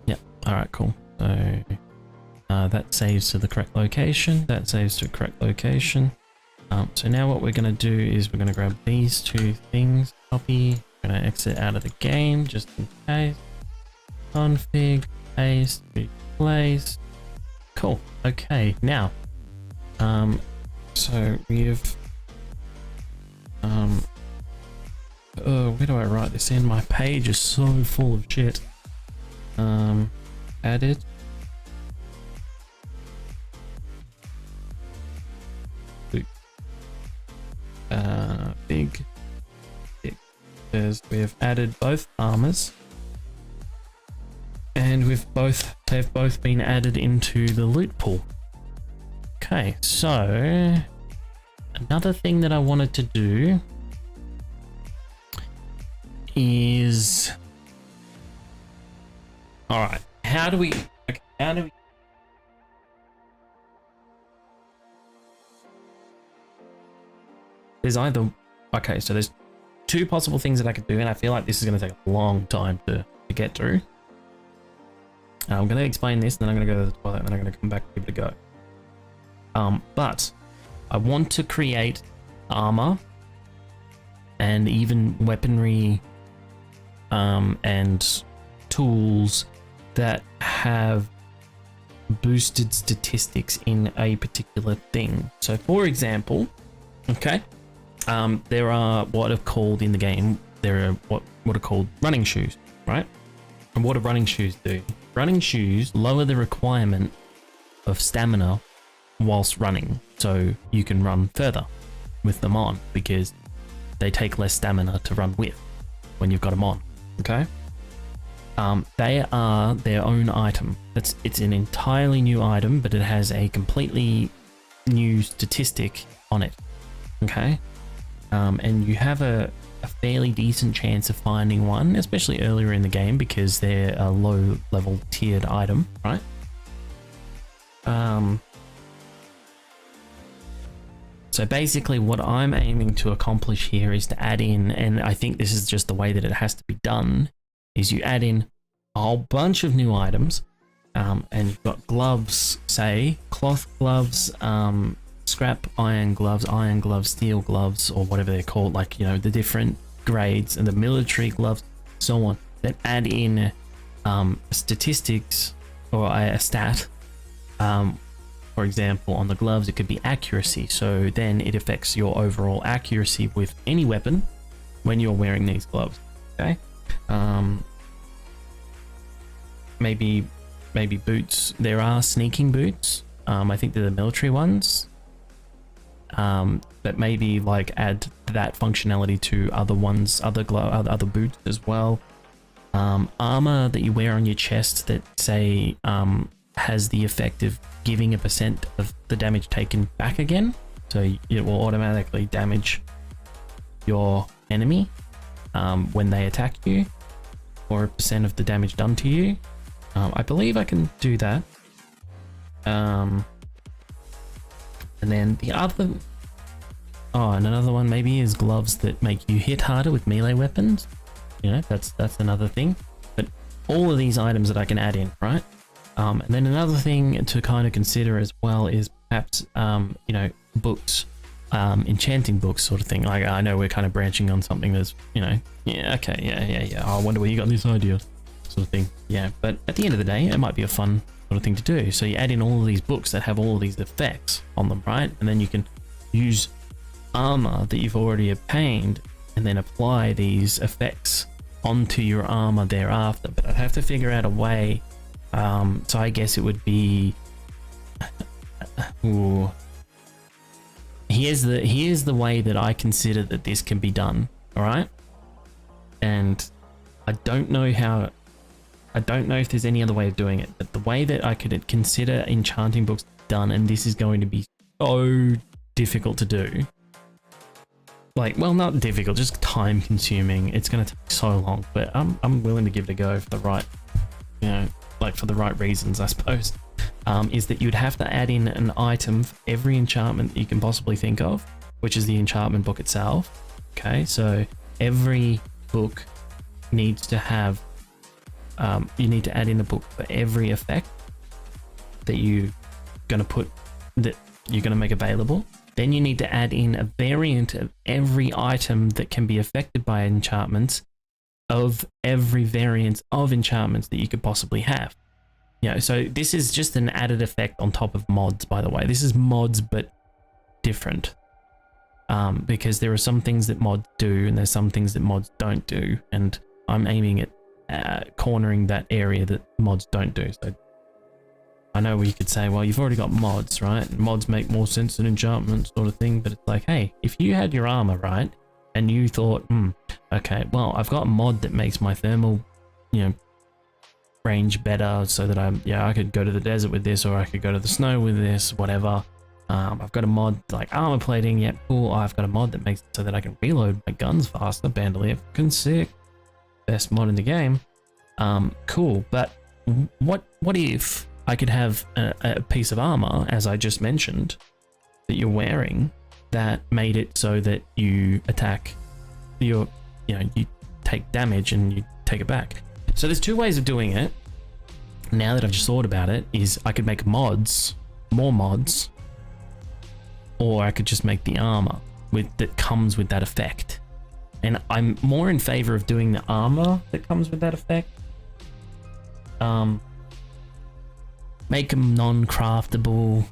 Yep. All right, cool. So that saves to the correct location. That saves to the correct location. So now what we're going to do is we're going to grab these two things, copy, we're going to exit out of the game just in case. Config, paste, replace. Cool. Okay, now, so we've, where do I write this in? My page is so full of shit. Added. Big. We have added both armors, and they've both been added into the loot pool. Okay, so another thing that I wanted to do is, all right, how do we there's either, okay, so there's two possible things that I could do, and I feel like this is going to take a long time to get through. I'm going to explain this, and then I'm going to go to the toilet, and then I'm going to come back and give it a go. But I want to create armor and even weaponry and tools that have boosted statistics in a particular thing. So for example, okay, there are what are called in the game, there are what are called running shoes, right? And what do running shoes do? Running shoes lower the requirement of stamina whilst running, so you can run further with them on because they take less stamina to run with when you've got them on. Okay, they are their own item. It's an entirely new item, but it has a completely new statistic on it. Okay, and you have a fairly decent chance of finding one, especially earlier in the game, because they're a low level tiered item, right? So basically what I'm aiming to accomplish here is to add in, and I think this is just the way that it has to be done, is you add in a whole bunch of new items, and you've got gloves, say cloth gloves, scrap iron gloves, steel gloves, or whatever they're called, like, you know, the different grades, and the military gloves, so on, that add in statistics or a stat. For example, on the gloves, it could be accuracy, so then it affects your overall accuracy with any weapon when you're wearing these gloves. Okay, maybe boots. There are sneaking boots. I think they're the military ones. But maybe like add that functionality to other ones, other boots as well. Armor that you wear on your chest that say has the effect of giving a % of the damage taken back again, so it will automatically damage your enemy when they attack you, or a % of the damage done to you. I believe I can do that. And then the other, and another one maybe is gloves that make you hit harder with melee weapons. You know, that's another thing. But all of these items that I can add in, right? And then another thing to kind of consider as well is perhaps, you know, books, enchanting books sort of thing. Like, I know we're kind of branching on something that's, you know, yeah, okay, yeah. Oh, I wonder where you got this idea, sort of thing. Yeah, but at the end of the day, it might be a fun sort of thing to do. So you add in all of these books that have all of these effects on them, right? And then you can use armor that you've already obtained and then apply these effects onto your armor thereafter. But I'd have to figure out a way. So I guess it would be, here's the way that I consider that this can be done. All right, and I don't know if there's any other way of doing it, but the way that I could consider enchanting books done, and this is going to be so difficult to do. Like, well, not difficult, just time consuming. It's going to take so long, but I'm willing to give it a go for the right, for the right reasons, I suppose. Is that you'd have to add in an item for every enchantment that you can possibly think of, which is the enchantment book itself. Okay, so every book needs to have, you need to add in a book for every effect that you're going to make available. Then you need to add in a variant of every item that can be affected by enchantments, of every variant of enchantments that you could possibly have. So this is just an added effect on top of mods, by the way. This is mods, but different. Because there are some things that mods do, and there's some things that mods don't do. And I'm aiming at cornering that area that mods don't do. So I know you could say, well, you've already got mods, right? Mods make more sense than enchantments, sort of thing. But it's like, hey, if you had your armor, right, and you thought, okay, well, I've got a mod that makes my thermal, range better, so that I could go to the desert with this, or I could go to the snow with this, whatever. I've got a mod like armor plating. Yep, cool. I've got a mod that makes it so that I can reload my guns faster. Bandolier, fucking sick. Best mod in the game. Cool. But what if I could have a piece of armor, as I just mentioned, that you're wearing, that made it so that you attack, you take damage and you take it back. So there's two ways of doing it. Now that I've just thought about it, is I could make mods, more mods, or I could just make the armor that comes with that effect. And I'm more in favor of doing the armor that comes with that effect. Make them non-craftable.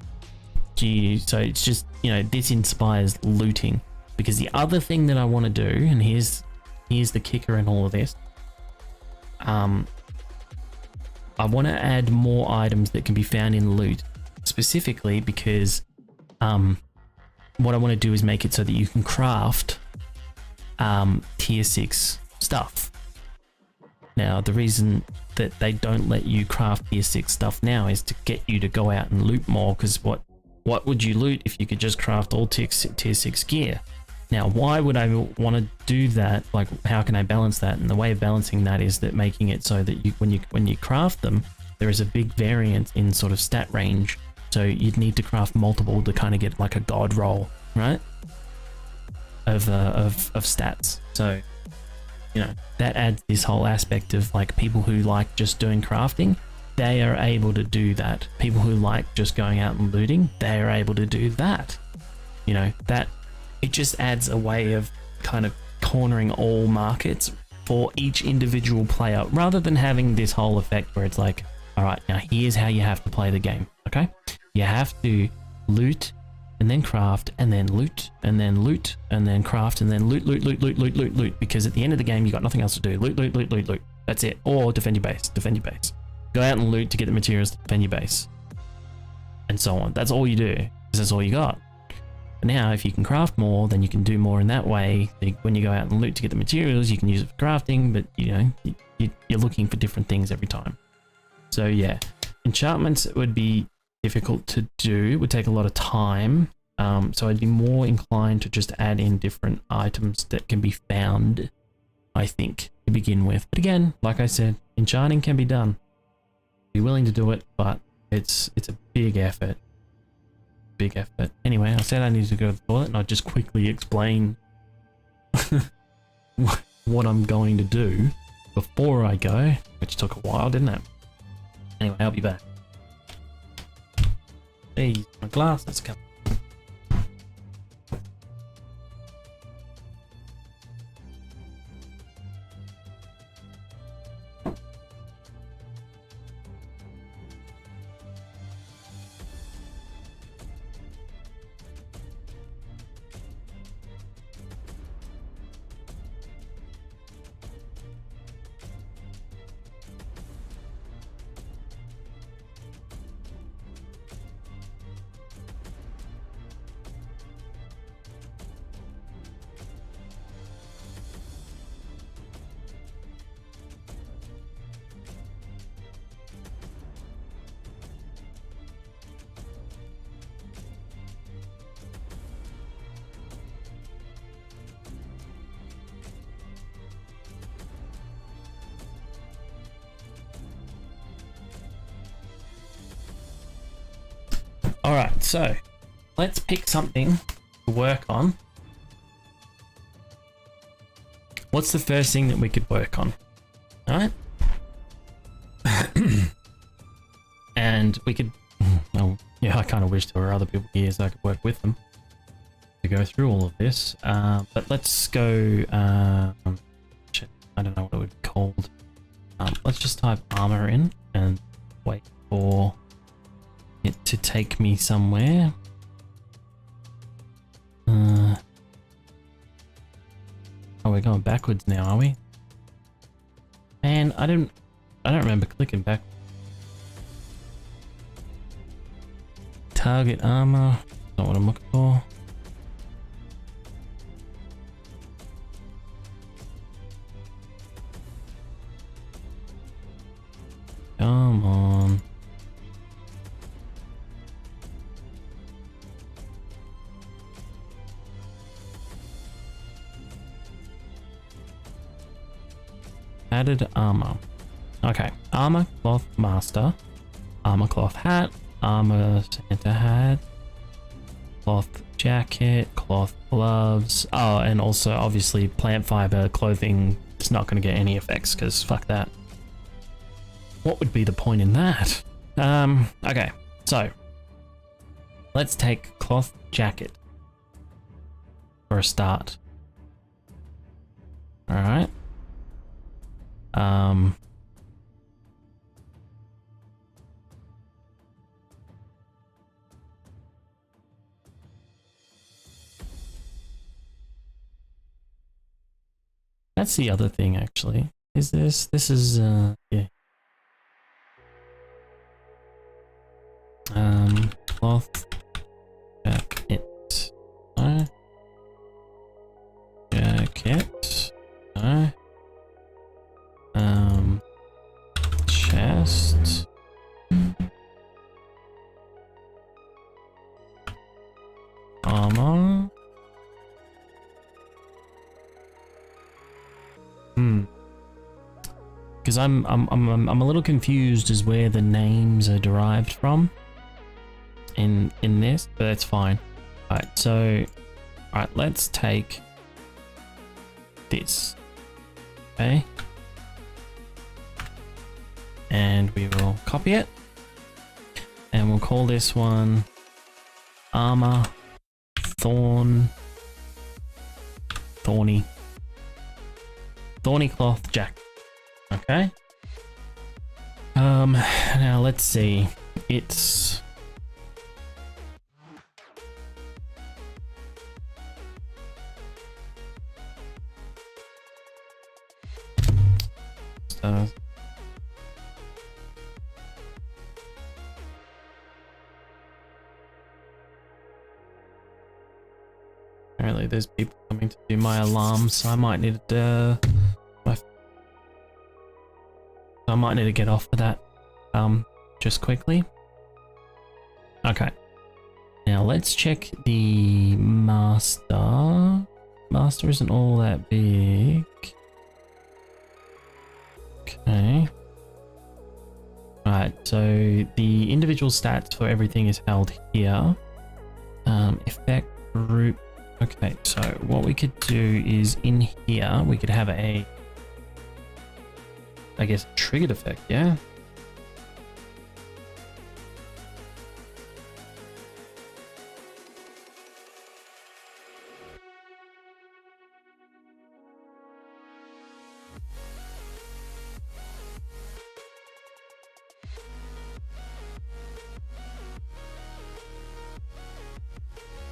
So it's just, this inspires looting. Because the other thing that I want to do, and here's the kicker in all of this, I want to add more items that can be found in loot, specifically because what I want to do is make it so that you can craft tier 6 stuff. Now, the reason that they don't let you craft tier 6 stuff now is to get you to go out and loot more, because what would you loot if you could just craft all tier 6 gear? Now, why would I want to do that? Like, how can I balance that? And the way of balancing that is that making it so that when you craft them, there is a big variance in sort of stat range. So you'd need to craft multiple to kind of get like a god roll, right? Of stats. So, that adds this whole aspect of like people who like just doing crafting, they are able to do that. People who like just going out and looting, they are able to do that. That it just adds a way of kind of cornering all markets for each individual player, rather than having this whole effect where it's like, all right, now here's how you have to play the game. Okay, you have to loot and then craft and then loot and then loot and then craft and then loot, because at the end of the game you got nothing else to do. Loot. That's it. Or defend your base. Go out and loot to get the materials to defend your base, and so on. That's all you do, because that's all you got. But now, if you can craft more, then you can do more in that way. When you go out and loot to get the materials, you can use it for crafting, but you're looking for different things every time. So yeah, enchantments would be difficult to do. It would take a lot of time. So I'd be more inclined to just add in different items that can be found, I think, to begin with. But again, like I said, enchanting can be done. Be willing to do it, but it's a big effort. Anyway, I said I needed to go to the toilet, and I'll just quickly explain what I'm going to do before I go, which took a while, didn't it? Anyway, I'll be back. Hey, my glass, let's go. Alright, so let's pick something to work on. What's the first thing that we could work on? Alright. And we could... Oh, yeah, I kind of wish there were other people here so I could work with them to go through all of this. But let's go... shit, I don't know what it would be called. Let's just type armor in and wait for it to take me somewhere. Oh, we're going backwards now, are we? Man, I don't remember clicking back. Target armor, not what I'm looking for. Come on. Added armor. Okay, armor cloth master, armor cloth hat, armor Santa hat, cloth jacket, cloth gloves. Oh, and also obviously plant fiber clothing is not going to get any effects because fuck that. What would be the point in that? Okay, so let's take cloth jacket for a start. All right. That's the other thing actually. Is this is yeah. Cloth jacket. No. Jacket. No. Chest. Armor. Because I'm a little confused as where the names are derived from in this, but that's fine. Alright, so alright, let's take this. Okay. And we will copy it. And we'll call this one armor thorny cloth jacket. Okay. Now let's see. It's apparently there's people coming to do my alarm, so I might need to get off of that just quickly. Okay. Now let's check the master. Master isn't all that big. Okay. Alright, so the individual stats for everything is held here. Effect group. Okay, so what we could do is in here, we could have a, I guess, triggered effect, yeah?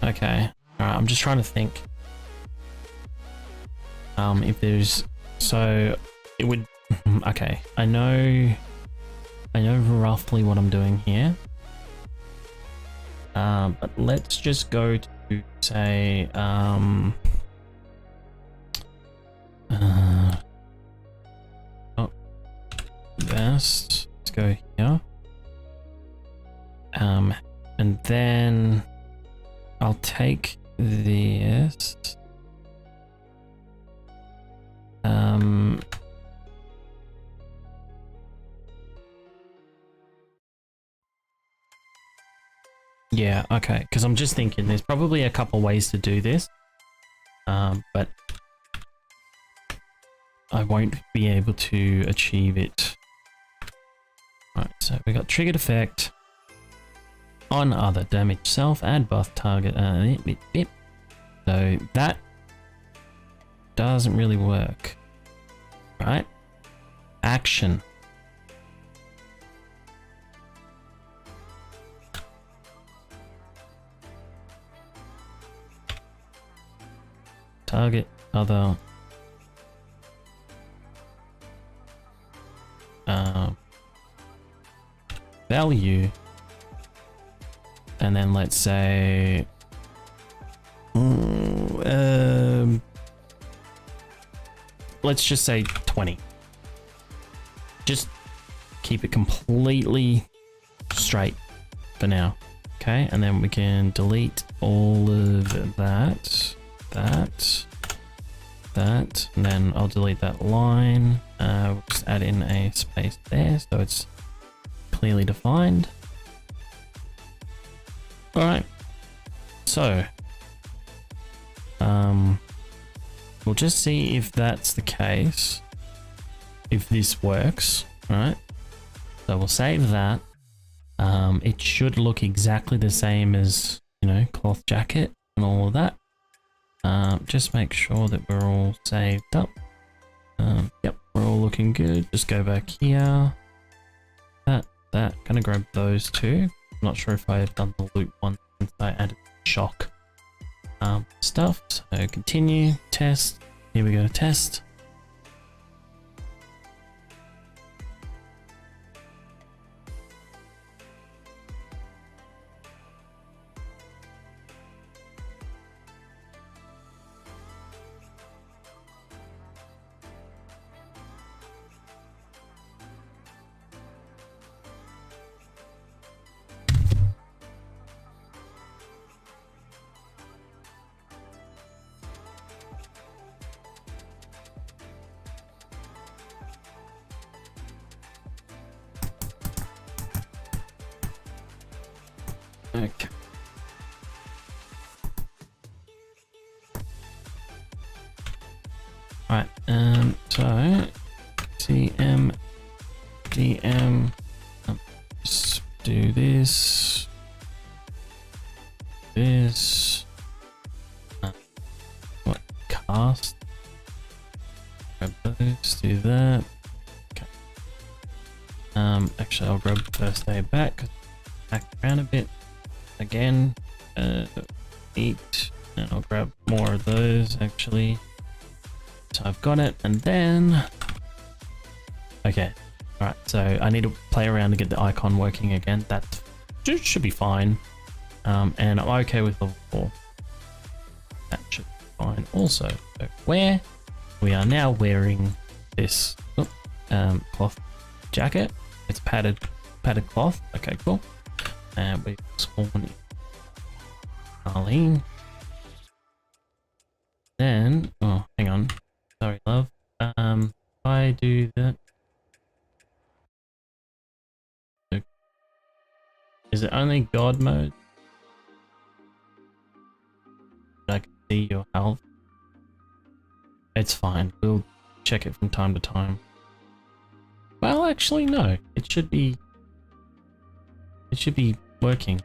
Okay, alright, I'm just trying to think. If there's, so it would, okay, I know roughly what I'm doing here. But let's just go to say, oh, best, let's go here. And then I'll take this. Yeah, okay. Because I'm just thinking there's probably a couple ways to do this. But I won't be able to achieve it. Right, so we got triggered effect on other damage self, add buff target. So that doesn't really work. Right? Action. Target other value, and then let's say let's just say 20. Just keep it completely straight for now. Okay, and then we can delete all of that, and then I'll delete that line. We'll just add in a space there so it's clearly defined. All right, so we'll just see if that's the case, if this works. All right, so we'll save that. It should look exactly the same as, you know, cloth jacket and all of that. Just make sure that we're all saved up. Yep, we're all looking good. Just go back here. That. Gonna grab those two. I'm not sure if I have done the loop one since I added shock stuff. So continue, test. Here we go, test. Okay. Right, so CM DM, just do this, what, cast, grab those, do that. Okay. Actually I'll grab first aid back around a bit. Again, eat, and I'll grab more of those actually. So I've got it, and then, okay, all right. So I need to play around to get the icon working again. That should be fine, and I'm okay with level 4. That should be fine. Also, so where we are now wearing this cloth jacket. It's padded cloth. Okay, cool. And we spawn in Arlene. Then, oh, hang on. Sorry, love. If I do that. Is it only God mode? I can see your health. It's fine. We'll check it from time to time. Well, actually, no. It should be working.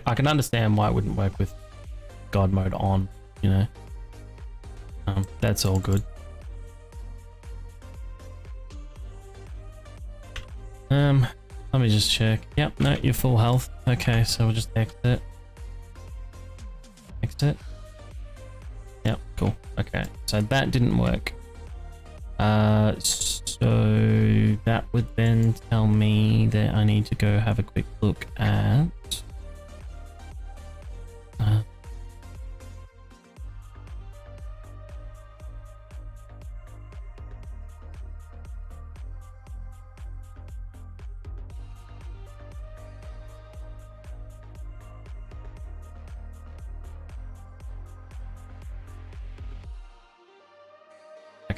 I can understand why it wouldn't work with God mode on, you know. That's all good. Let me just check. Yep, no, you're full health. Okay, so we'll just exit. Exit. Yep, cool. Okay, so that didn't work. So that would then tell me that I need to go have a quick look at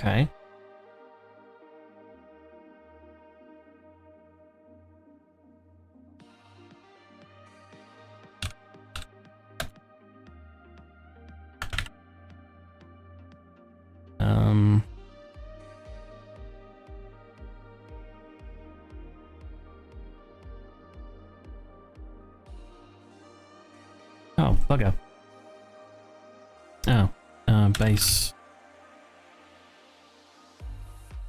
Okay. Oh, bugger. Oh, base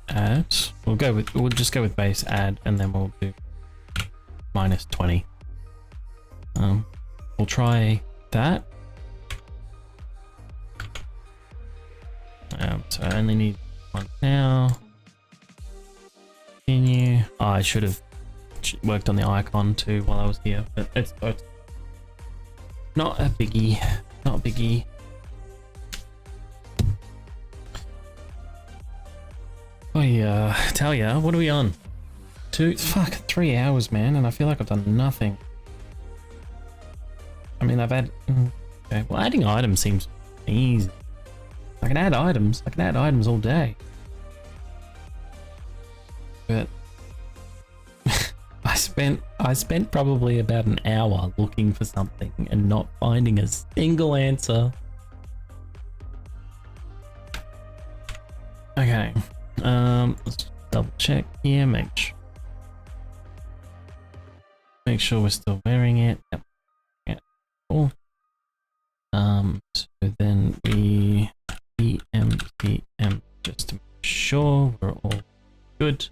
add. We'll just go with base add, and then we'll do -20. We'll try that. So I only need one now. Continue. Oh, I should have worked on the icon too while I was here, but it's not a biggie. Not a biggie. Oh yeah, Talia, what are we on? 3 hours, man, and I feel like I've done nothing. I mean, I've had. Okay, well, adding items seems easy. I can add items. I can add items all day. But I spent probably about an hour looking for something and not finding a single answer. Okay. Let's double check here. Make sure we're still wearing it. Yep. Yeah. Cool. So then we PM just to make sure we're all good.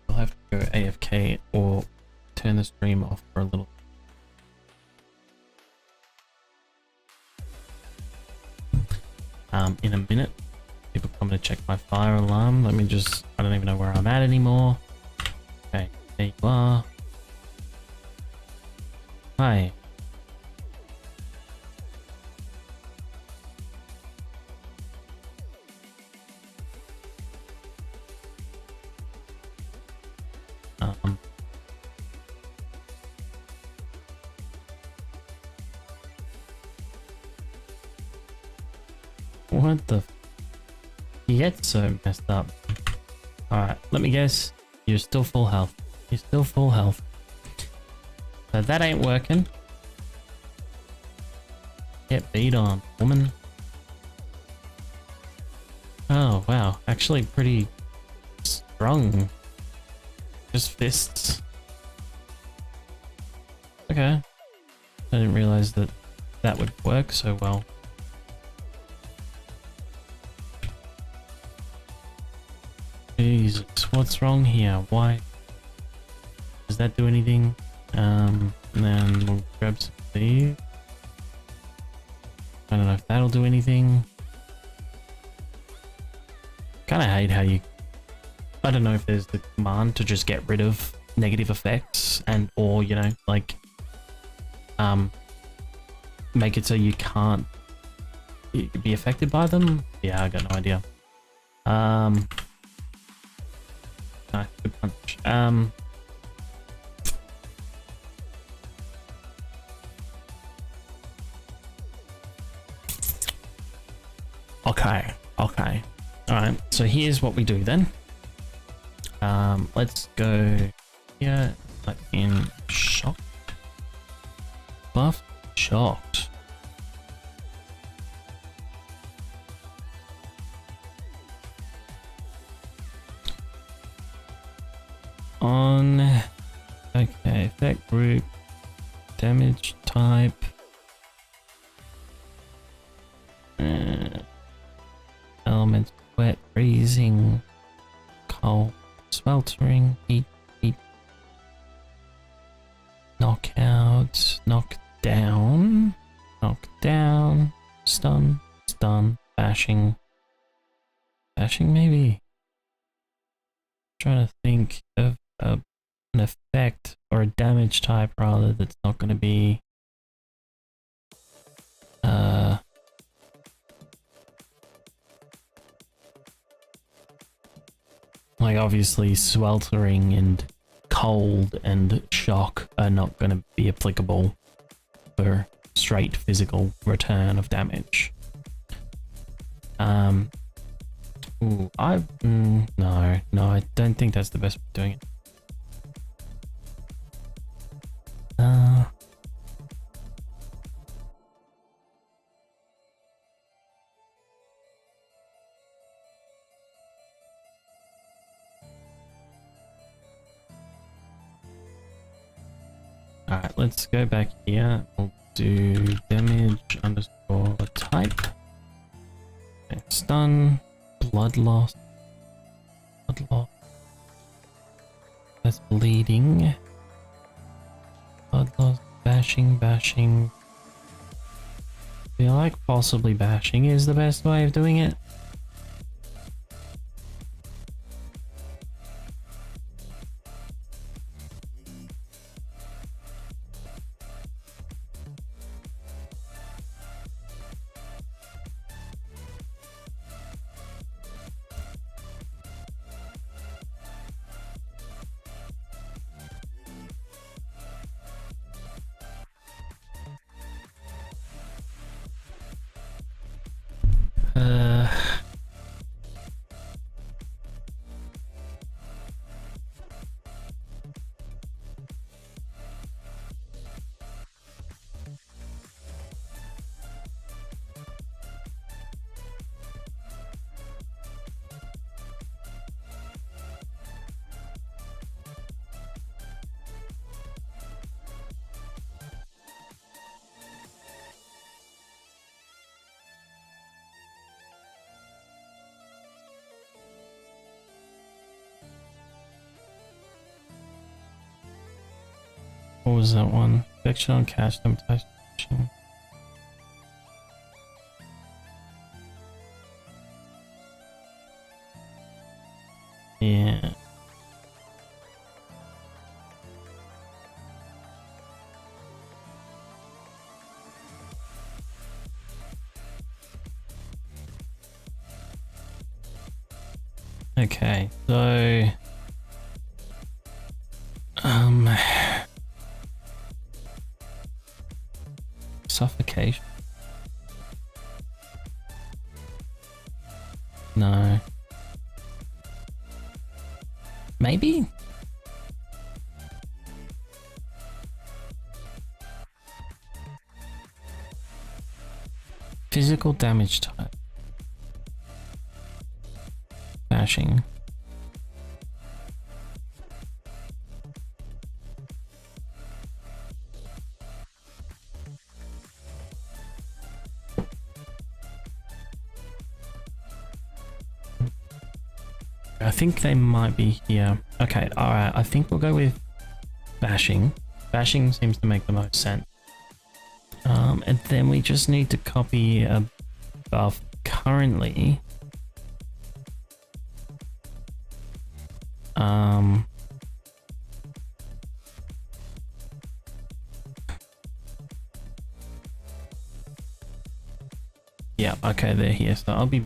We'll have to go AFK or turn the stream off for a little. In a minute, people come to check my fire alarm. I don't even know where I'm at anymore. Okay, there you are. Hi. What the? You get so messed up. Alright, let me guess. You're still full health. You're still full health. So that ain't working. Get beat on, woman. Oh, wow. Actually pretty strong. Just fists. Okay. I didn't realize that that would work so well. Jesus, what's wrong here? Why? Does that do anything? And then we'll grab some of these. I don't know if that'll do anything. Kinda hate how I don't know if there's the command to just get rid of negative effects or, you know, like, make it so you can't be affected by them. Yeah, I got no idea. No, good punch. Okay. Alright, so here's what we do then. Let's go here, type in shocked. Buff shocked. Okay, effect group, damage type, elements, wet, freezing, cold, sweltering, heat, knockout, knockdown, stun, bashing maybe. Trying to think of an effect or a damage type rather that's not going to be like obviously sweltering and cold and shock are not going to be applicable for straight physical return of damage. Ooh, no, I don't think that's the best way of doing it. Alright, let's go back here. We'll do damage underscore type. Okay, stun, blood loss. Blood loss. That's bleeding. Blood loss, bashing. I feel like possibly bashing is the best way of doing it. What was that one? Infection on cast temptation. Yeah. Okay, so suffocation. No. Maybe? Physical damage type. Bashing. I think they might be here. Okay, alright, I think we'll go with bashing. Bashing seems to make the most sense. And then we just need to copy a buff currently. Yeah, okay, they're here, so I'll be...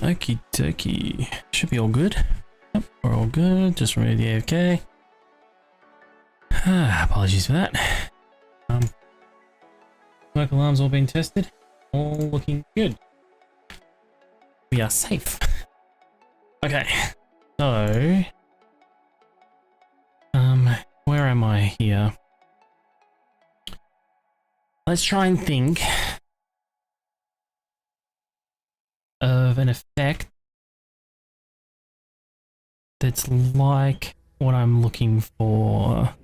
Okie dokie. Should be all good. Yep, we're all good. Just remove the AFK. Apologies for that. Smoke alarms all being tested. All looking good. We are safe. Okay. So, where am I here? Let's try and think of an effect that's like what I'm looking for.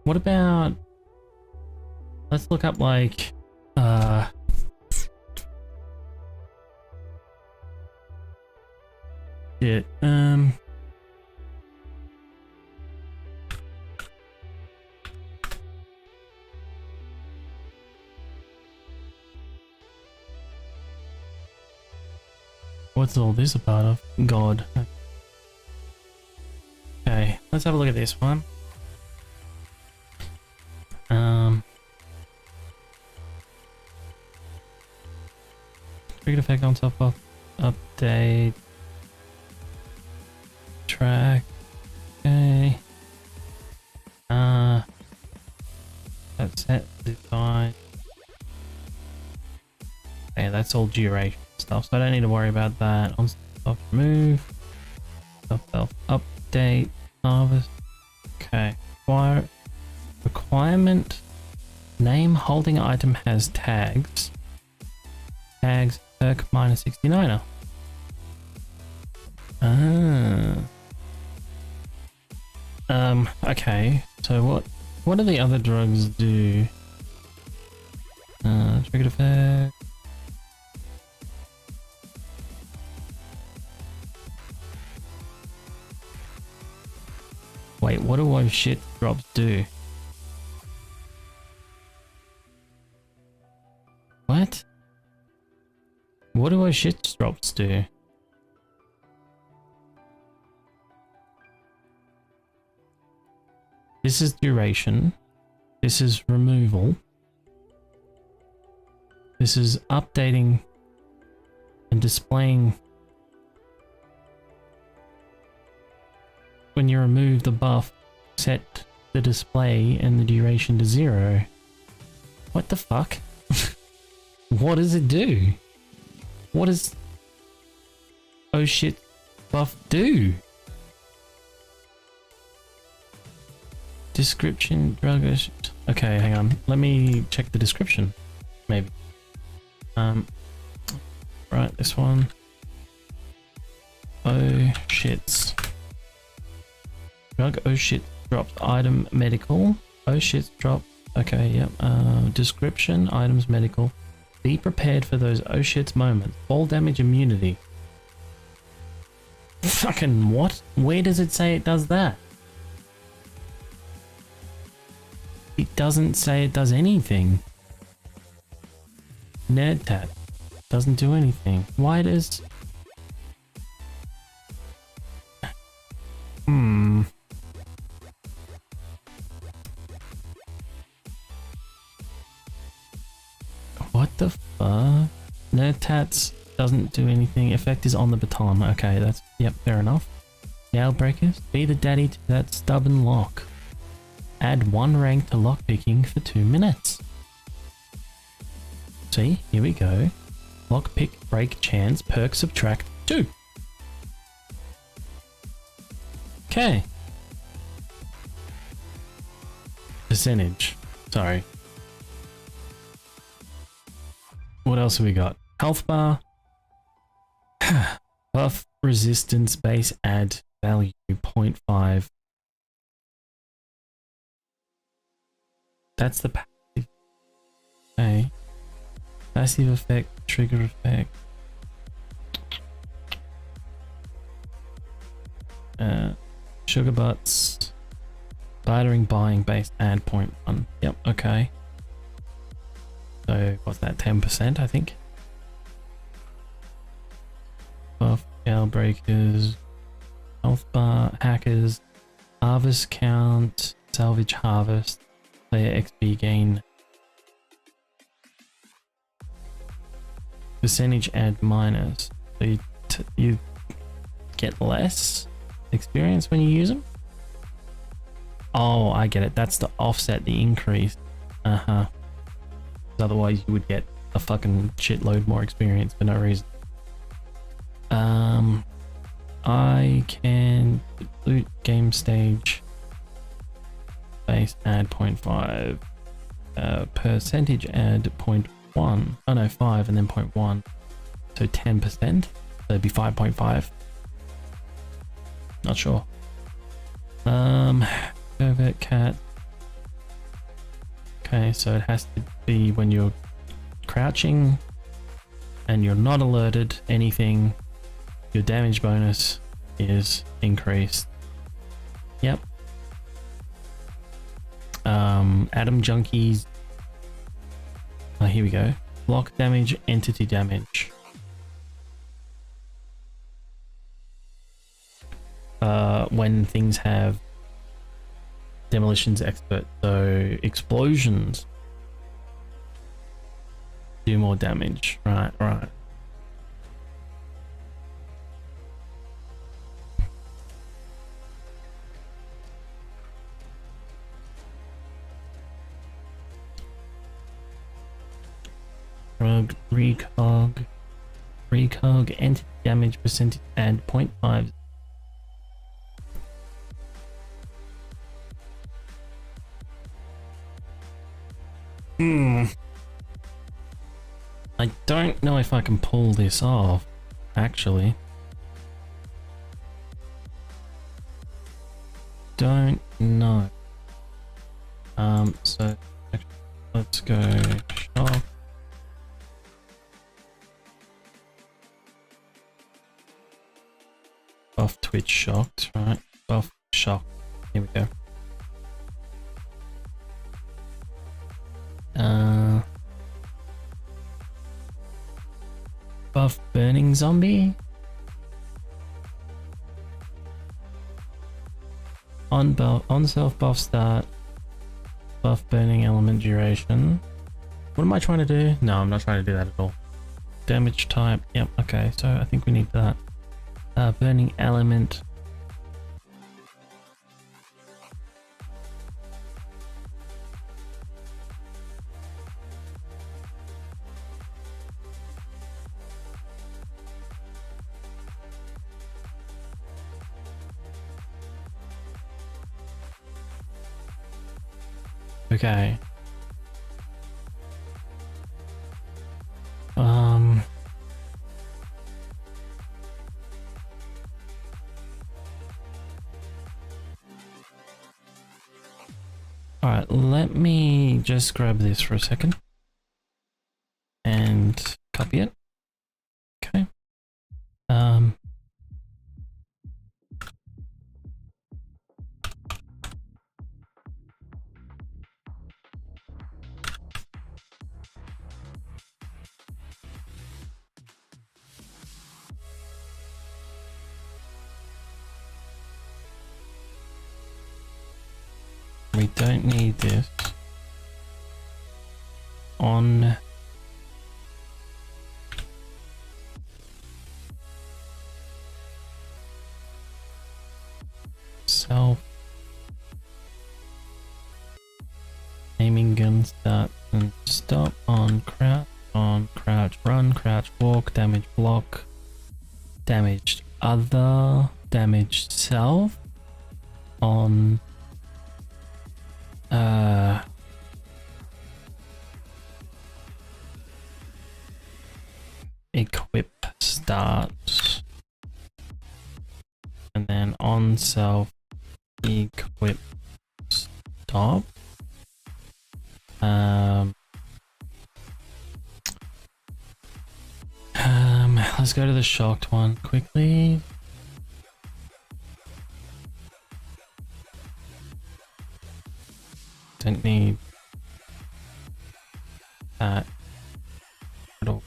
What about, let's look up like, shit, what's all this a part of? God. Okay, let's have a look at this one. Triggered effect on top of update track. Okay. That's set design. Okay, that's all duration stuff, so I don't need to worry about that. On stuff remove, stuff update, harvest. Okay. Requirement name holding item has tags. Tags perk minus 69er. Okay, so what do the other drugs do? Triggered effect. Wait, what do those shit drops do? What? What do those shit drops do? This is duration. This is removal. This is updating and displaying when you remove the buff, set the display and the duration to 0. What the fuck? What does it do? What does oh shit buff do? Description, drug. Okay, hang on. Let me check the description. Maybe. Right, this one. Oh shits. Drug oh shit dropped item medical. Oh shit dropped. Okay, yep. Description, items medical. Be prepared for those oh shits moments. Fall damage immunity. Fucking what? Where does it say it does that? It doesn't say it does anything. Nerd tat. Doesn't do anything. Why does... What the fuck? No tats doesn't do anything. Effect is on the baton. Okay, that's... Yep, fair enough. Nail breakers. Be the daddy to that stubborn lock. Add 1 rank to lockpicking for 2 minutes. See? Here we go. Lockpick break chance. Perk subtract 2. Okay. Percentage. Sorry. What else have we got? Health bar. Buff resistance base add value 0.5. That's the passive. Okay. Passive effect, trigger effect. Sugar butts. Bartering buying base add 0.1. Yep, okay. So what's that? 10%, I think. Buff, jailbreakers, health bar, hackers, harvest count, salvage harvest, player XP gain, percentage add minus. So you get less experience when you use them. Oh, I get it. That's to offset the increase. Otherwise you would get a fucking shitload more experience for no reason. I can loot game stage base add 0.5, percentage add 0.1. Oh no, 5 and then 0.1, so 10%. So it'd be 5.5. Not sure. Covert cat. Okay, so it has to be when you're crouching and you're not alerted anything, your damage bonus is increased. Yep. Atom junkies. Oh, here we go. Block damage, entity damage. When things have demolitions expert, so explosions do more damage. Right. Drug recog, entity damage percentage add 0.5. I don't know if I can pull this off, actually. Don't know. So let's go shop. Buff Twitch shocked, right? Buff shock. Here we go. Buff burning zombie. On self buff start. Buff burning element duration. What am I trying to do? No, I'm not trying to do that at all. Damage type. Yep. Okay. So I think we need that. Burning element. Okay. All right, let me just grab this for a second and copy it. Okay. don't need this. On self aiming gun start and stop on crouch run, crouch walk, damage block, damaged other, damaged self on equip start, and then on self equip stop. Let's go to the shocked one quickly. Don't need that at all.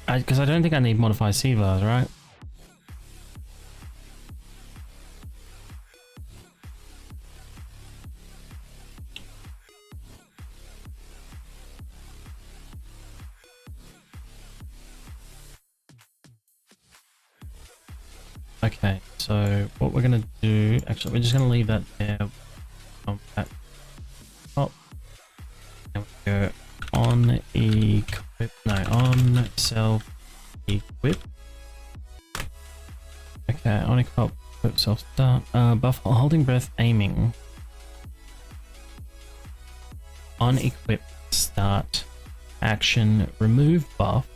Because I don't think I need modify C-Vars, right? Okay, so what we're gonna do, actually, we're just gonna leave that there. At top. And we go on equip, no, on self equip. Okay, on equip self start. Buff holding breath aiming. On equip start action remove buff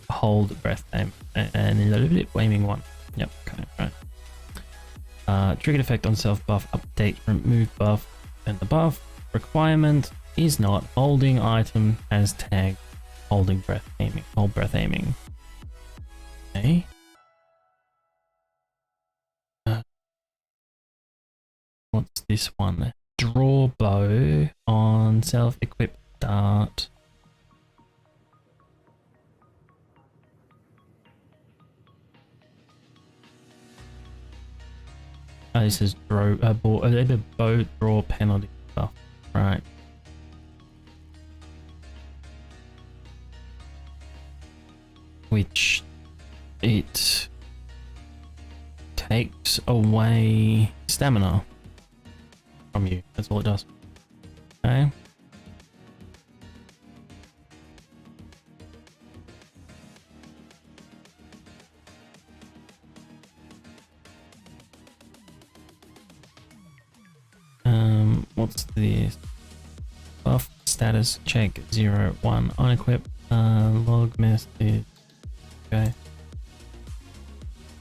hold breath aim and a little bit aiming one. Yep, okay, right. Triggered effect on self buff update remove buff, and the buff requirement is not holding item as tagged holding breath aiming. Hold breath aiming. Okay. What's this one? Draw bow on self equip start. This is bow draw penalty stuff, right? Which it takes away stamina from you. That's all it does. Okay. What's this? Buff status check 0-1 on equip. Log message. Okay.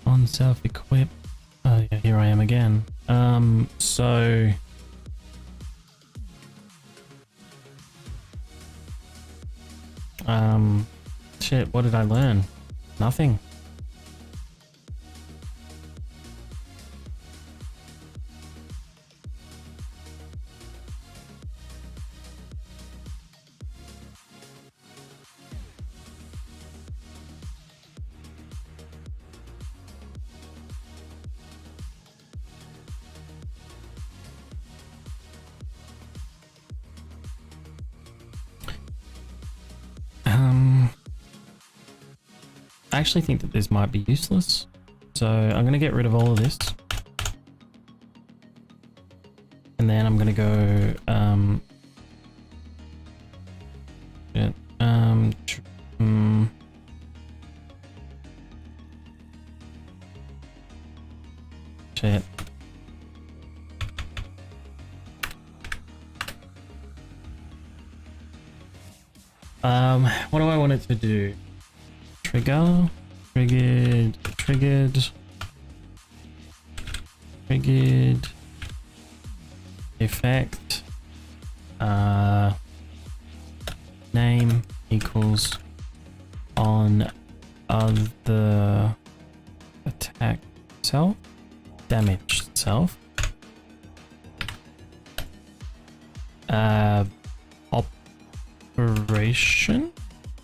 On self equip. Oh yeah, here I am again. So shit, what did I learn? Nothing. I actually think that this might be useless, so I'm gonna get rid of all of this, and then I'm gonna go shit. What do I want it to do? Triggered effect name equals on other attack self damaged self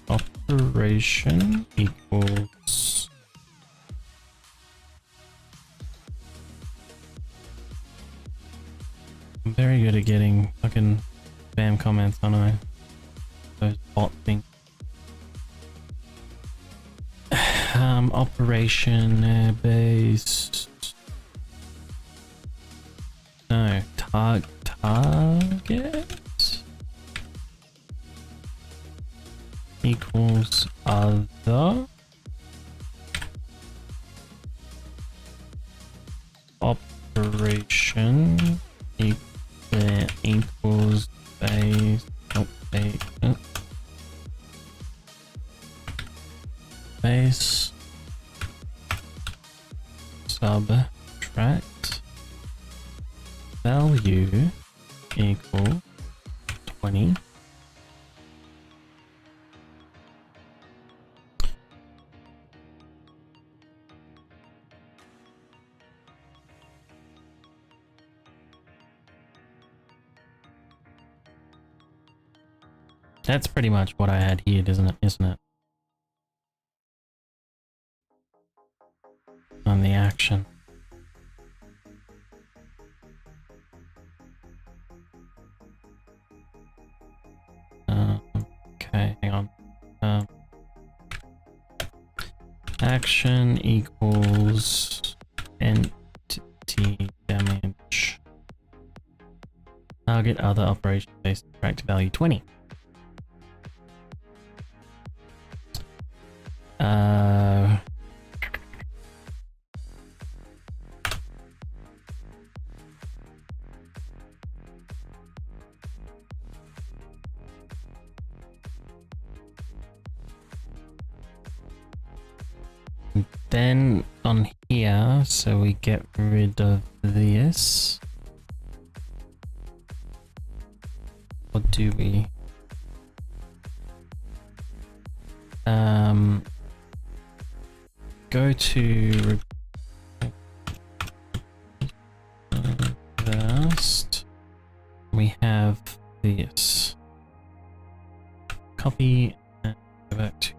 Operation equals I'm very good at getting fucking spam comments, aren't I? Those bot things. Operation base. No, target equals other operation equals base. Base subtract value equal 20. That's pretty much what I had here, isn't it? On the action. Okay, hang on. Action equals entity damage. Target other operation based subtract value 20. Then on here, so we get rid of this. Or do we? Go to first. We have this. Copy and go back to.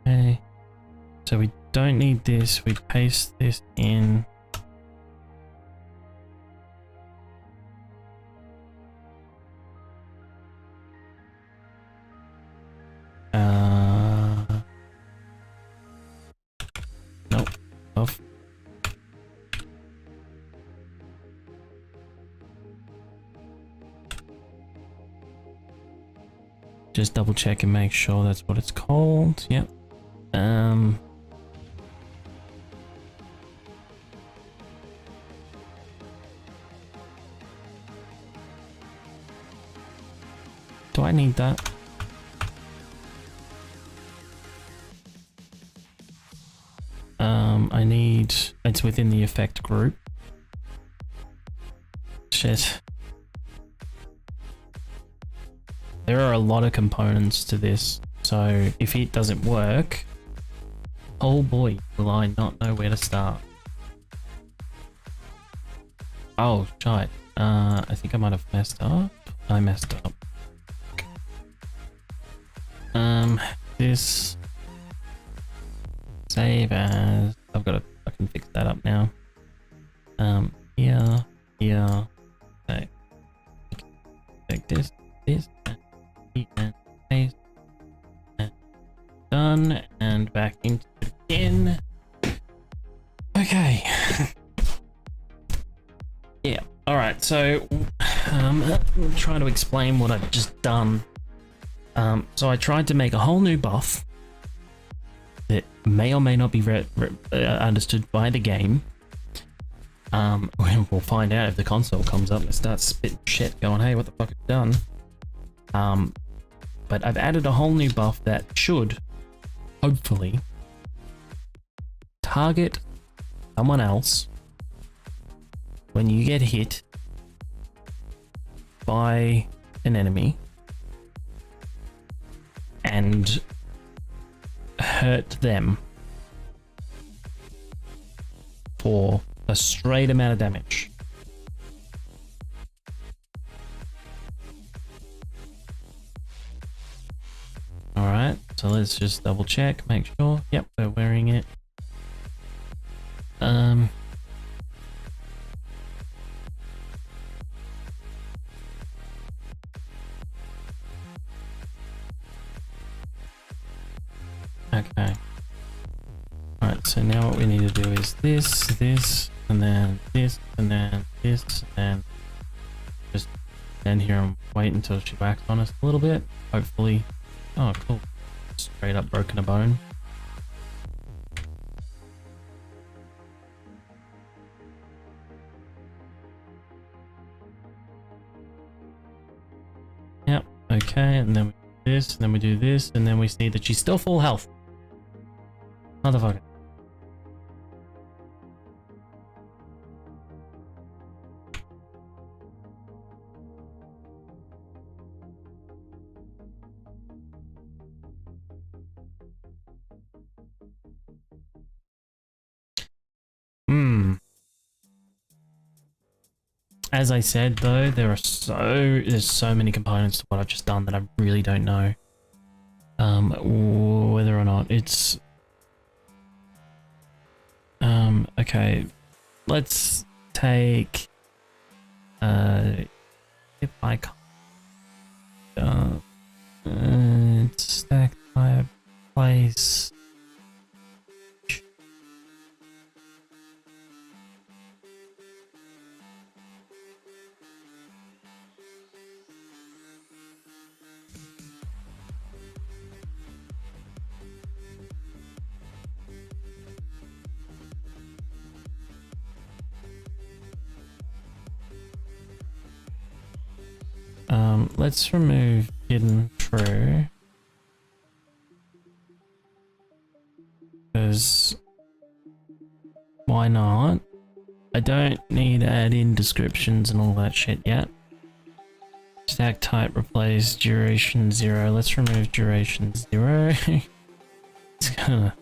Okay. So we don't need this. We paste this in. Nope. Off. Just double check and make sure that's what it's called. Yep. Do I need that? I need, it's within the effect group. Shit. There are a lot of components to this, so if it doesn't work, oh boy, will I not know where to start. Oh, shite. I think I might have messed up. I messed up. This save as, I've got to fucking fix that up now. Here, okay. Take this, and paste, and done, and back into it again. Okay. Yeah, alright, so, I'm trying to explain what I've just done. So I tried to make a whole new buff that may or may not be understood by the game. We'll find out if the console comes up and starts spitting shit going, hey, what the fuck have you done? But I've added a whole new buff that should, hopefully, target someone else when you get hit by an enemy and hurt them for a straight amount of damage. So let's just double check, make sure. Yep, we're wearing it. Okay. Alright, so now what we need to do is this, and then this, and then this, and just stand here and wait until she whacks on us a little bit. Hopefully. Oh, cool. Straight up broken a bone. Yep, okay, and then we do this, and then we do this, and then we see that she's still full health. Motherfucker. As I said though, there's so many components to what I've just done that I really don't know whether or not it's okay. Let's take if I can't stack my place. Let's remove hidden true. Because why not? I don't need to add in descriptions and all that shit yet. Stack type replace duration 0. Let's remove duration 0. It's gonna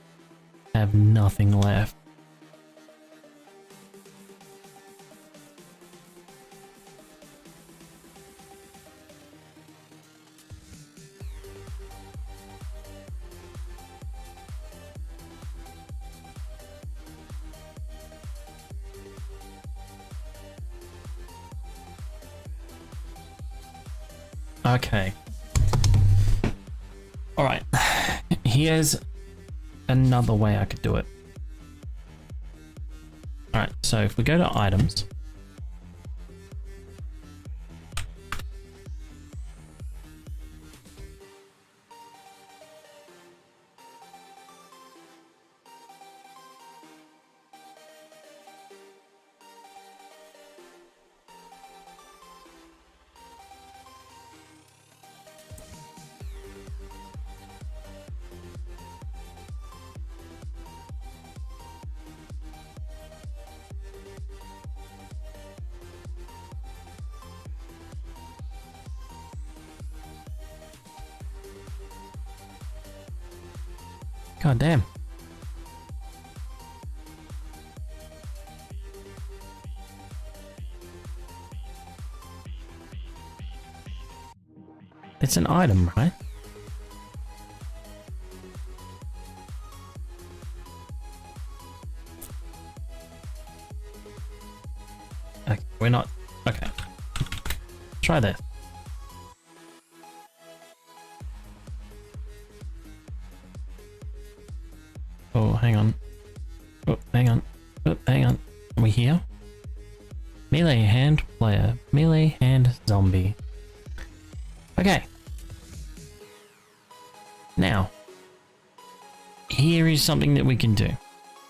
have nothing left. Okay. Alright. Here's another way I could do it. Alright, so if we go to items. God damn. It's an item, right? Okay, we're not. Okay. Try this. Oh, hang on. Oh, hang on. Oh, hang on. Are we here? Melee hand player. Melee hand zombie. Okay. Now, here is something that we can do.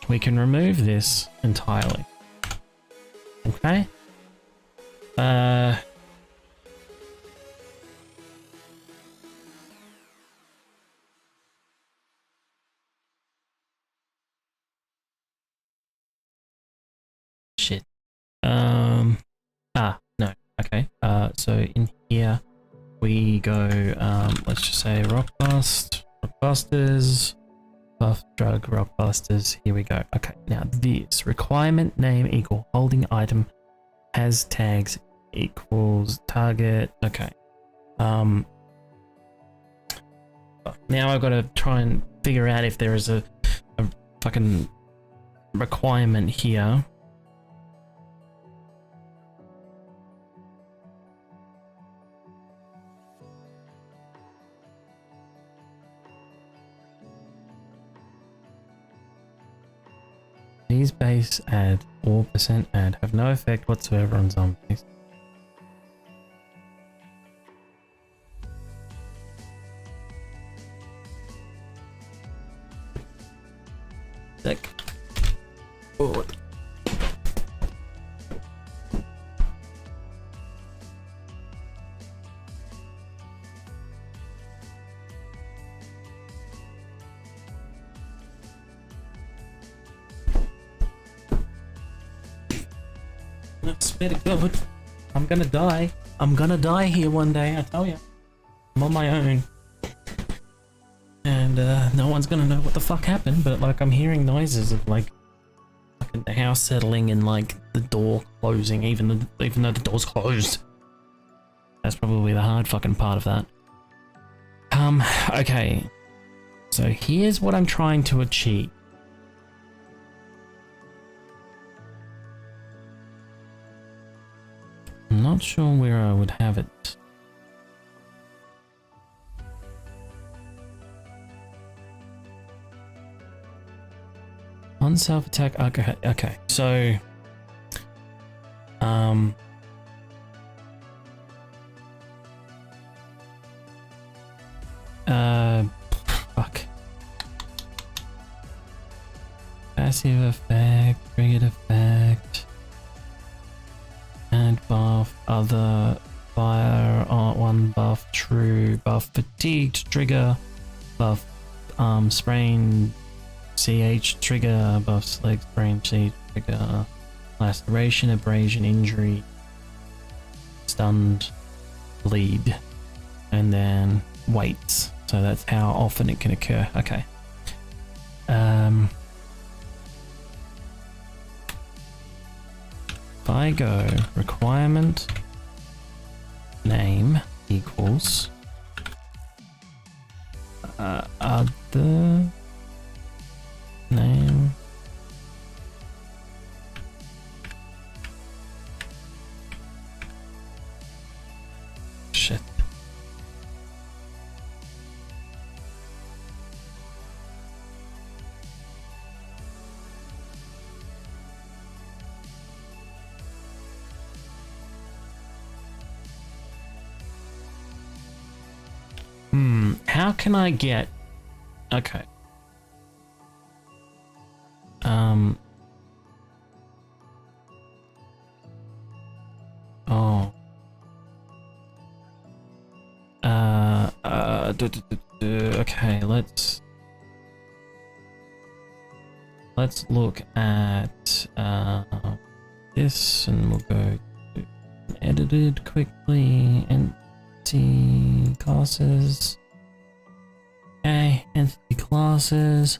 We can remove this entirely. Okay? Shit. No. Okay. So in here we go, let's just say rockbusters, buff drug rockbusters. Here we go. Okay. Now this requirement name equal holding item has tags equals target. Okay. now I've got to try and figure out if there is a fucking requirement here. These base add 4% add have no effect whatsoever on zombies. Sick. Oh. I swear to God, I'm gonna die. I'm gonna die here one day, I tell you. I'm on my own. And no one's gonna know what the fuck happened, but like I'm hearing noises of like fucking the house settling and like the door closing, even though the door's closed. That's probably the hard fucking part of that. Okay. So here's what I'm trying to achieve. I'm not sure where I would have it. On self-attack, okay, so fuck. Passive effect, triggered effect, and buff, other fire, one buff, true, buff, fatigued, trigger, buff, sprain, CH trigger, buffs leg sprain, CH trigger, laceration, abrasion, injury, stunned, bleed, and then weights. So that's how often it can occur. Okay. If I go requirement name equals other name shit. How can I get okay. Oh. Okay, let's look at this and we'll go to edited quickly, entity classes. Okay, entity classes.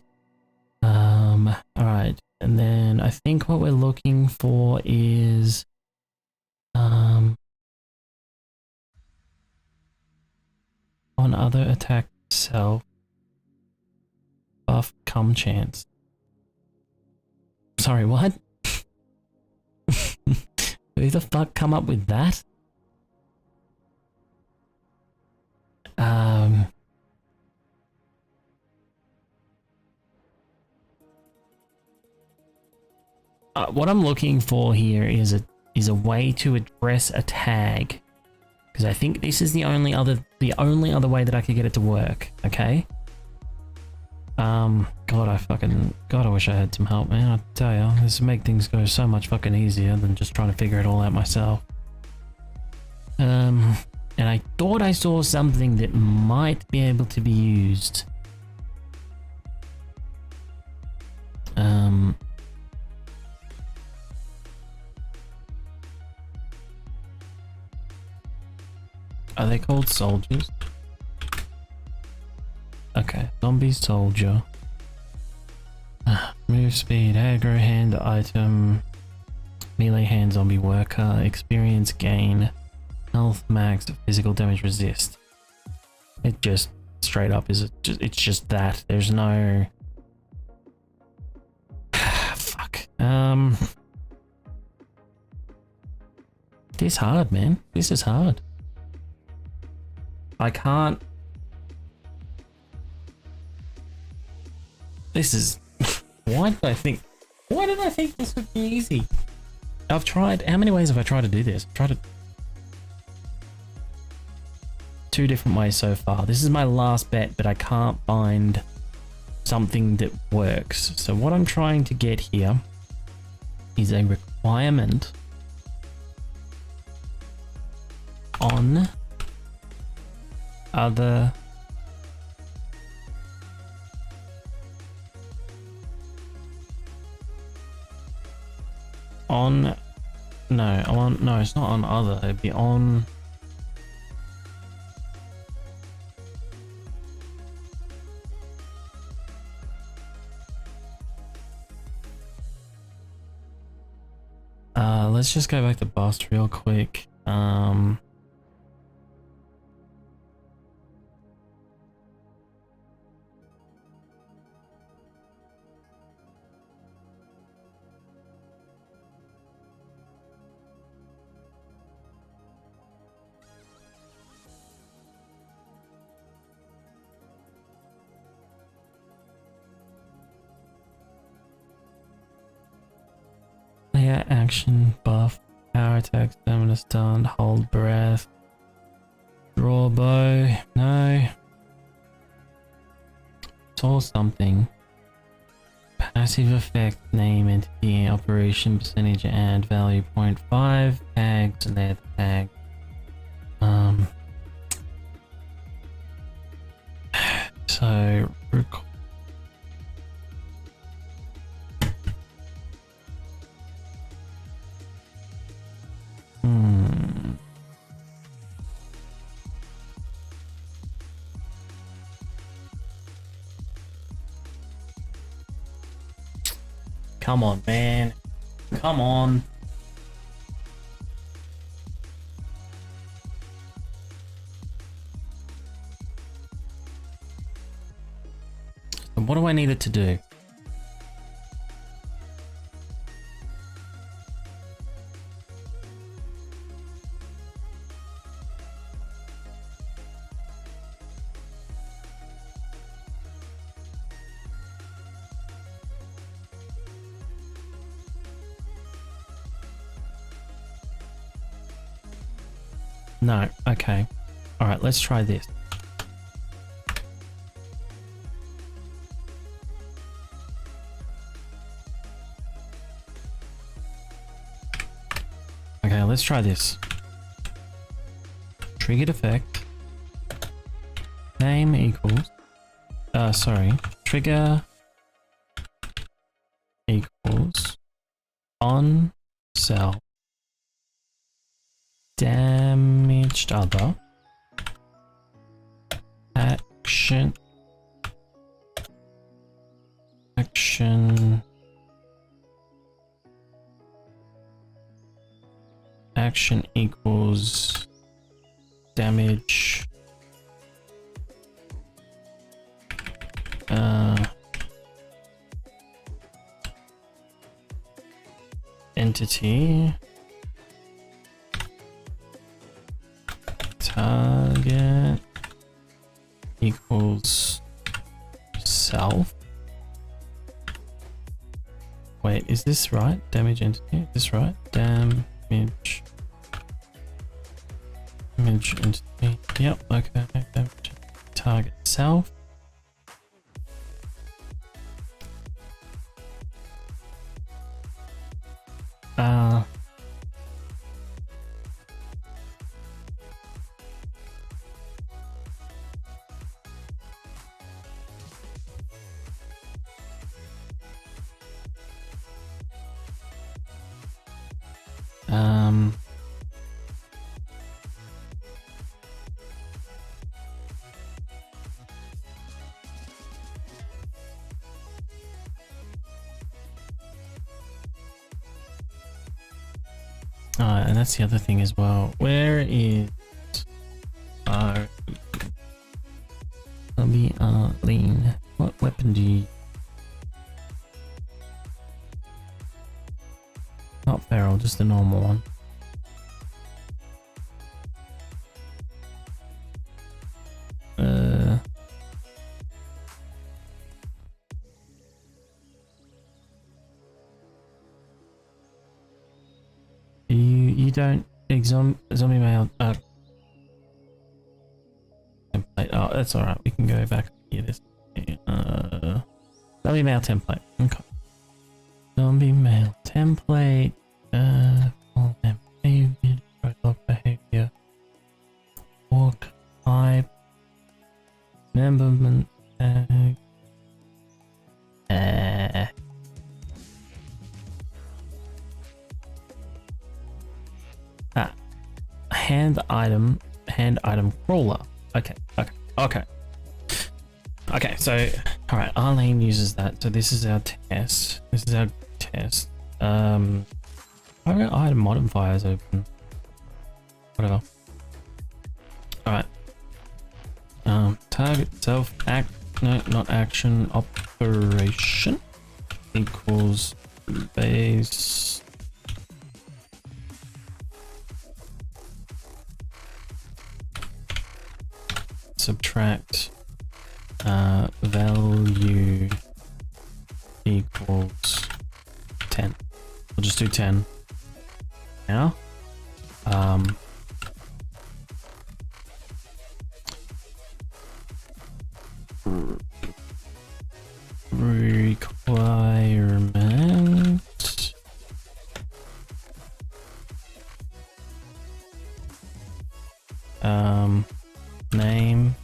Alright, and then I think what we're looking for is on other attack self buff come chance. Sorry, what? Who the fuck come up with that? What I'm looking for here is a way to address a tag, because I think this is the only other way that I could get it to work. Okay. God, I wish I had some help, man. I tell you, this would make things go so much fucking easier than just trying to figure it all out myself. And I thought I saw something that might be able to be used. Are they called soldiers? Okay, zombie soldier. Move speed, aggro hand item, melee hand zombie worker, experience gain, health max, physical damage resist. It just straight up is it's just that. There's no... Fuck. This hard, man. This is hard. I can't... This is... Why did I think this would be easy? I've tried... How many ways have I tried to do this? I've tried it 2 different ways so far. This is my last bet, but I can't find something that works. So what I'm trying to get here is a requirement on other on no, it's not on other, it'd be on let's just go back to bust real quick. Player action buff, power attack, stamina stun, hold breath, draw bow. No, it's all something. Passive effect, name, entity, operation, percentage, and value 0.5 tags, and they're the tag. So come on, man. Come on. So what do I need it to do? No, okay. Alright, let's try this. Okay, let's try this. Triggered effect. Name equals... Trigger equals on cell. Damaged other action equals damage entity target equals self. Wait, is this right? Damage entity, is this right? Damage entity. Yep, okay. Damage target self. And that's the other thing as well. Where is Lean. What weapon do you... Not feral, just the normal one. You don't zombie mail template. Oh, that's all right. We can go back here. This zombie mail template. Okay. Zombie mail template. Full name, behavior, protocol behavior, walk type, memberment tag. Hand item crawler. Okay. So, all right. Arlene uses that. So this is our test. I've got item modifiers open. Whatever. All right. Target self act. No, not action. Operation equals base. Subtract value equals 10. We'll just do 10 now. Requirement name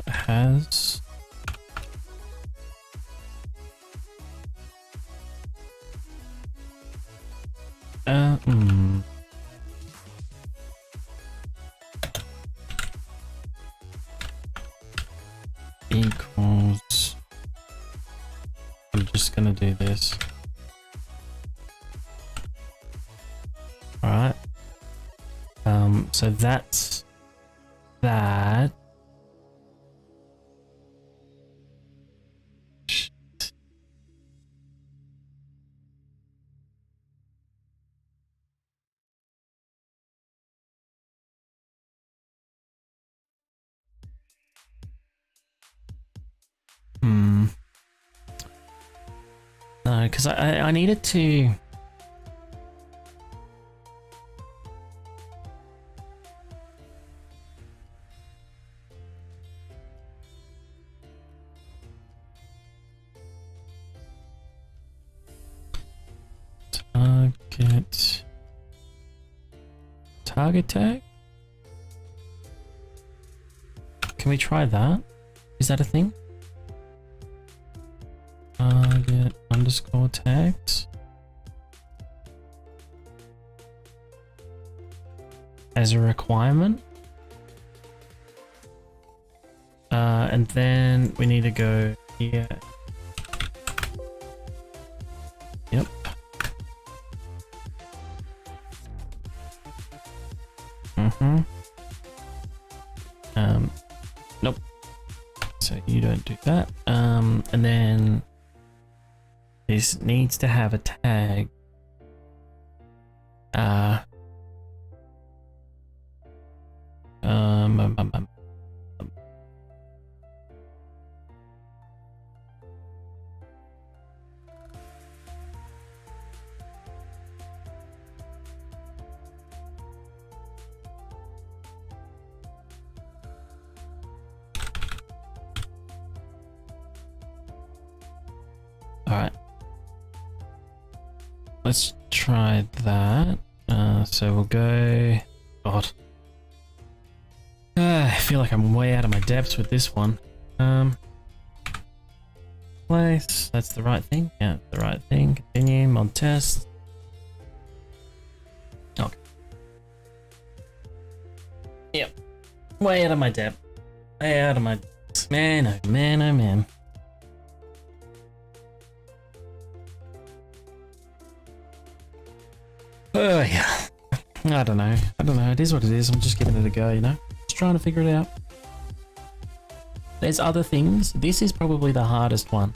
has equals, I'm just gonna do this. All right. So that's that. No, because I needed to. Target tag? Can we try that? Is that a thing? Target underscore tags as a requirement. And then we need to go here. Yep. Nope. So you don't do that. And then this needs to have a tag. Alright. Let's try that. So we'll go... God. I feel like I'm way out of my depths with this one. Place. That's the right thing. Yeah, the right thing. Continue. Mod test. Okay. Yep. Way out of my depth. Way out of my... Man, oh man, oh man. Oh yeah. I don't know. It is what it is. I'm just giving it a go, you know? Just trying to figure it out. There's other things. This is probably the hardest one,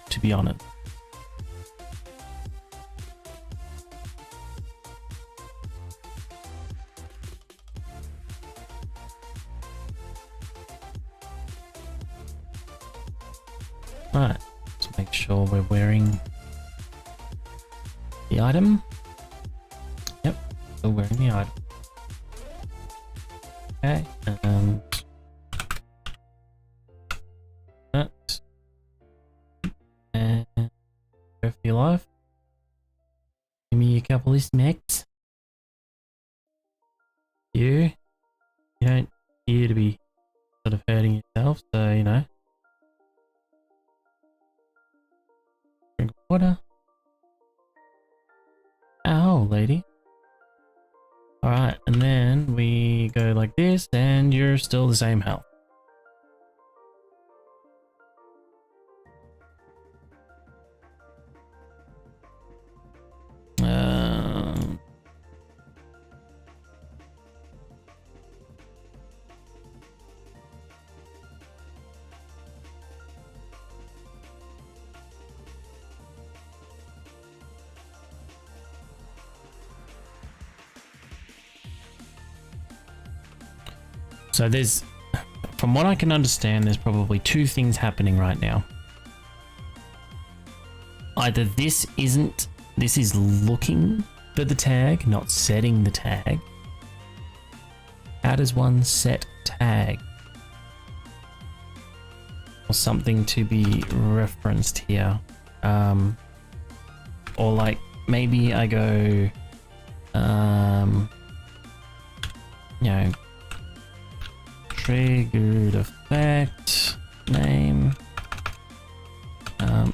to be honest. Right, let's make sure we're wearing the item. Yep, still wearing the item. Okay, that. And go for your life. Give me a couple of smacks. You don't appear to be sort of hurting yourself, so you know. Drink water. Ow, lady. Alright, and then we go like this, and you're still the same health. So there's, from what I can understand, there's probably two things happening right now. Either this is looking for the tag, not setting the tag. How does one set tag? Or something to be referenced here. Or like, maybe I go, you know, triggered effect name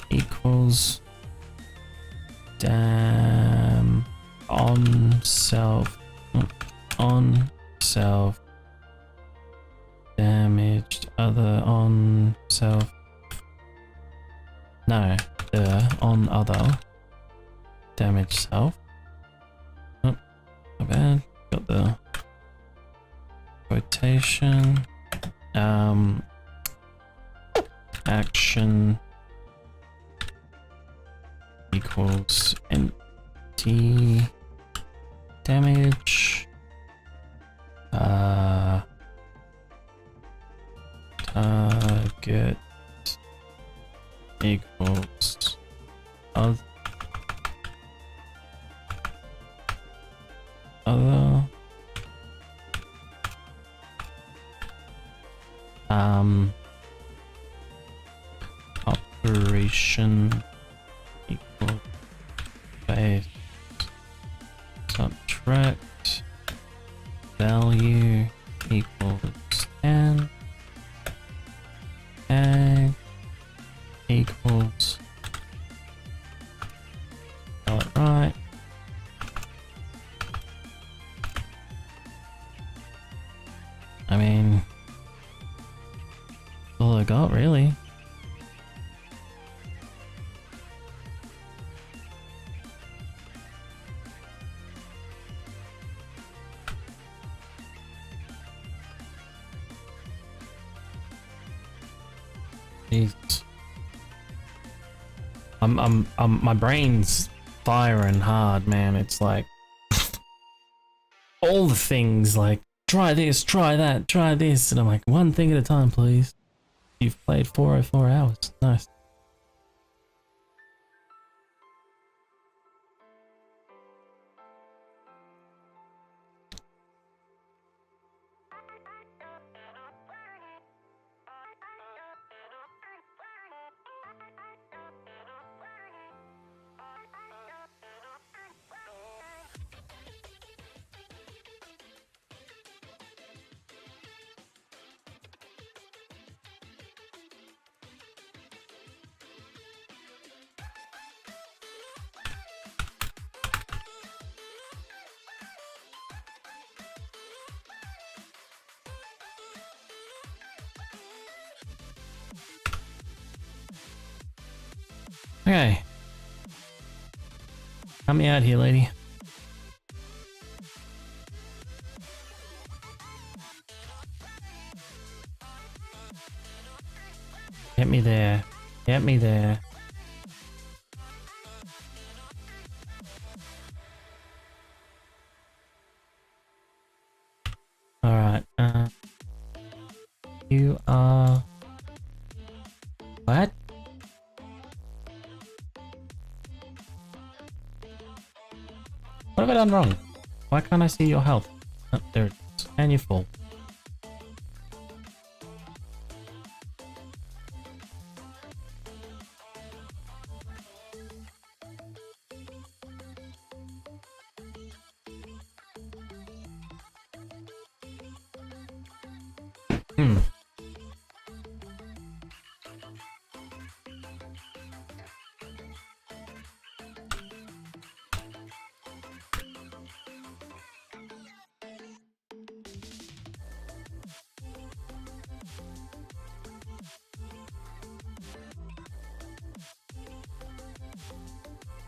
equals on self damaged other on self on other damaged self. Oh, not bad. Got the quotation action equals empty damage target equals other operation equal base subtract value equals 10 tag equals got it right. I mean, that's all I got really. Jeez. My brain's firing hard, man. It's like all the things like try this, try that, try this, and I'm like one thing at a time, please. You've played 404 hours. Nice. Okay. Help me out here, lady. Get me there. Get me there. Alright, you are... What? What have I done wrong? Why can't I see your health? Oh, there it is. And you fall. Hmm.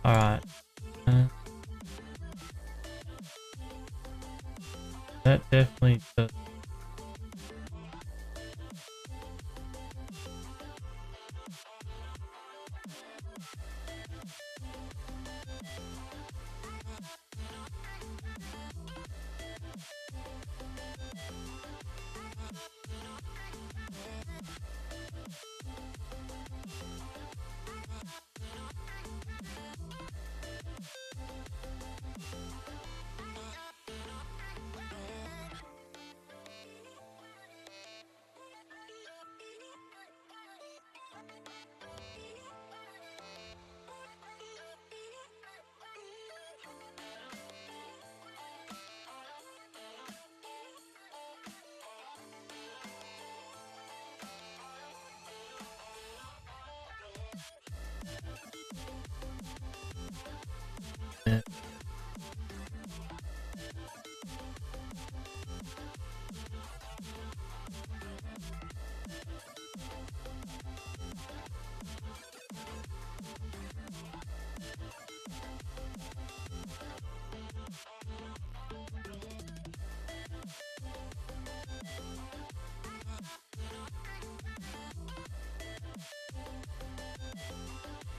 Alright. That definitely does.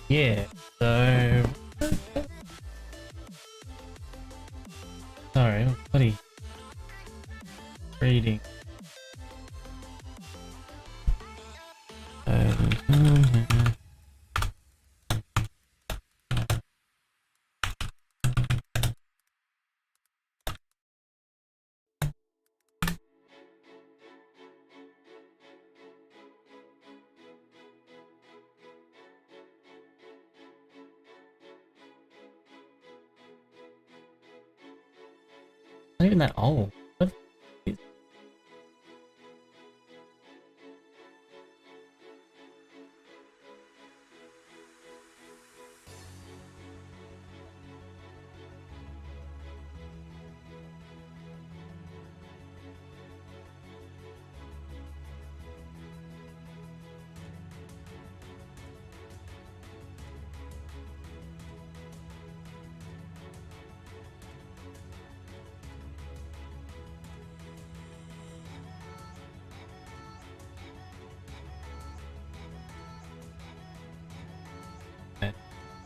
Yeah, so... Sorry, I'm bloody reading. Not even that old. What?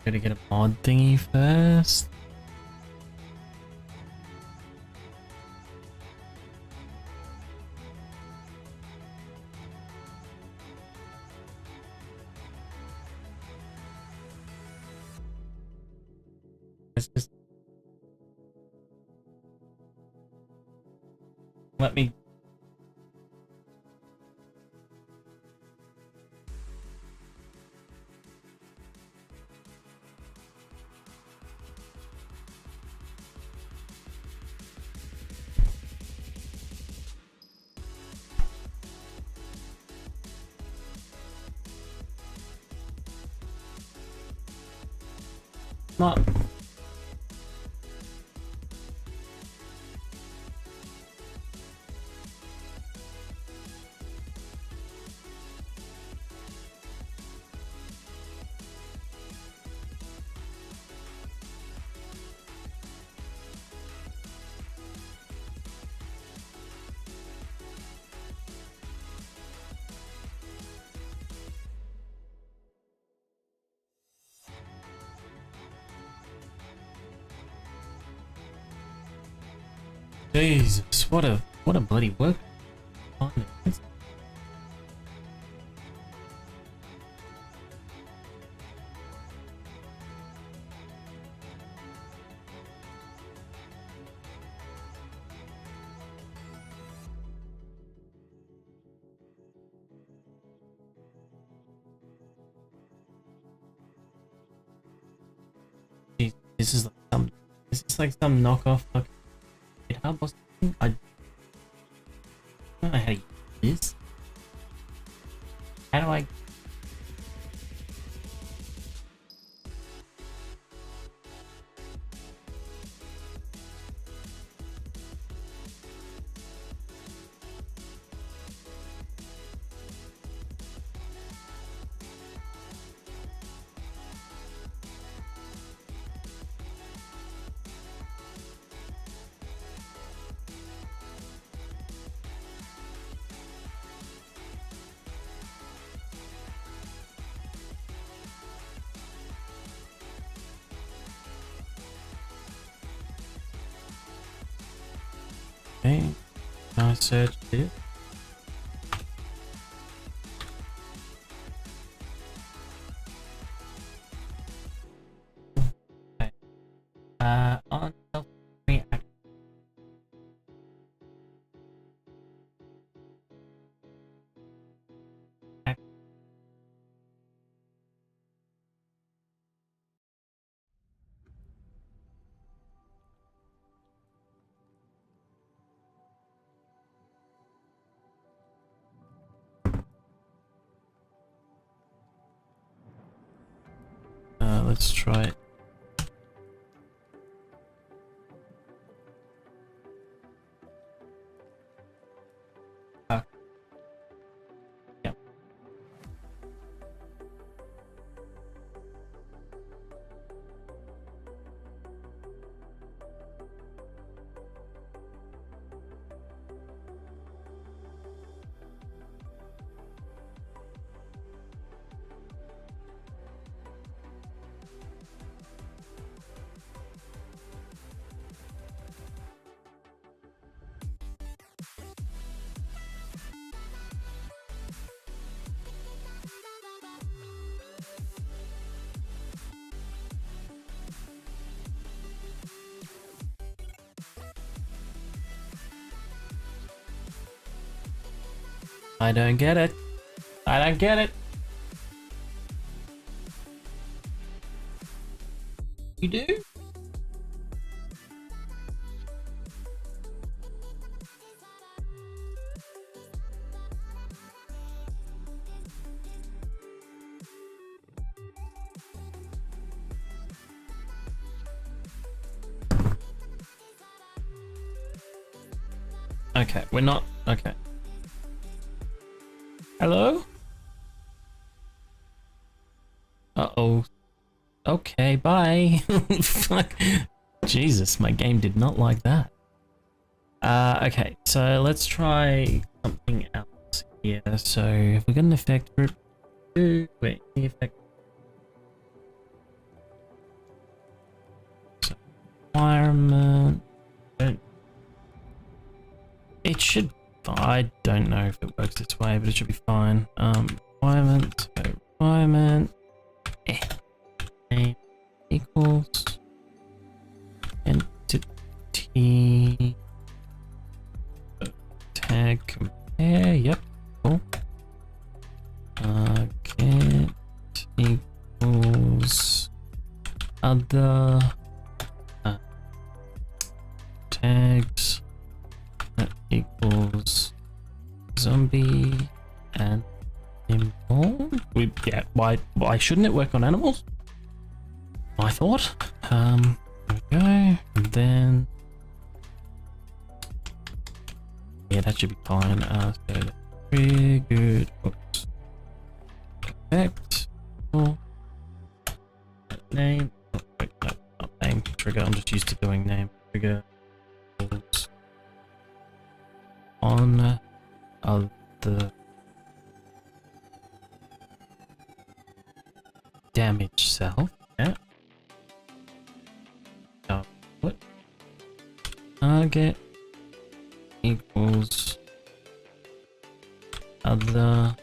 Gotta get a mod thingy first. Let's just let me. Not. Jesus, what a bloody work. This is like some knockoff fucking GitHub or something. I don't know how to use this. How do I? Okay, now I search it. Okay. On self-react. Let's try it. Yep. I don't get it. I don't get it. You do? Okay, we're not. Okay. Hello? Uh-oh. Okay, bye. Fuck. Jesus, my game did not like that. Okay, so let's try something else here. So, if we got an effect group, wait, the effect. So, environment. It should. I don't know if it works this way, but it should be fine. Requirement, name equals entity tag compare. Yep, cool. Get equals other tags. That equals zombie and animal. Yeah, why shouldn't it work on animals? I thought. There we go. And then yeah, that should be fine. So triggered. Oops. Effect. Oh. Name. Oh, wait, no, not name. Trigger. I'm just used to doing name. Trigger. On the damage self. Yeah. What? Target other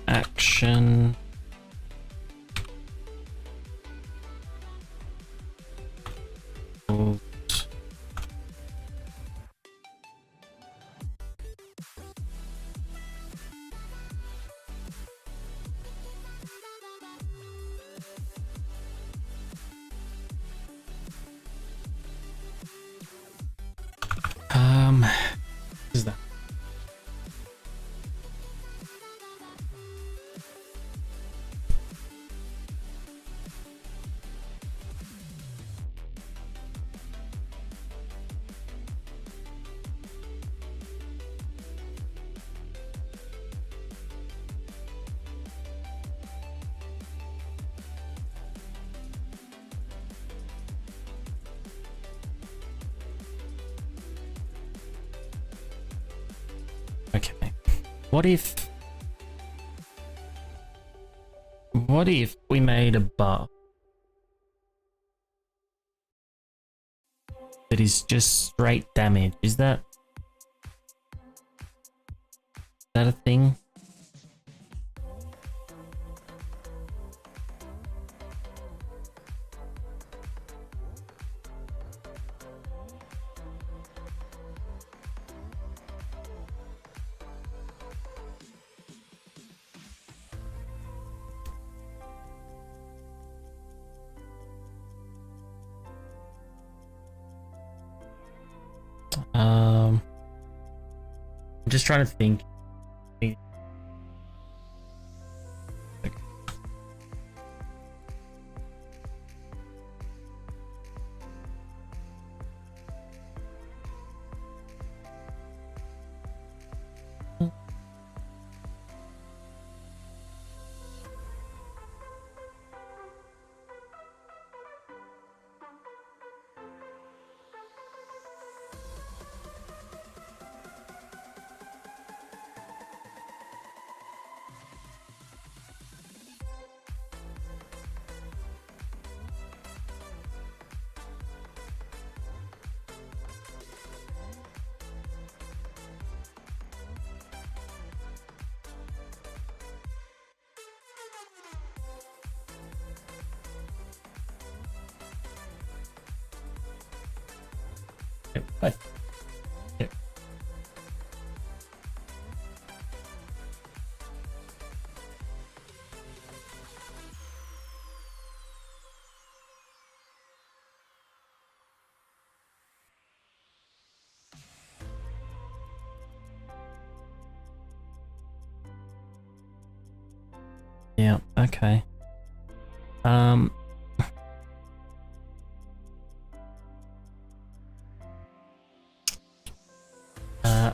action is that? Okay. What if we made a buff that is just straight damage? Is that a thing? I'm just trying to think. Bye. Yeah. Yeah, okay.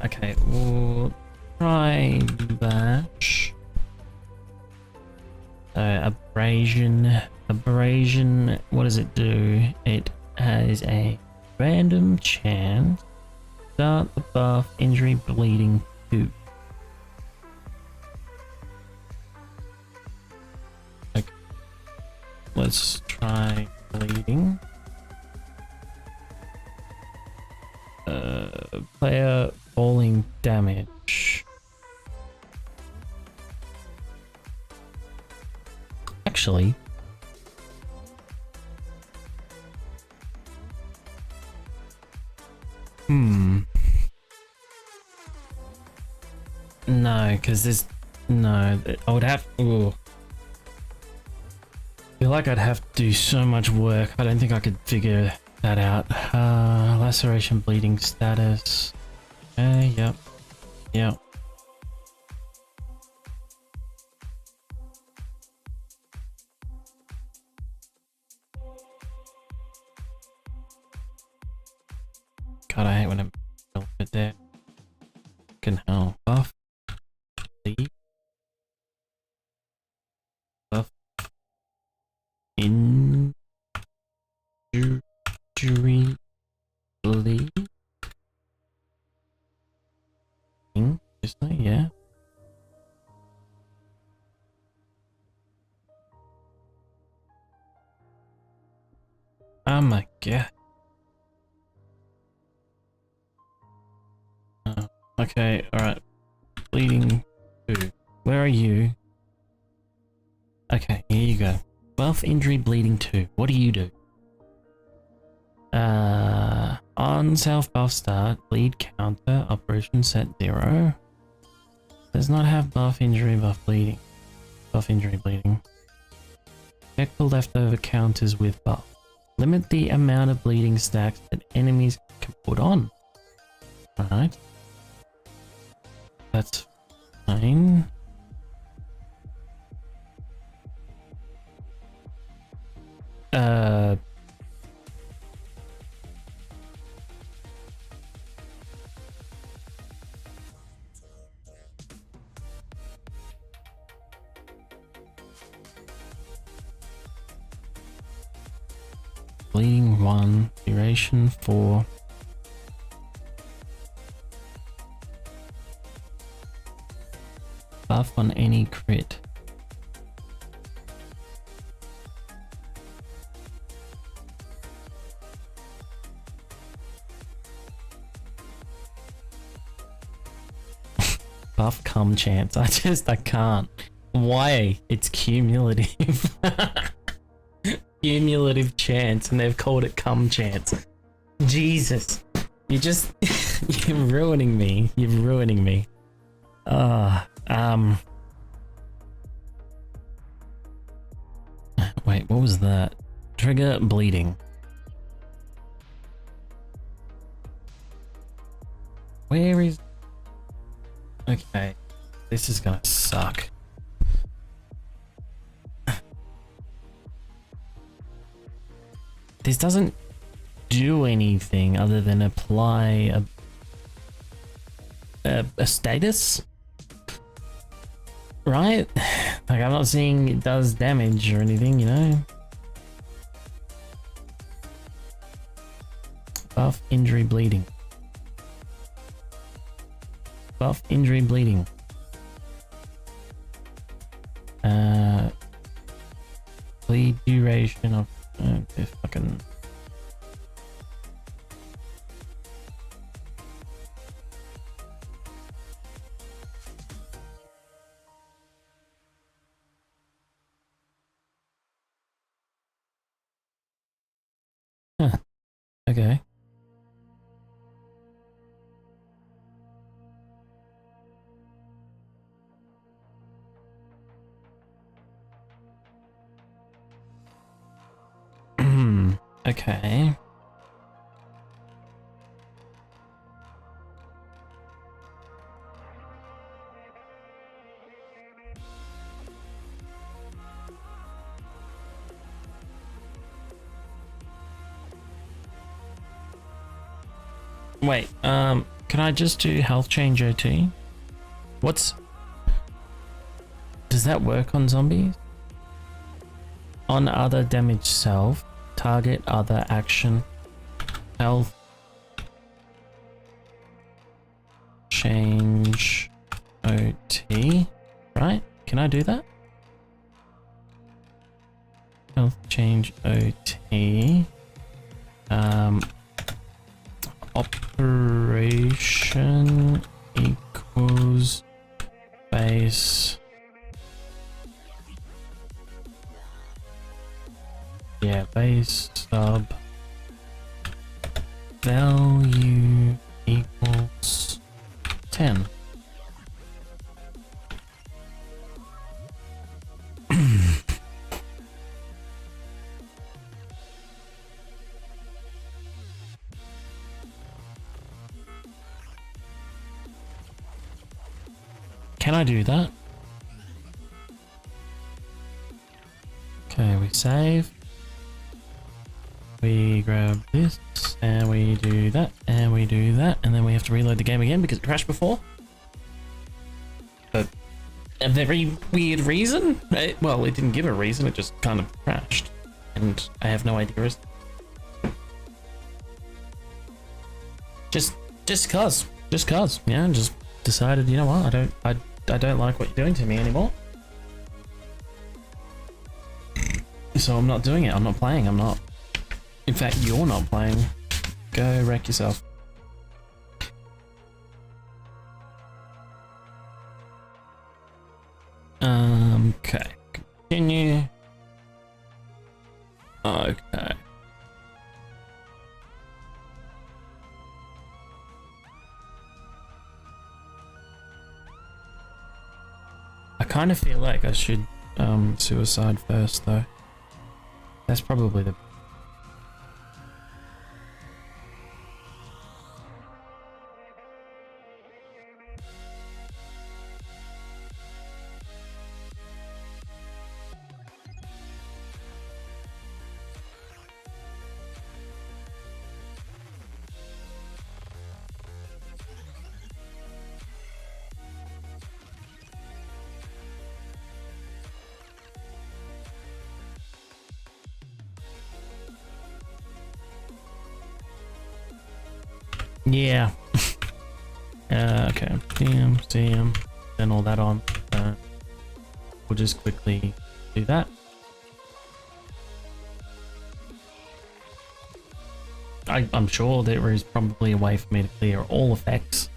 Okay, we'll try bash. Abrasion, what does it do? It has a random chance. Start the buff, injury, bleeding, 2. Okay. Let's try bleeding. Player falling damage. Actually, no, because there's no. I would have. Ooh. I feel like I'd have to do so much work. I don't think I could figure that out. Laceration, bleeding status. Yep. Yep. God, I hate when I'm a bit there. Fucking hell. Buff. Bleed. Buff. Injury. Bleed. Yeah. Oh my god. Okay, alright. Bleeding 2. Where are you? Okay, here you go. Buff, injury, bleeding 2. What do you do? On self buff start, bleed counter, operation set 0. Does not have buff, injury, buff, bleeding. Buff, injury, bleeding. Check the leftover counters with buff. Limit the amount of bleeding stacks that enemies can put on. Alright. That's fine. Bleeding 1, duration 4. Buff on any crit. Buff cum chance. I can't. Why? It's cumulative. Cumulative chance, and they've called it cum chance. Jesus. You just... You're ruining me. You're ruining me. Wait, what was that? Trigger bleeding. Where is... Okay. This is gonna suck. This doesn't do anything other than apply a status, right? Like, I'm not seeing it does damage or anything, you know? Buff, injury, bleeding. Buff, injury, bleeding. Bleed duration of fucking... Huh. Okay. Okay. Wait, can I just do health change OT? What's... Does that work on zombies? On other damage self, target other action, health change OT, right? Can I do that? Health change OT. Operation equals base. Yeah, base sub value equals 10. Can I do that? Okay, we save. We grab this, and we do that, and we do that, and then we have to reload the game again because it crashed before. For a very weird reason. Well, it didn't give a reason, it just kind of crashed. And I have no idea as... Just cause. Yeah, just decided, you know what, I don't like what you're doing to me anymore. So I'm not doing it, I'm not playing, I'm not... In fact, you're not playing. Go wreck yourself. Okay. Continue. Okay. I kind of feel like I should suicide first though. That's probably the yeah. Okay. CM, then all that on. We'll just quickly do that. I'm sure there is probably a way for me to clear all effects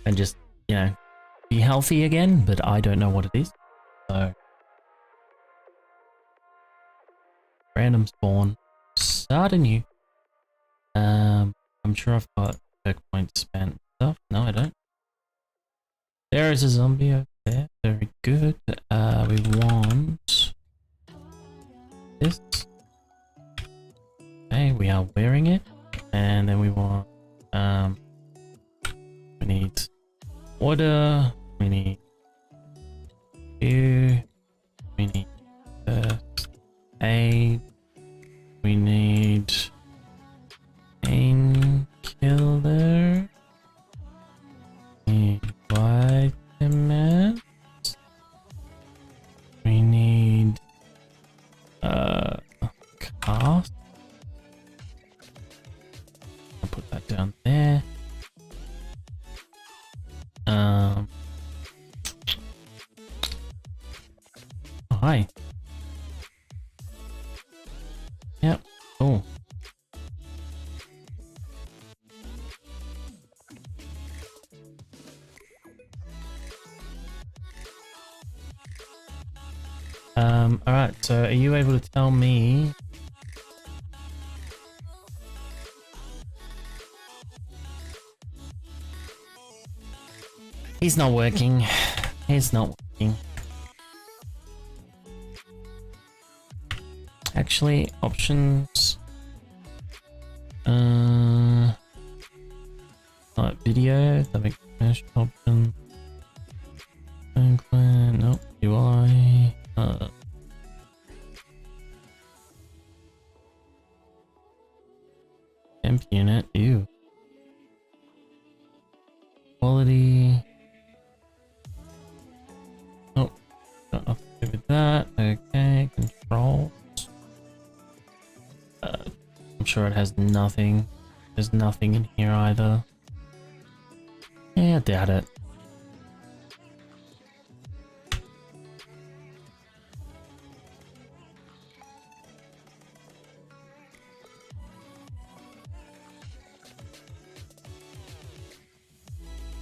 and just, you know, be healthy again, but I don't know what it is. So, random spawn, start anew. I'm sure I've got perk points spent stuff. No, I don't. There is a zombie over there. Very good. We want this. Okay, we are wearing it. And then we want, we need water, we need you, we need first aid, we need painkiller, we need vitamins, we need, cast. I'll put that down there. Oh, hi. Yep. Oh. Alright, so are you able to tell me? He's not working. He's not working. Actually, options. Like video, that makes option. Nope. UI. Temp unit. Ew. Quality. Oh, got nothing to do with that. Okay, controls. I'm sure it has nothing. There's nothing in here either. Yeah, I doubt it.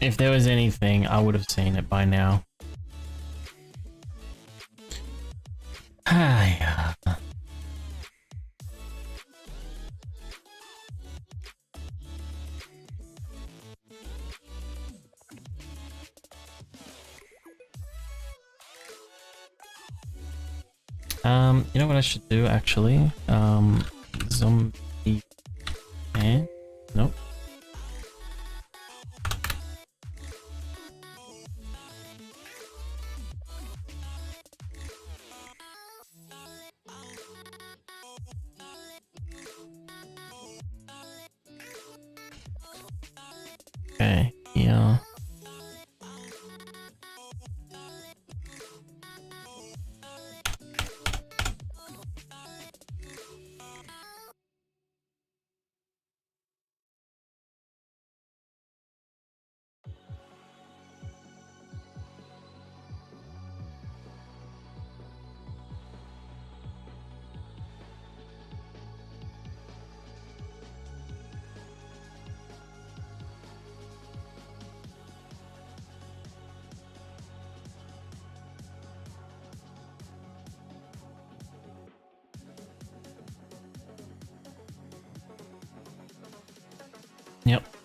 If there was anything, I would have seen it by now. Hi. You know what I should do actually? Zombie and nope. Okay, yeah.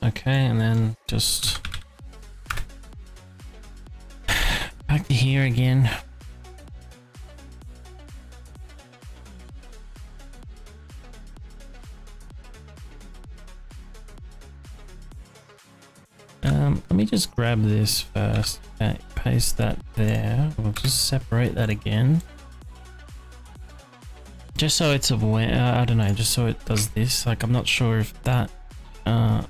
Okay, and then just back to here again. Let me just grab this first. Okay, paste that there. We'll just separate that again. Just so it's aware, I don't know, just so it does this. Like, I'm not sure if that, oh,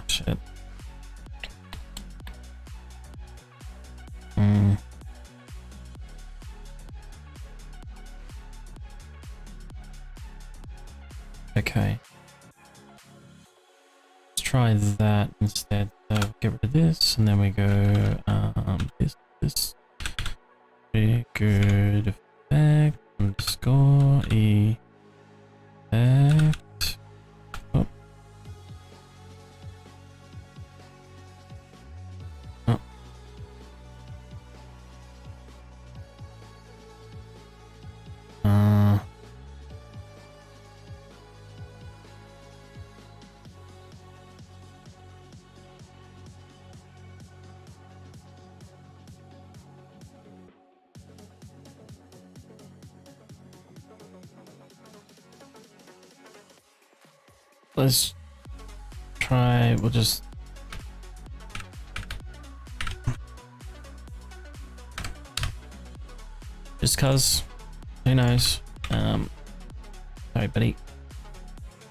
shit. Okay. Let's try that instead. So get rid of this, and then we go, this. Triggered effect underscore effect. Oh. Oh. Let's try, we'll just cause, who knows? Sorry buddy.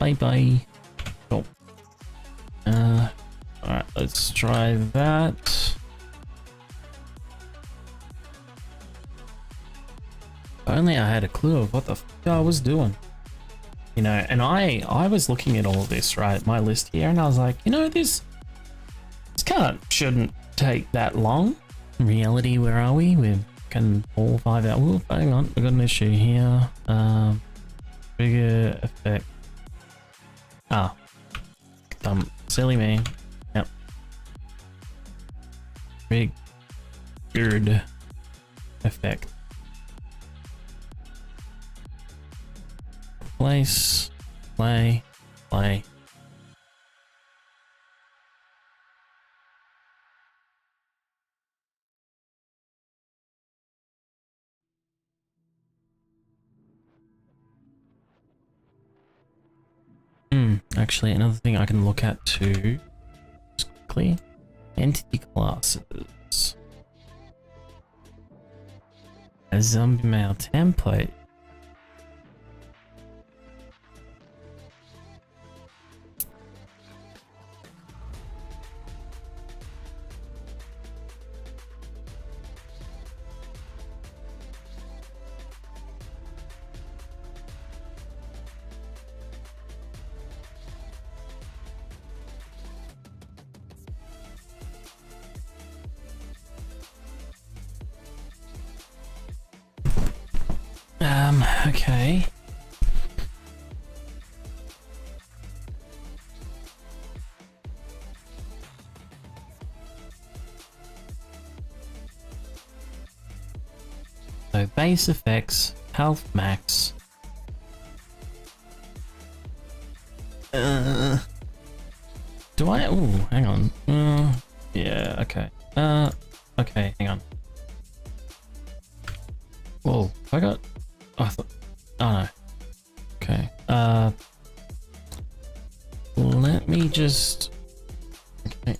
Bye bye. Cool. Alright, let's try that. If only I had a clue of what the f I was doing. You know, and I was looking at all of this, right, my list here, and I was like, you know, this shouldn't take that long. In reality, where are we? We're can 4 or 5 hours. Ooh, hang on, we've got an issue here. Trigger effect. Dumb, silly me. Yep. Triggered effect. Place, play. Actually, another thing I can look at too, just quickly, entity classes. A zombie mail template. Okay. So base effects, health max. Do I? Oh, hang on. Yeah. Okay. Okay. Hang on. Whoa. I got. Oh, I thought. Oh no. Okay. Let me just. Okay.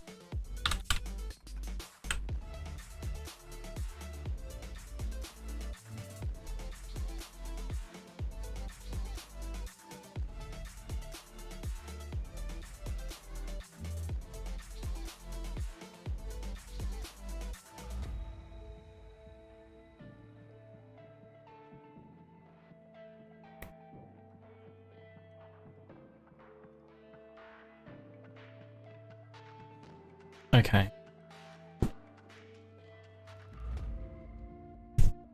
Okay.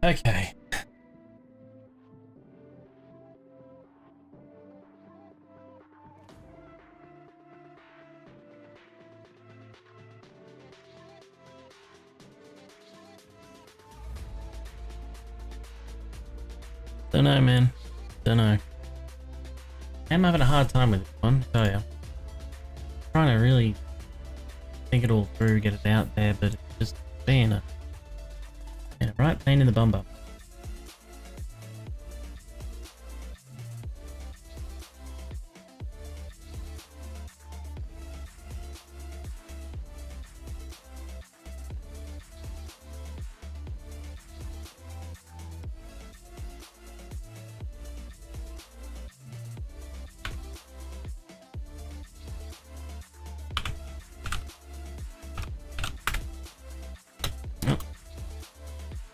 Okay. Don't know, man. Don't know. I'm having a hard time with this one, I tell ya. Trying to really think it all through, get it out there, but it's just being a right pain in the bum bum.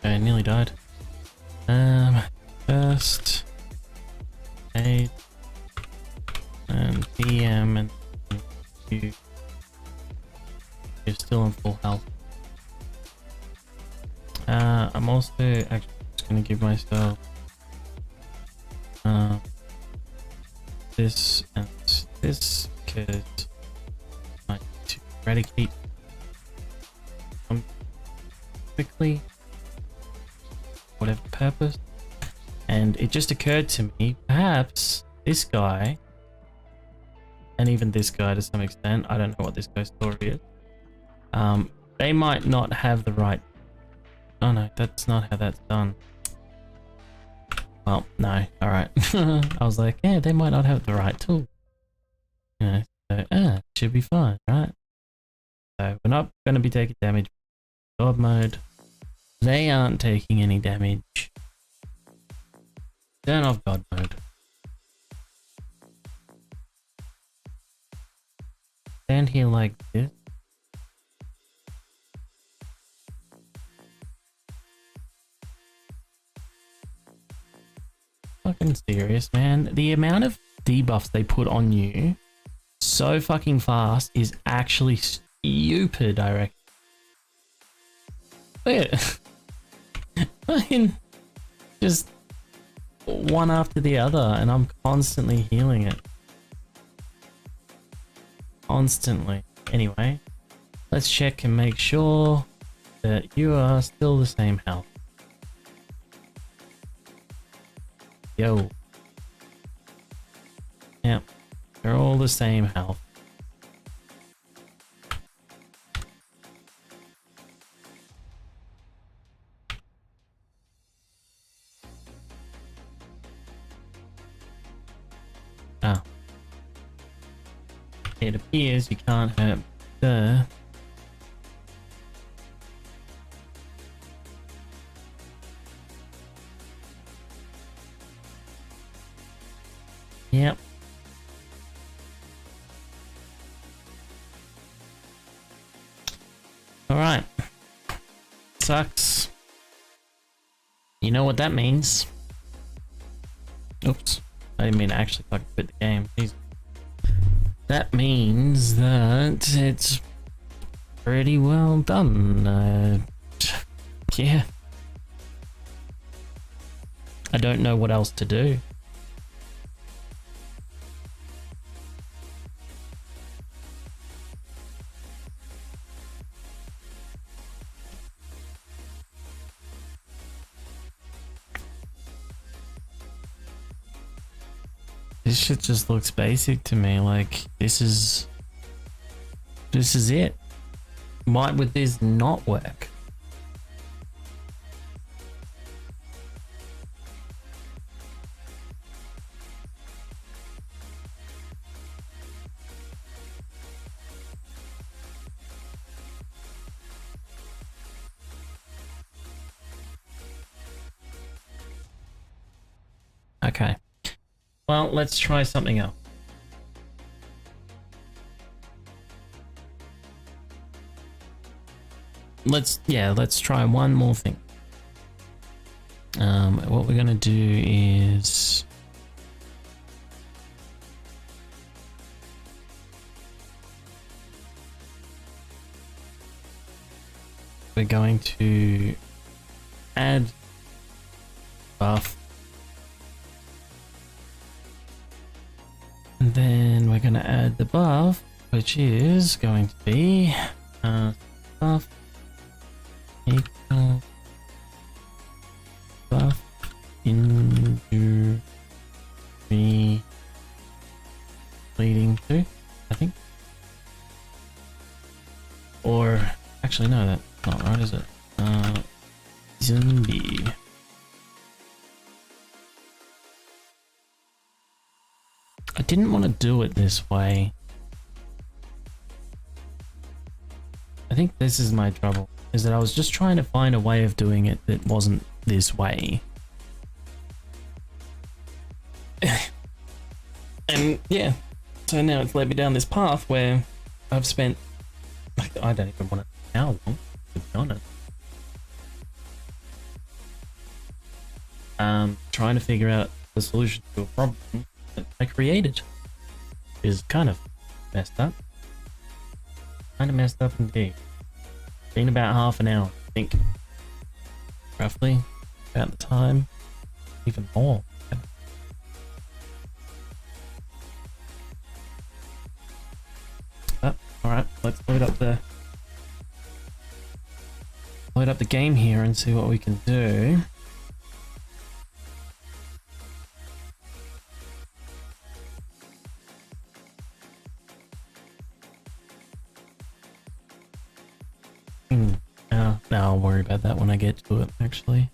I nearly died. First aid and PM, and you're still in full health. I'm also actually just gonna give myself this and this because I need to eradicate quickly. Whatever purpose. And it just occurred to me, perhaps this guy, and even this guy to some extent, I don't know what this guy's story is, they might not have the right... Oh no, that's not how that's done. Well, no, alright. I was like, yeah, they might not have the right tool. You know, so, should be fine, right? So we're not going to be taking damage. God mode. They aren't taking any damage. Turn off God mode. Stand here like this. Fucking serious, man. The amount of debuffs they put on you so fucking fast is actually stupid, I reckon. Look at it. Fucking just one after the other, and I'm constantly healing it. Constantly. Anyway, let's check and make sure that you are still the same health. Yo. Yep, they're all the same health. Ah. It appears you can't hurt the... Yep. Alright. Sucks. You know what that means. Oops. I didn't mean to actually fucking quit the game. Jeez. That means that it's pretty well done. Yeah. I don't know what else to do. This shit just looks basic to me. Like, this is it. Why would this not work? Okay. Well, let's try something else. Let's try one more thing. What we're gonna do is we're going to add buff. And then we're going to add the buff, which is going to be buff equal buff injury leading to, I think. Or, actually no, that's not right, is it? Zombie. I didn't want to do it this way. I think this is my trouble, is that I was just trying to find a way of doing it that wasn't this way. And yeah, so now it's led me down this path where I've spent, I don't even want to know how long, to be honest. Trying to figure out the solution to a problem that I created. Is kind of messed up. Kind of messed up indeed. Been about half an hour, I think. Roughly. About the time. Even more. Oh, alright, let's load up the game here and see what we can do. No, I'll worry about that when I get to it, actually.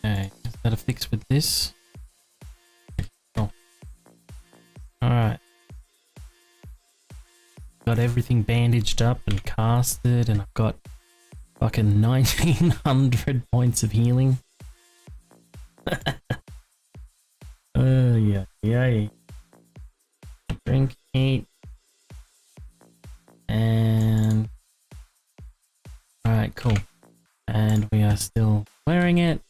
Okay, is that a fix with this? Oh. Alright. Got everything bandaged up and casted, and I've got fucking 1900 points of healing. Yeah. Drink, eat. And alright, cool. And we are still wearing it.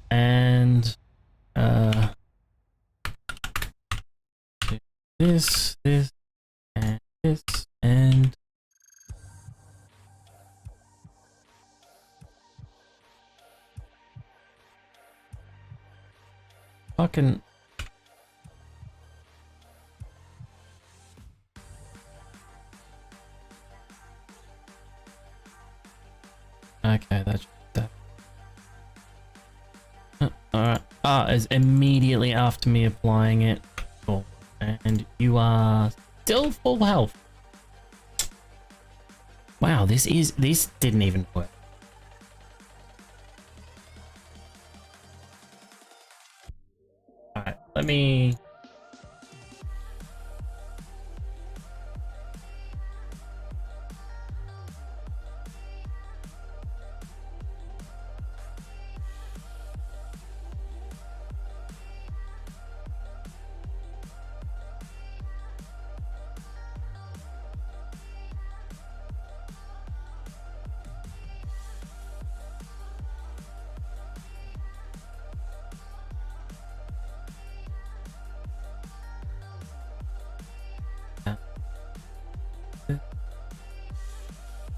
And this, and this, and fucking okay, that's that. Alright. It's immediately after me applying it. Cool. And you are still full health. Wow, this didn't even work. Alright, let me...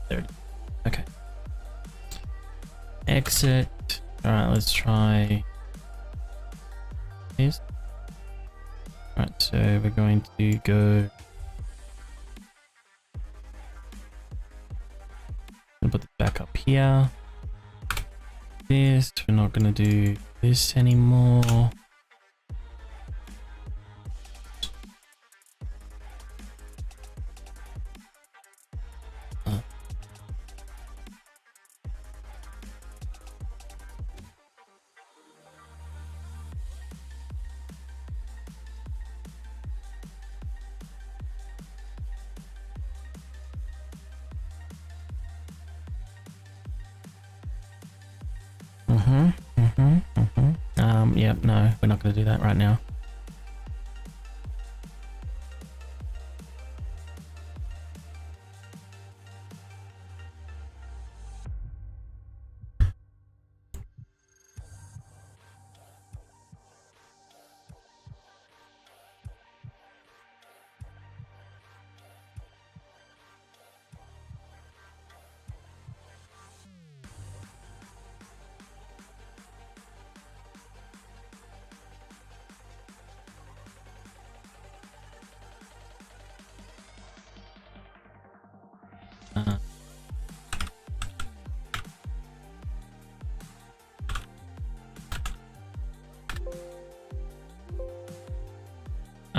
There it is. Okay. Exit. Alright, let's try this. Alright, so we're going to go... I'm gonna put this back up here. This, we're not gonna do this anymore. Yep, no, we're not going to do that right now.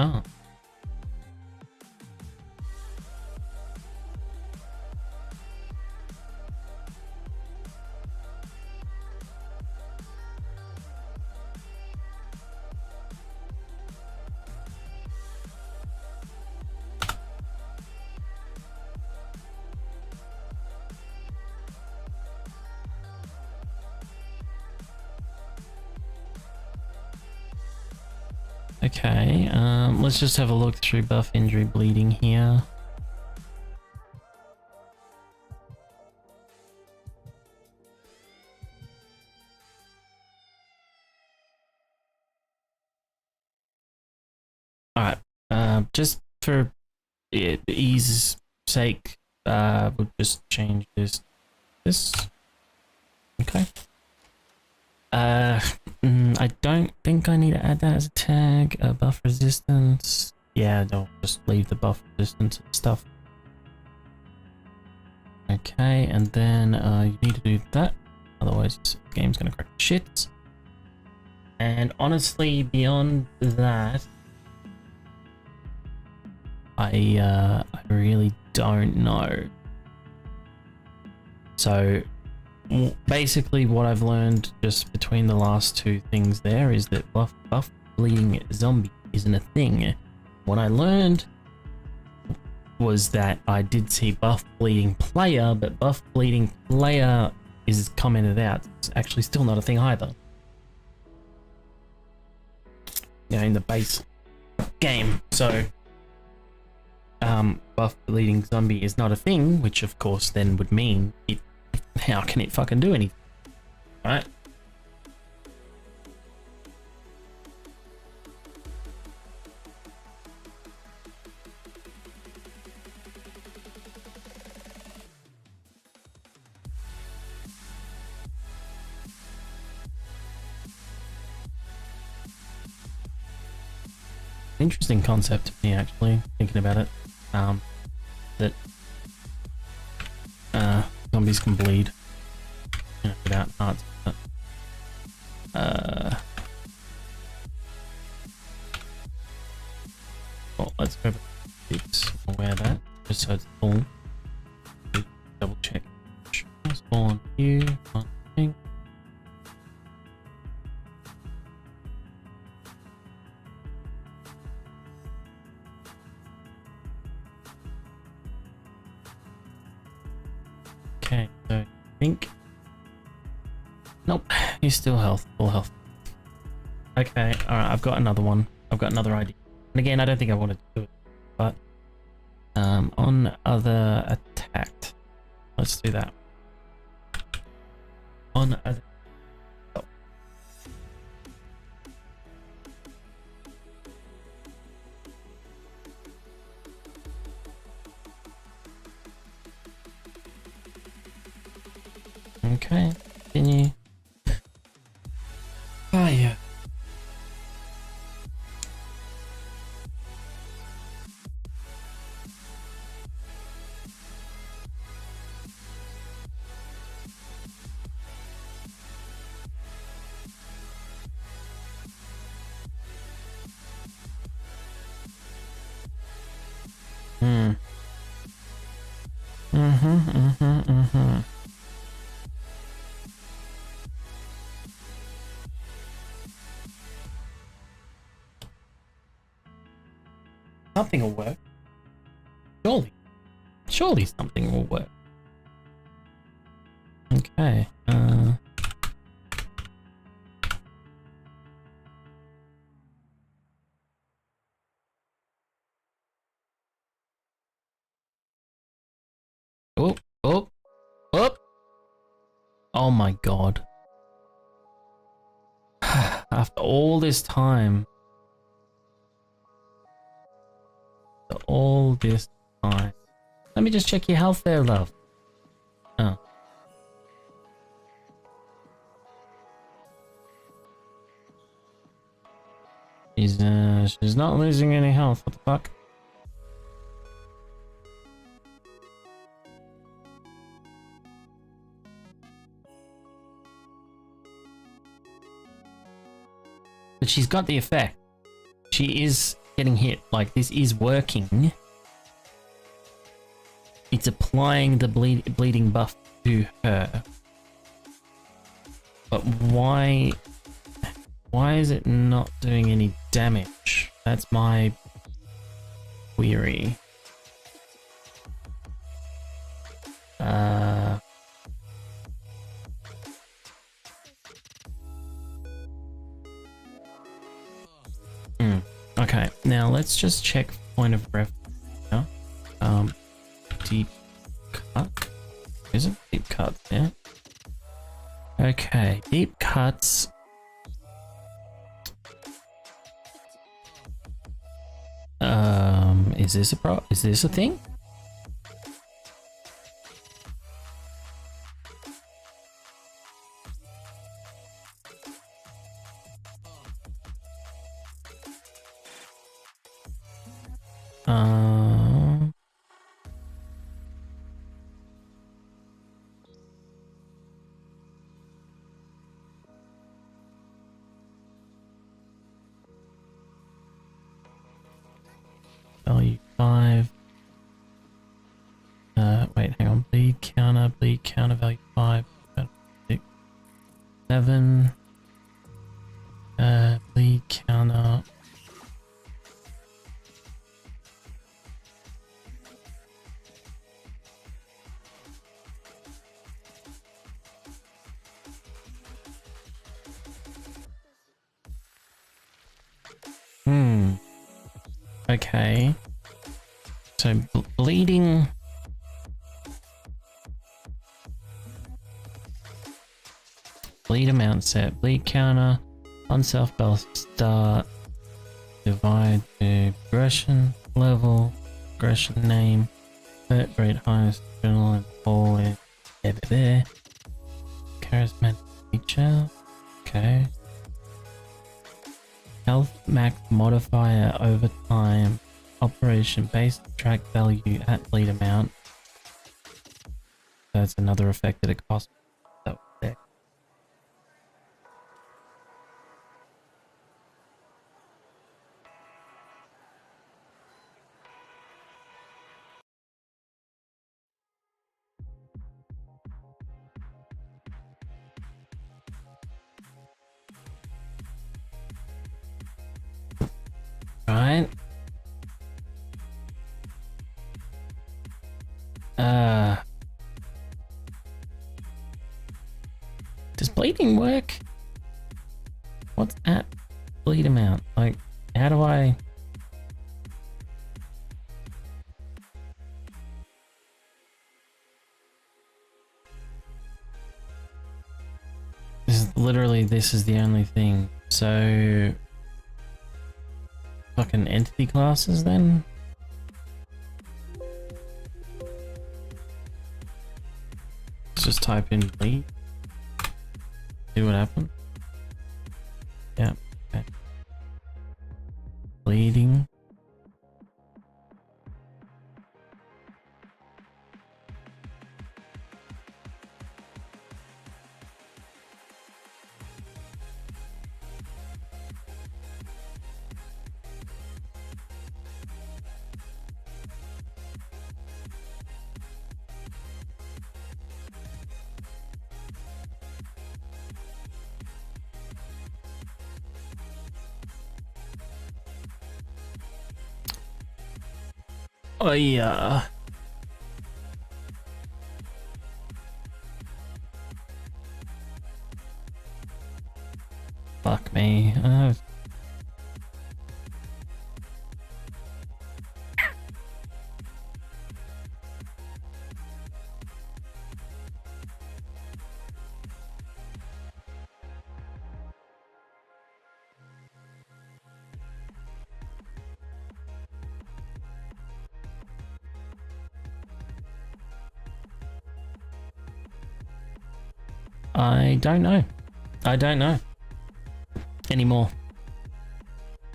Oh. Okay, let's just have a look through buff, injury, bleeding here. Alright, just for ease sake, we'll just change this. Okay. I don't think I need to add that as a tag. Buff resistance. Yeah, no, just leave the buff resistance stuff. Okay, and then you need to do that. Otherwise, the game's gonna crack shit. And honestly, beyond that, I really don't know. So basically what I've learned just between the last two things there is that buff bleeding zombie isn't a thing. What I learned was that I did see buff bleeding player, but buff bleeding player is commented out. It's actually still not a thing either. Yeah, in the base game. So buff bleeding zombie is not a thing, which of course then would mean it. How can it fucking do anything? Right? Interesting concept to me, actually, thinking about it. That zombies can bleed, you know, without hearts. But, well, let's grab it. I'll wear that just so it's full. Double check. Spawn here. One thing. Okay, so I think. Nope, he's still full health. Okay, alright, I've got another one. I've got another idea. And again, I don't think I wanted to do it, but on other attacked. Let's do that. On other. Oh. Okay, continue. Ah, yeah. Something will work. Surely something will work. Okay. Oh. Oh my god. After all this time. Let me just check your health there, love. Oh. She's not losing any health. What the fuck? But she's got the effect. She is getting hit. Like, this is working. It's applying the bleeding buff to her. But why is it not doing any damage? That's my query. Okay, now let's just check point of reference now. Deep cut. Is it deep cuts? Yeah. Okay, deep cuts. Is this a thing? Value 5. Wait, hang on. Bleed counter, value 5. 6, 7. Bleed counter. Okay. So bleeding. Bleed amount set. Bleed counter. On self bell start. Divide to progression level. Progression name. Hurt rate highest. Journal and forward. There. Charismatic feature. Okay. Health max modifier over time. Operation based track value at bleed amount. That's another effect that it costs. That was there. Right. Does bleeding work? What's at bleed amount? Like, how do I... This is the only thing. So... fucking entity classes then? Let's just type in bleed. See what happens. Yeah. Okay. Bleeding. Oh yeah. Fuck me. I don't know. I don't know anymore.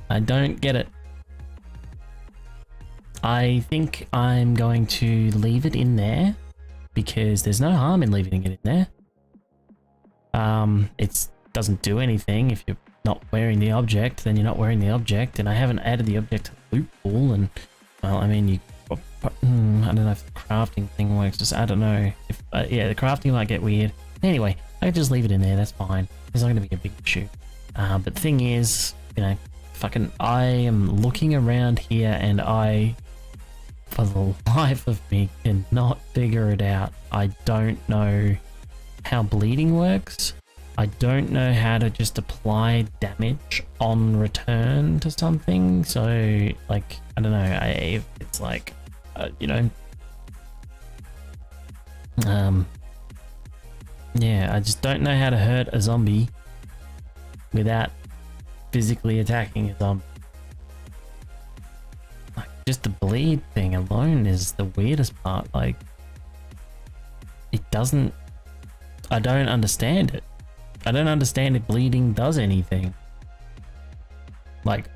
I don't get it. I think I'm going to leave it in there because there's no harm in leaving it in there. It doesn't do anything if you're not wearing the object, then you're not wearing the object, and I haven't added the object to the loot pool, and, well, I mean, I don't know if the crafting thing works, just, I don't know, if, yeah, the crafting might get weird. Anyway, I could just leave it in there, that's fine, it's not going to be a big issue. But the thing is, you know, I am looking around here, and I, for the life of me, cannot figure it out. I don't know how bleeding works. I don't know how to just apply damage on return to something. So, like, I don't know. If it's like, you know, yeah, I just don't know how to hurt a zombie without physically attacking a zombie. Like, just the bleed thing alone is the weirdest part. Like, it doesn't. I don't understand it. I don't understand if bleeding does anything. Like,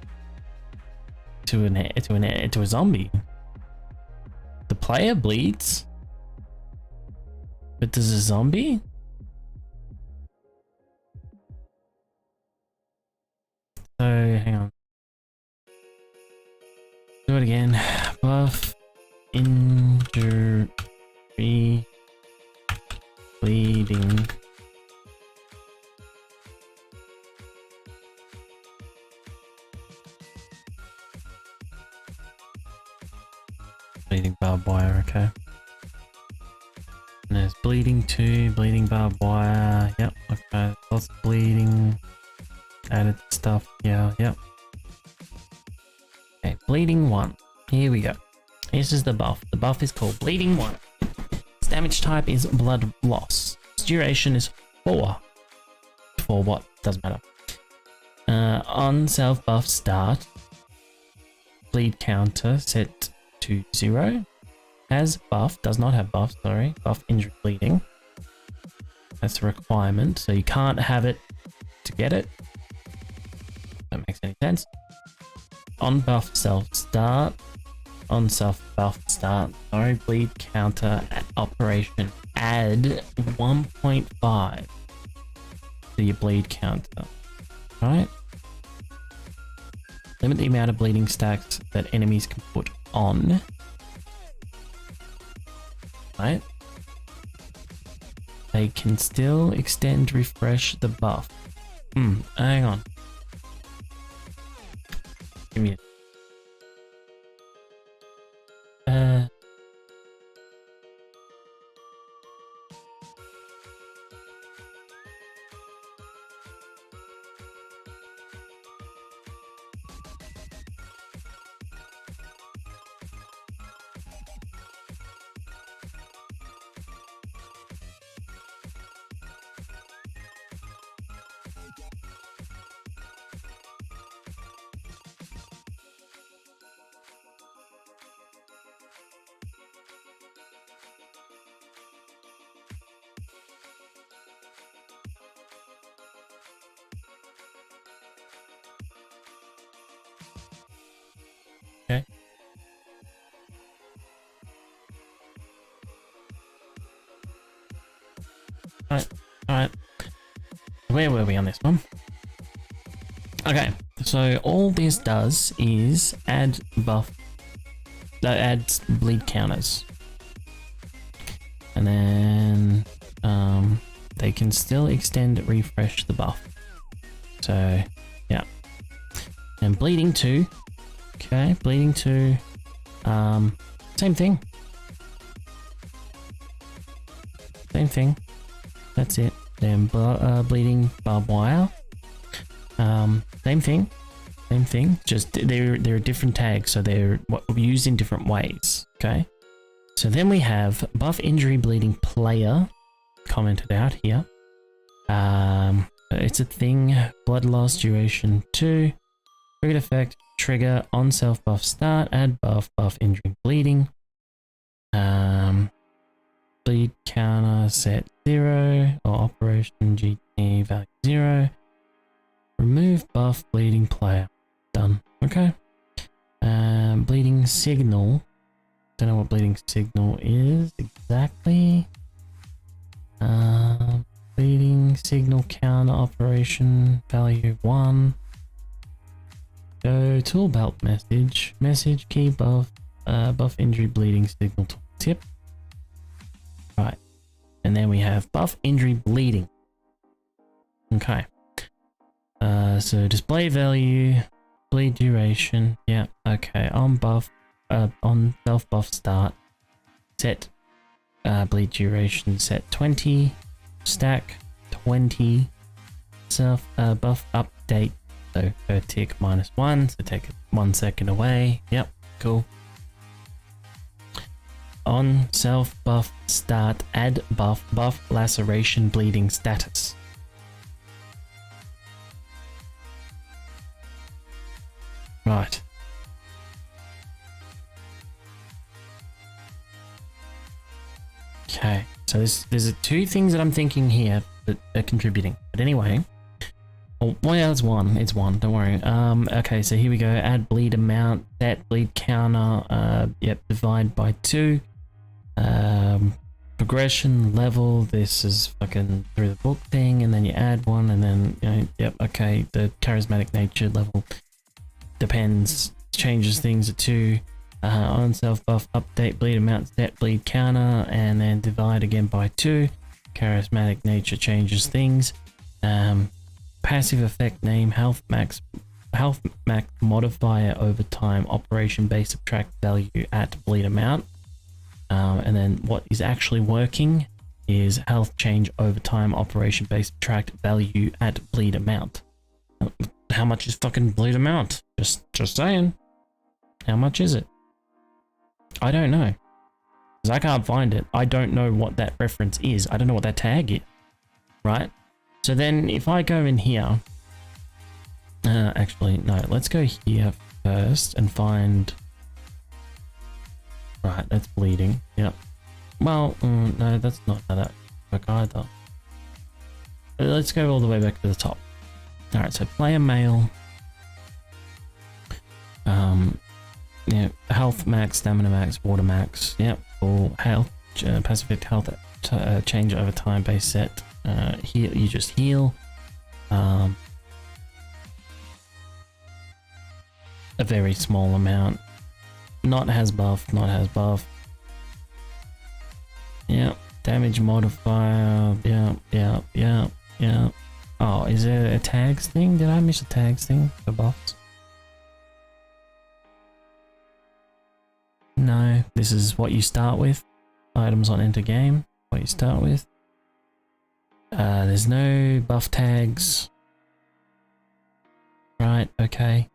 to a zombie. The player bleeds, but does a zombie? So hang on. Do it again. Buff, injury, bleeding. Bleeding barbed wire, okay. And there's bleeding 2, bleeding barbed wire, yep, okay. Lots of bleeding, added stuff, yeah, yep. Okay, bleeding 1, here we go. This is the buff. The buff is called bleeding 1. Its damage type is blood loss. Its duration is 4. For what? Doesn't matter. On self buff start, bleed counter set to 0. Has buff, does not have buff, sorry. Buff injury bleeding. That's a requirement, so you can't have it to get it. That makes any sense. On buff self start. On self buff start, sorry, bleed counter operation. Add 1.5 to your bleed counter. Right? Limit the amount of bleeding stacks that enemies can put on. Right? They can still extend refresh the buff. Hang on. Give me a okay. Alright. Where were we on this one? Okay, so all this does is add buff, adds bleed counters. And then they can still extend refresh the buff. So yeah. And bleeding 2. Okay, bleeding 2. Same thing. Same thing. That's it. Then bleeding barbed wire. Same thing. Same thing. Just they're different tags, so they're used in different ways. Okay. So then we have buff injury bleeding player commented out here. It's a thing. Blood loss duration 2. Triggered effect. Trigger on self buff start. Add buff injury bleeding. Bleed counter set 0 or operation GT value 0. Remove buff bleeding player. Done. Okay. Bleeding signal. Don't know what bleeding signal is exactly. bleeding, signal counter operation, value 1. Go tool belt message, key buff, buff injury bleeding signal tip. Right. And then we have buff injury bleeding. Okay. So display value, bleed duration. Yeah, okay. On buff, on self buff start, set bleed duration set 20, stack 20, self buff update. So go tick -1, so take 1 second away. Yep, cool. On self buff start, add buff laceration bleeding status. Right. Okay, so there's two things that I'm thinking here that are contributing. But anyway, oh yeah, it's one. It's one. Don't worry. Okay, so here we go. Add bleed amount, set bleed counter. Yep, divide by 2. Progression level. This is fucking through the book thing, and then you add one, and then yep. Okay, the charismatic nature level depends. Changes things at 2. On self buff update bleed amount, set bleed counter, and then divide again by 2. Charismatic nature changes things. Passive effect name, health max modifier over time, operation base subtract value at bleed amount. And then what is actually working is health change over time, operation base subtract value at bleed amount. How much is fucking bleed amount? Just saying. How much is it? I don't know. Because I can't find it. I don't know what that reference is. I don't know what that tag is. Right? So then if I go in here... actually, no. Let's go here first and find... Right, that's bleeding. Yep. Well, no, that's not how that works either. Let's go all the way back to the top. Alright, so player mail. Yeah, health max, stamina max, water max. Yep, all health, pacific health change over time base set. Heal, you just heal. A very small amount. Not has buff, not has buff. Yep, damage modifier. Yep. Oh, is there a tags thing? Did I miss a tags thing for buffs? No, this is what you start with. Items on enter game, what you start with. There's no buff tags. Right, okay.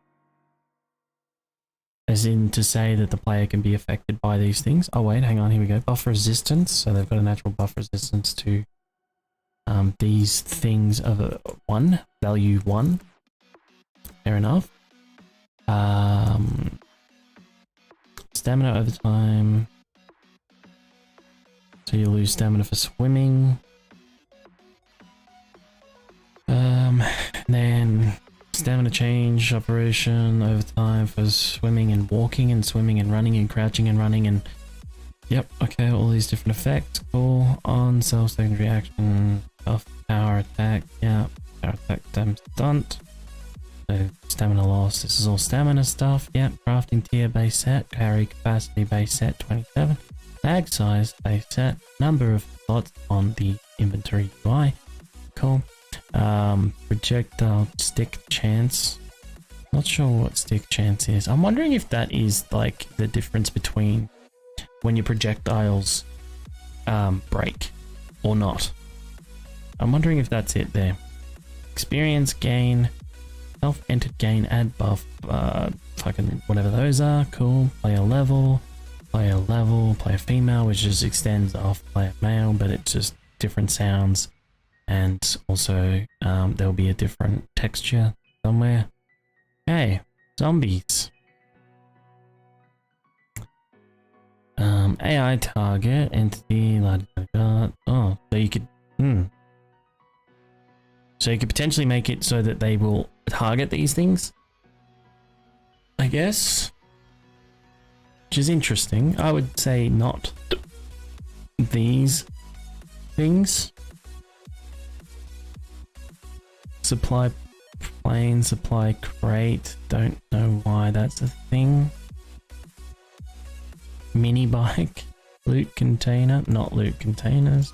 As in to say that the player can be affected by these things. Oh wait, hang on, here we go. Buff resistance, so they've got a natural buff resistance to these things of 1, value 1. Fair enough. Stamina over time. So you lose stamina for swimming. Then stamina change operation over time for swimming and walking and swimming and running and crouching and running and yep, okay, all these different effects. Cool. On self secondary action, buff power attack, yeah, power attack damage stunt. So stamina loss, this is all stamina stuff. Yep, crafting tier base set, carry capacity base set 27, bag size base set, number of slots on the inventory UI. Cool. Projectile stick chance. Not sure what stick chance is. I'm wondering if that is like the difference between when your projectiles break or not. I'm wondering if that's it there. Experience gain, health entered gain, add buff, fucking whatever those are. Cool. Player level, player female, which just extends off player male, but it's just different sounds. And also there'll be a different texture somewhere. Hey, zombies. AI target, entity, oh, so you could, So you could potentially make it so that they will target these things, I guess. Which is interesting. I would say not these things. Supply plane, supply crate. Don't know why that's a thing. Mini bike. Loot container. Not loot containers.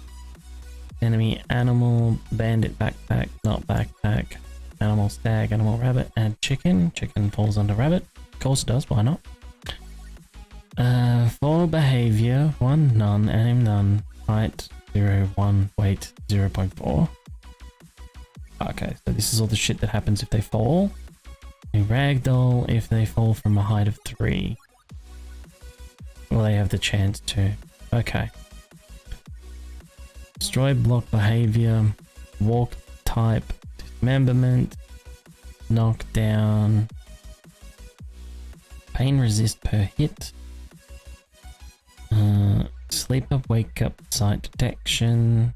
Enemy animal. Bandit backpack. Not backpack. Animal stag. Animal rabbit. And chicken. Chicken falls under rabbit. Of course it does. Why not? For behavior. 1 none. Anim none. Height 0 1. Weight 0.4. Okay, so this is all the shit that happens if they fall. A ragdoll if they fall from a height of 3. Well, they have the chance to. Okay. Destroy block behavior. Walk type. Dismemberment. Knock down. Pain resist per hit. Sleep up, wake up, sight detection.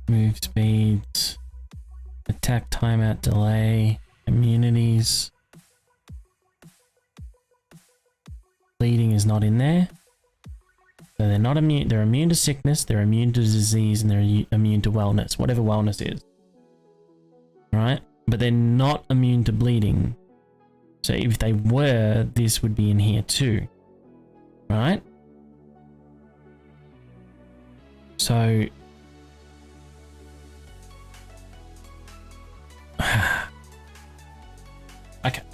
Move speeds. Attack timeout delay. Immunities. Bleeding is not in there. So they're not immune. They're immune to sickness, they're immune to disease, and they're immune to wellness, whatever wellness is. Right? But they're not immune to bleeding. So if they were, this would be in here too. Right? So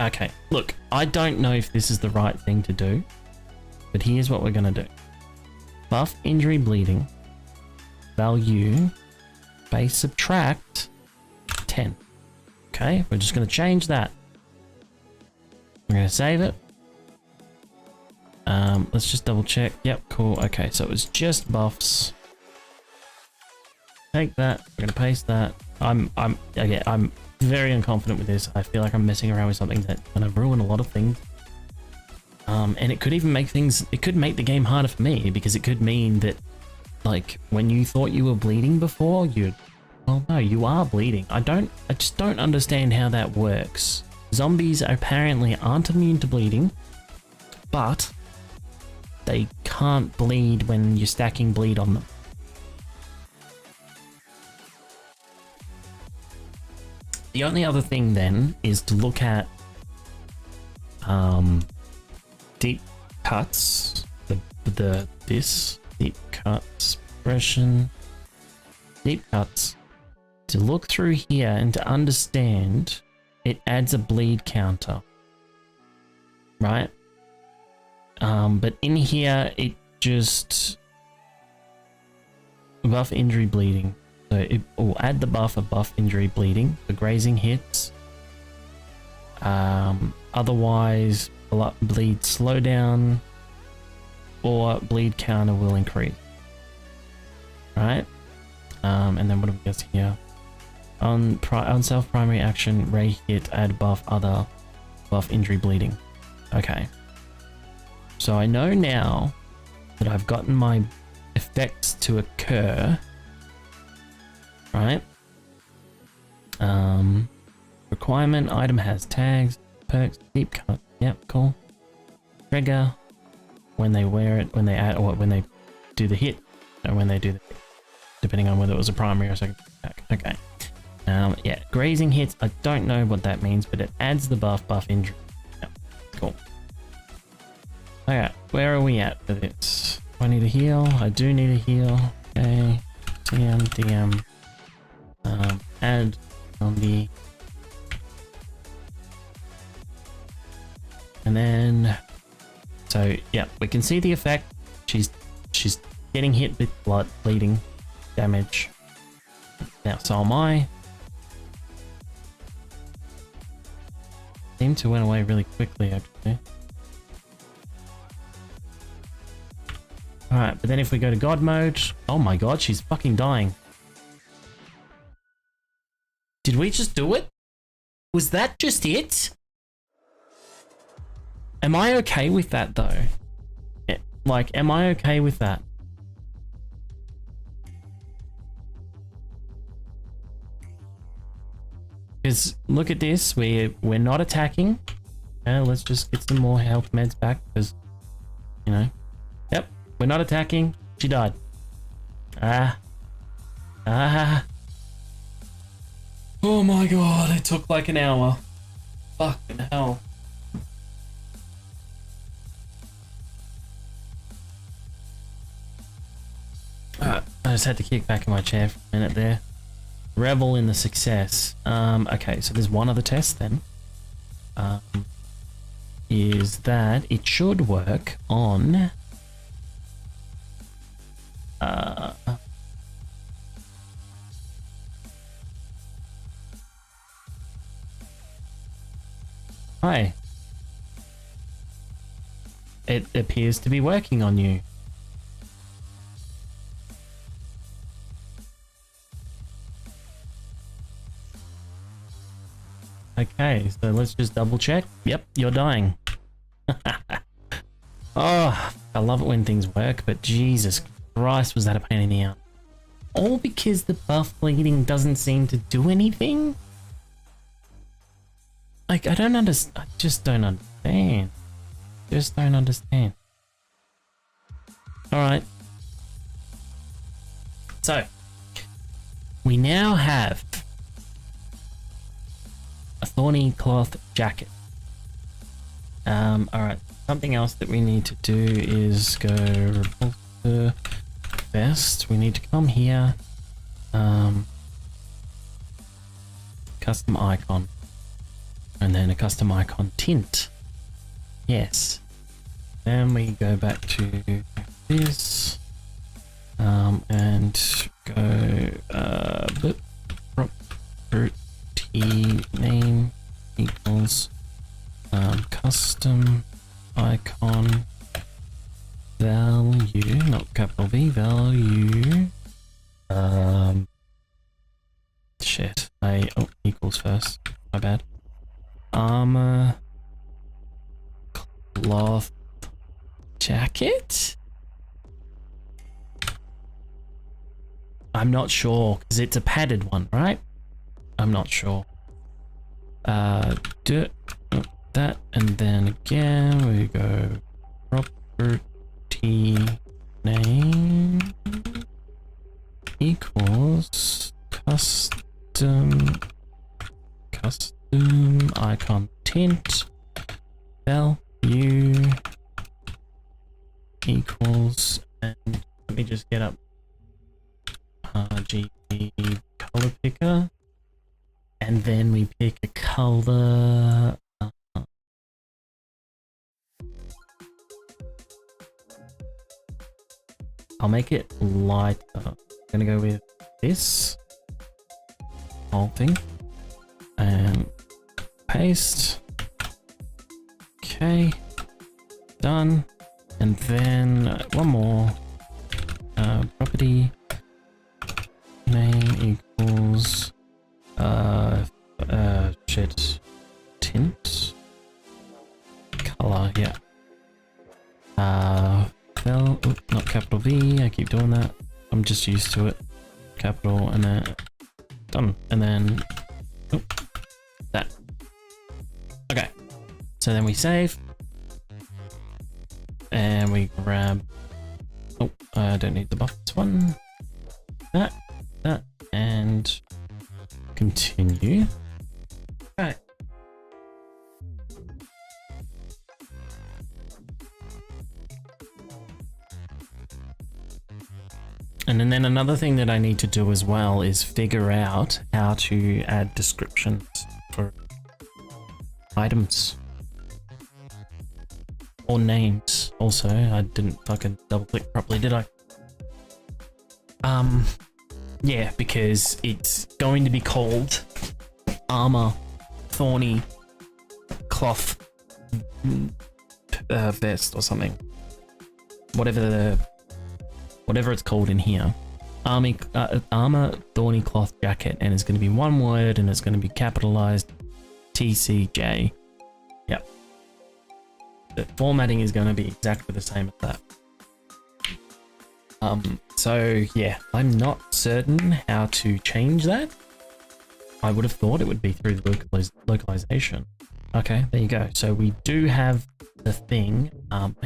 okay. Look, I don't know if this is the right thing to do, but here's what we're gonna do. Buff injury bleeding. Value. Base subtract 10. Okay, we're just gonna change that. We're gonna save it. Let's just double check. Yep, cool. Okay, so it was just buffs. Take that. We're gonna paste that. I'm very unconfident with this. I feel like I'm messing around with something that's gonna ruin a lot of things. And it could even make things. It could make the game harder for me because it could mean that, like, when you thought you were bleeding before, well, no, you are bleeding. I just don't understand how that works. Zombies apparently aren't immune to bleeding, but they can't bleed when you're stacking bleed on them. The only other thing then is to look at deep cuts, this deep cuts expression, deep cuts, to look through here and to understand it adds a bleed counter, right? But in here it just buff injury bleeding. So it will add the buff of buff injury bleeding for grazing hits. Otherwise, bleed slowdown or bleed counter will increase. Right? And then what do we get here? On self primary action, ray hit, add buff other, buff injury bleeding. Okay. So I know now that I've gotten my effects to occur. Right? Requirement item has tags, perks, deep cut. Yep, cool. Trigger when they wear it, when they add, or when they do the hit, or when they do the hit, depending on whether it was a primary or second attack. Okay. Yeah, grazing hits. I don't know what that means, but it adds the buff injury. Yep, cool. Okay, where are we at for this? Do I need a heal? I do need a heal. Okay. DM. Add zombie. And then, so yeah, we can see the effect. She's getting hit with blood, bleeding, damage. Now, so am I. Seemed to went away really quickly, actually. Alright, but then if we go to God mode, oh my god, she's fucking dying. Did we just do it? Was that just it? Am I okay with that though? Like, am I okay with that? Because look at this, we're not attacking. Let's just get some more health meds back because, you know. Yep, we're not attacking. She died. Oh my god, it took like an hour. Fucking hell. Alright, I just had to kick back in my chair for a minute there. Revel in the success. Okay, so there's one other test then. Is that it should work on hi. It appears to be working on you. Okay, so let's just double check. Yep, you're dying. Oh, I love it when things work, but Jesus Christ, was that a pain in the ass. All because the buff bleeding doesn't seem to do anything? Like, I don't understand. I just don't understand. Just don't understand. Alright. So, we now have a thorny cloth jacket. Alright. Something else that we need to do is go Repulsor vest. We need to come here. Custom icon. And then a custom icon tint. Yes. Then we go back to this. And go property name equals custom icon value, not capital V, value shit. Equals first, my bad. Armor cloth jacket? I'm not sure because it's a padded one, right? I'm not sure. Do that, and then again we go property name equals custom icon tint value equals, and let me just get up RGB color picker, and then we pick a color. I'll make it lighter. I'm gonna go with this whole thing and paste. Okay, done. And then one more. Property name equals shit tint color. Yeah. Not capital V. I keep doing that. I'm just used to it. Capital and then done. And then that. Okay. So then we save. And we grab. Oh, I don't need the buffs one. That, and continue. Right. And then another thing that I need to do as well is figure out how to add descriptions for items. Or names also. I didn't fucking double click properly, did I? Yeah, because it's going to be called Armor Thorny Cloth Vest or something. Whatever it's called in here. Armor Thorny Cloth Jacket, and it's going to be one word and it's going to be capitalized TCJ. Yep. The formatting is going to be exactly the same as that. So yeah, I'm not certain how to change that. I would have thought it would be through the localization. Okay, there you go. So we do have the thing.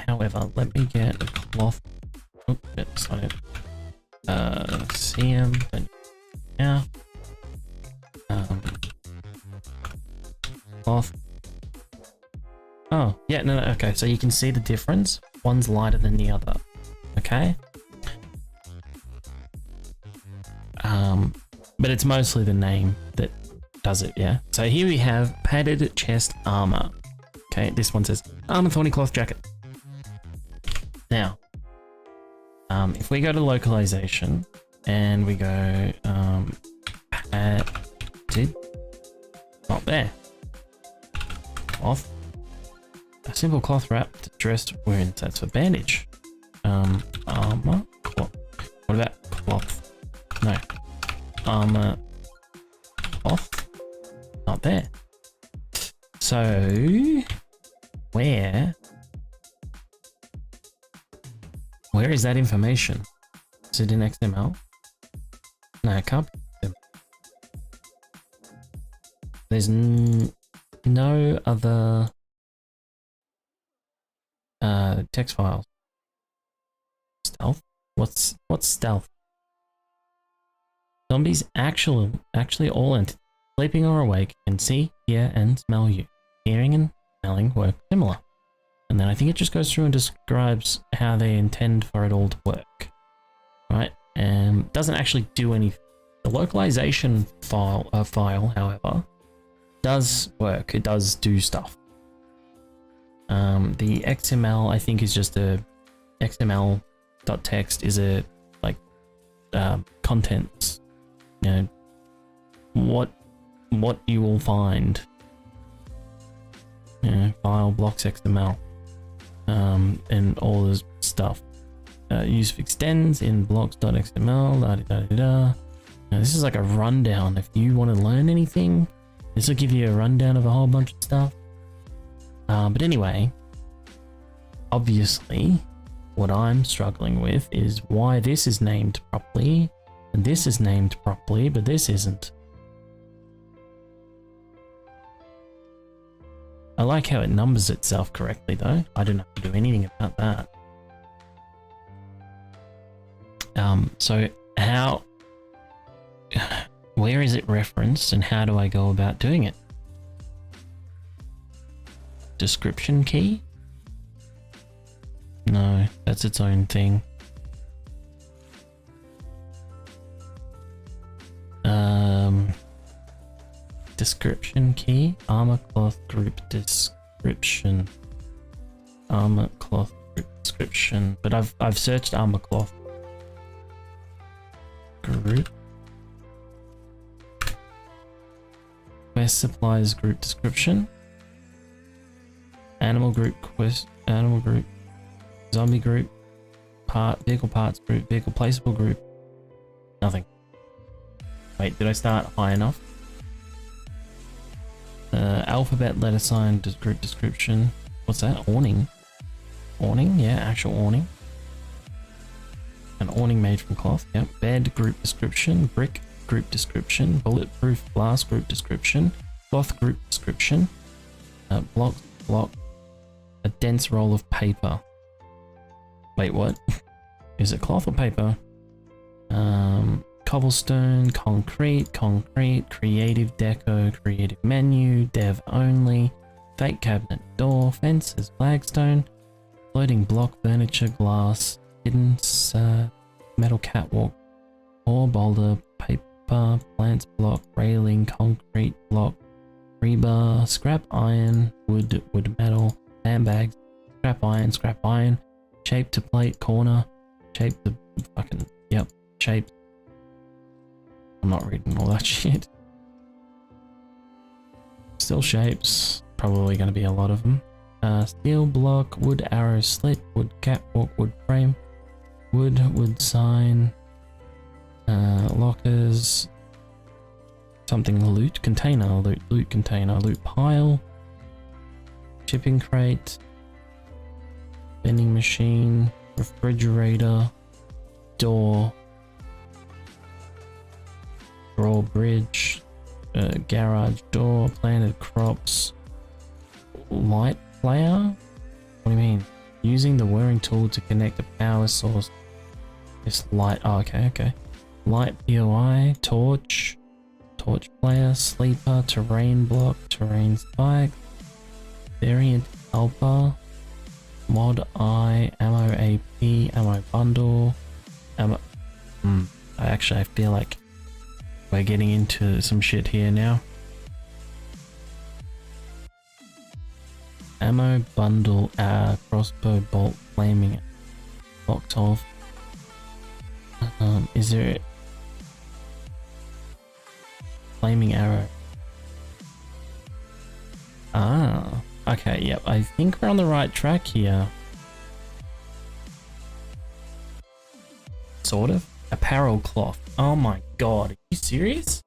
However, let me get a cloth. Oh, that's not it. CM. Yeah. Cloth. Oh, yeah, no, okay, so you can see the difference. One's lighter than the other, okay? But it's mostly the name that does it, yeah? So here we have padded chest armor. Okay, this one says armor thorny cloth jacket. Now, if we go to localization and we go padded, not there. Cloth. A simple cloth wrapped dressed wounds. That's for bandage. Armor. Cloth. What about cloth? No. Armor. Cloth. Not there. So, where is that information? Is it in XML? No, it can't be. There's no other text files. Stealth? What's stealth? Zombies actually all entities, sleeping or awake, can see, hear, and smell you. Hearing and smelling work similar. And then I think it just goes through and describes how they intend for it all to work. Right? And doesn't actually do any. The localization file, however, does work. It does do stuff. The XML, I think, is just a XML.txt is a like contents. You know, what you will find. You know, file blocks XML. And all this stuff. Use extends in blocks.xml. Now, this is like a rundown. If you want to learn anything, this will give you a rundown of a whole bunch of stuff. But anyway, obviously, what I'm struggling with is why this is named properly, and this is named properly, but this isn't. I like how it numbers itself correctly, though. I don't have to do anything about that. So how... Where is it referenced, and how do I go about doing it? Description key? No, that's its own thing. Description key, armor cloth group description, armor cloth group description. But I've searched armor cloth group. Quest supplies group description. Animal group quest, animal group, zombie group, vehicle parts group, vehicle placeable group. Nothing. Wait, did I start high enough? Alphabet letter sign group description. What's that? Awning. Awning, yeah, actual awning. An awning made from cloth. Yep. Bed group description. Brick group description. Bulletproof glass group description. Cloth group description. Block. A dense roll of paper. Wait, what? Is it cloth or paper? Cobblestone, concrete, creative deco, creative menu, dev only, fake cabinet door, fences, flagstone, floating block, furniture, glass, hidden metal catwalk, ore boulder, paper, plants block, railing, concrete block, rebar, scrap iron, wood metal, sandbags, scrap iron, shape to plate, corner, shape to fucking, yep, shape. I'm not reading all that shit. Still shapes, probably going to be a lot of them. Steel block, wood arrow slit, wood catwalk, wood frame, wood sign, lockers, something loot container, loot container, loot pile, shipping crate, vending machine, refrigerator, door, drawbridge, garage door, planted crops, light player? What do you mean? Using the whirring tool to connect a power source. This light, oh, okay. Light POI, torch torch player, sleeper, terrain block, terrain spike, variant helper, mod I, ammo AP, ammo bundle, ammo. I feel like we're getting into some shit here now. Ammo bundle, crossbow bolt, flaming box off. Is there flaming arrow? Ah, okay, yep. I think we're on the right track here. Sort of. Apparel cloth. Oh my god, are you serious?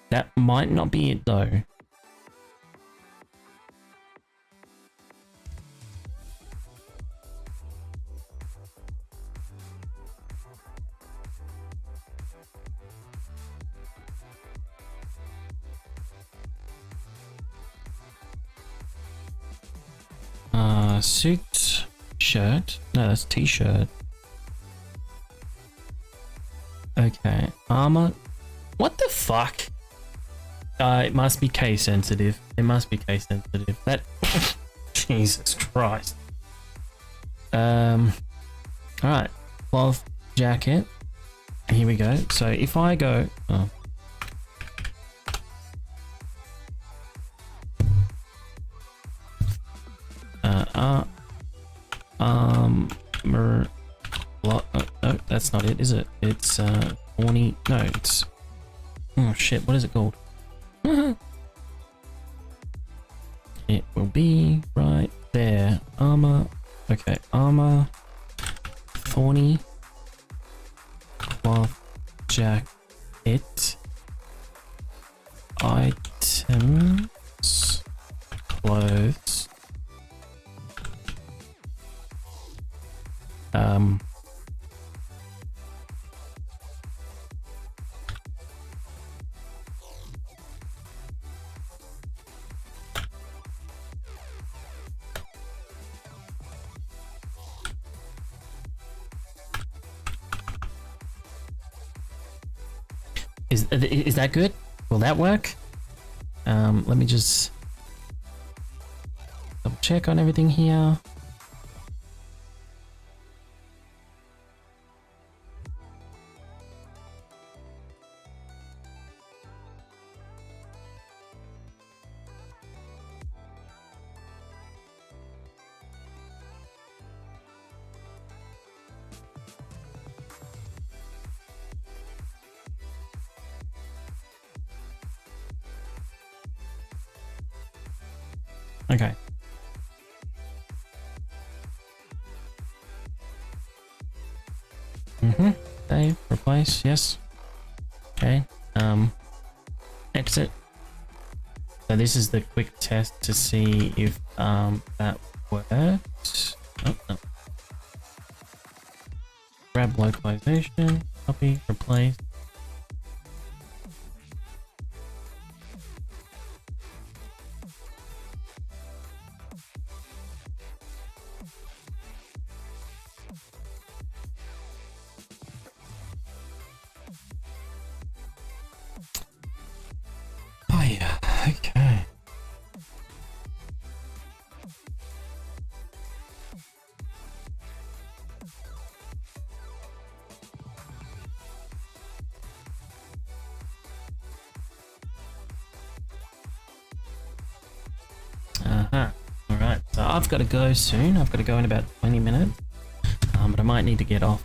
That might not be it though. Suit, shirt. No, that's t-shirt. Okay, armor. What the fuck? It must be case sensitive. It must be case sensitive. That. Jesus Christ. All right. Cloth jacket. Here we go. So if I go. Oh. No, that's not it, is it? It's horny. No, it's. Oh shit! What is it called? It will be right there. Armor. Okay, armor. Thorny. Cloth jacket. Items. Clothes. Is that good? Will that work? Let me just double check on everything here. Okay. Save, replace, yes. Okay. Exit. So this is the quick test to see if that works. Oh, no. Grab localization, copy, replace. Oh yeah, okay. Alright, so I've got to go soon. I've got to go in about 20 minutes. But I might need to get off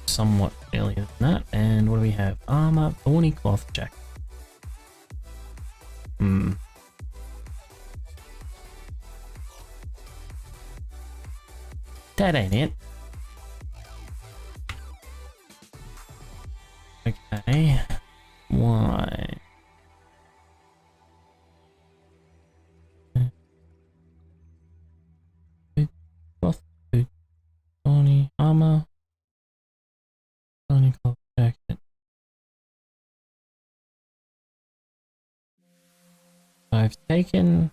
somewhat earlier than that. And what do we have? Armor, thorny cloth jacket. That ain't it. Okay. Why? Cloth, I've taken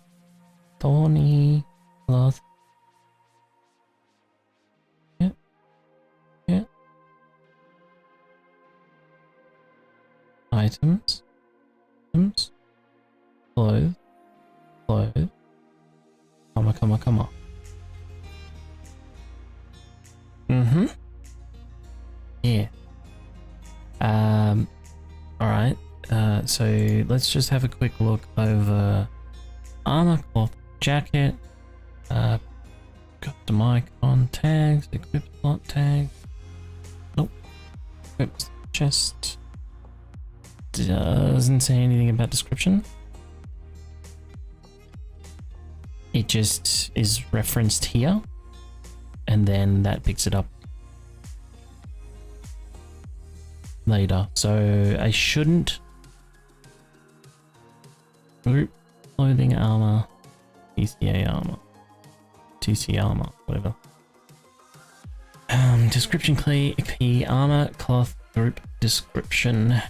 thorny cloth. Yeah. Yeah. Items. Items. Clothes. Clothes. Comma. Mm-hmm. Yeah. Alright. So let's just have a quick look over armor, cloth, jacket, custom icon tags, equip slot tag. Nope. Equip chest. Doesn't say anything about description. It just is referenced here, and then that picks it up later. So I shouldn't group clothing armor, TCA armor, TC armor, whatever. Description key armor cloth group description.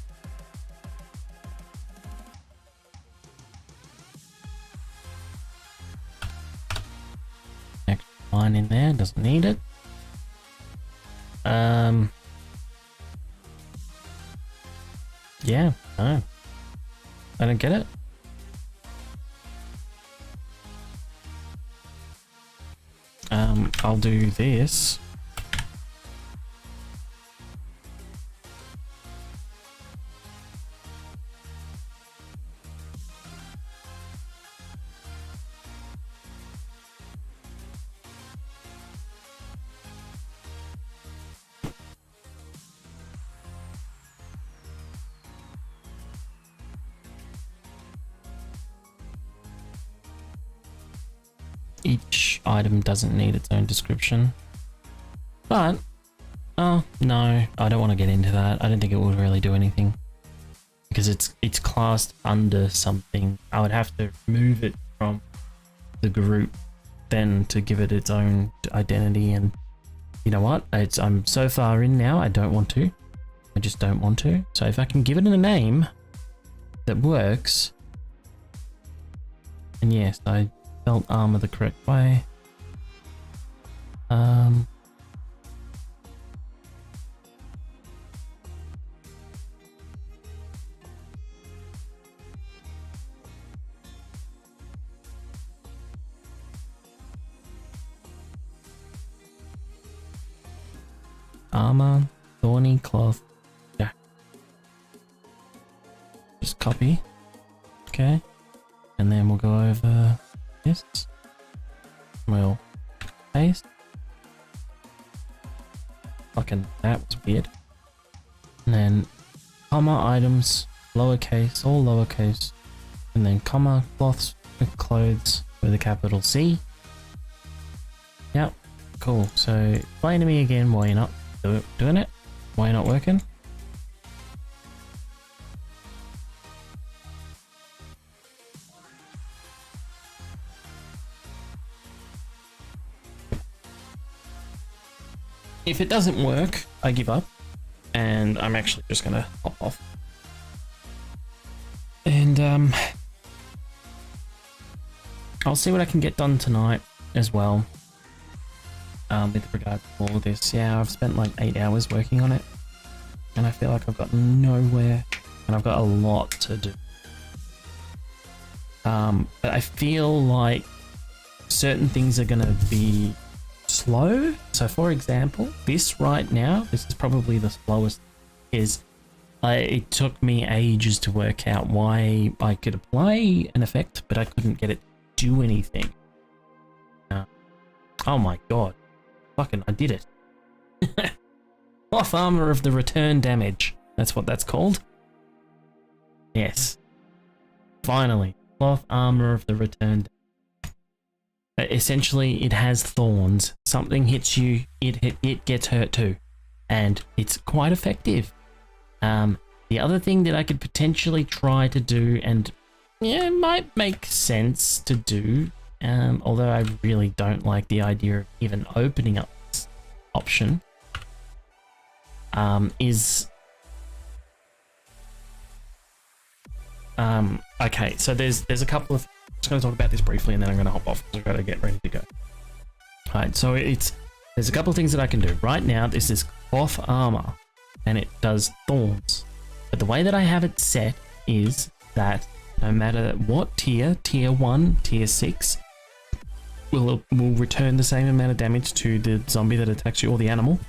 Next line in there, doesn't need it. Yeah, no. I don't get it. I'll do this. Each item doesn't need its own description, but oh no, I don't want to get into that. I don't think it would really do anything because it's classed under something. I would have to remove it from the group then to give it its own identity, and you know what? I'm so far in now, I don't want to. I just don't want to. So if I can give it a name that works, and yes, I felt armor the correct way. Armor, thorny cloth, yeah. Just copy. Okay. And then we'll go over this. We'll paste. Fucking that was weird. And then comma items, lowercase, all lowercase. And then comma cloths with clothes with a capital C. Yep, cool. So explain to me again why you're not doing it. Why you're not working. If it doesn't work, I give up, and I'm actually just gonna hop off. And I'll see what I can get done tonight as well. With regard to all of this, yeah, I've spent like 8 hours working on it, and I feel like I've got nowhere, and I've got a lot to do. But I feel like certain things are gonna be slow. So for example, this right now, this is probably the slowest, is it took me ages to work out why I could apply an effect, but I couldn't get it to do anything. Oh my god. Fucking, I did it. Cloth armor of the return damage. That's what that's called. Yes. Finally. Cloth armor of the return damage. Essentially, it has thorns. Something hits you, it gets hurt too. And it's quite effective. The other thing that I could potentially try to do, and yeah, it might make sense to do, although I really don't like the idea of even opening up this option, is Okay, so there's a couple of, I'm just going to talk about this briefly and then I'm going to hop off because I've got to get ready to go. Alright, so there's a couple of things that I can do. Right now, this is cloth armor and it does thorns. But the way that I have it set is that no matter what tier 1, tier 6, will return the same amount of damage to the zombie that attacks you or the animal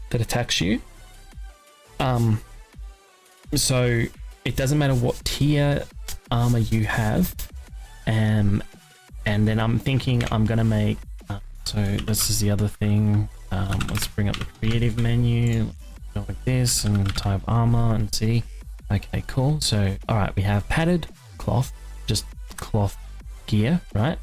that attacks you. So it doesn't matter what tier armor you have. And then I'm thinking I'm gonna make, so this is the other thing. Let's bring up the creative menu, go like this and type armor and see. Okay, cool. So, all right, we have padded cloth, just cloth gear, right?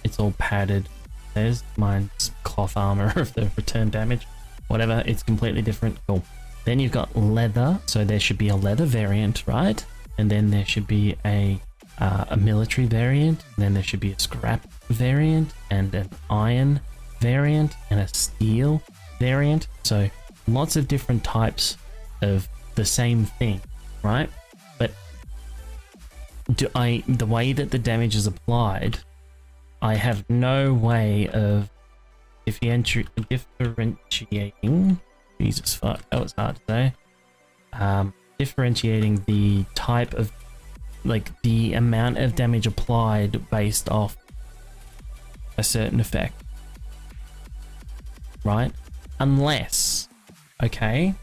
It's all padded. There's mine's cloth armor of the return damage, whatever. It's completely different. Cool. Then you've got leather. So there should be a leather variant, right? And then there should be a military variant. And then there should be a scrap variant and an iron variant and a steel variant. So lots of different types of the same thing, right? But the way that the damage is applied, I have no way of differentiating. Jesus fuck, that was hard to say. Differentiating the type of, like, the amount of damage applied based off a certain effect, right? Unless I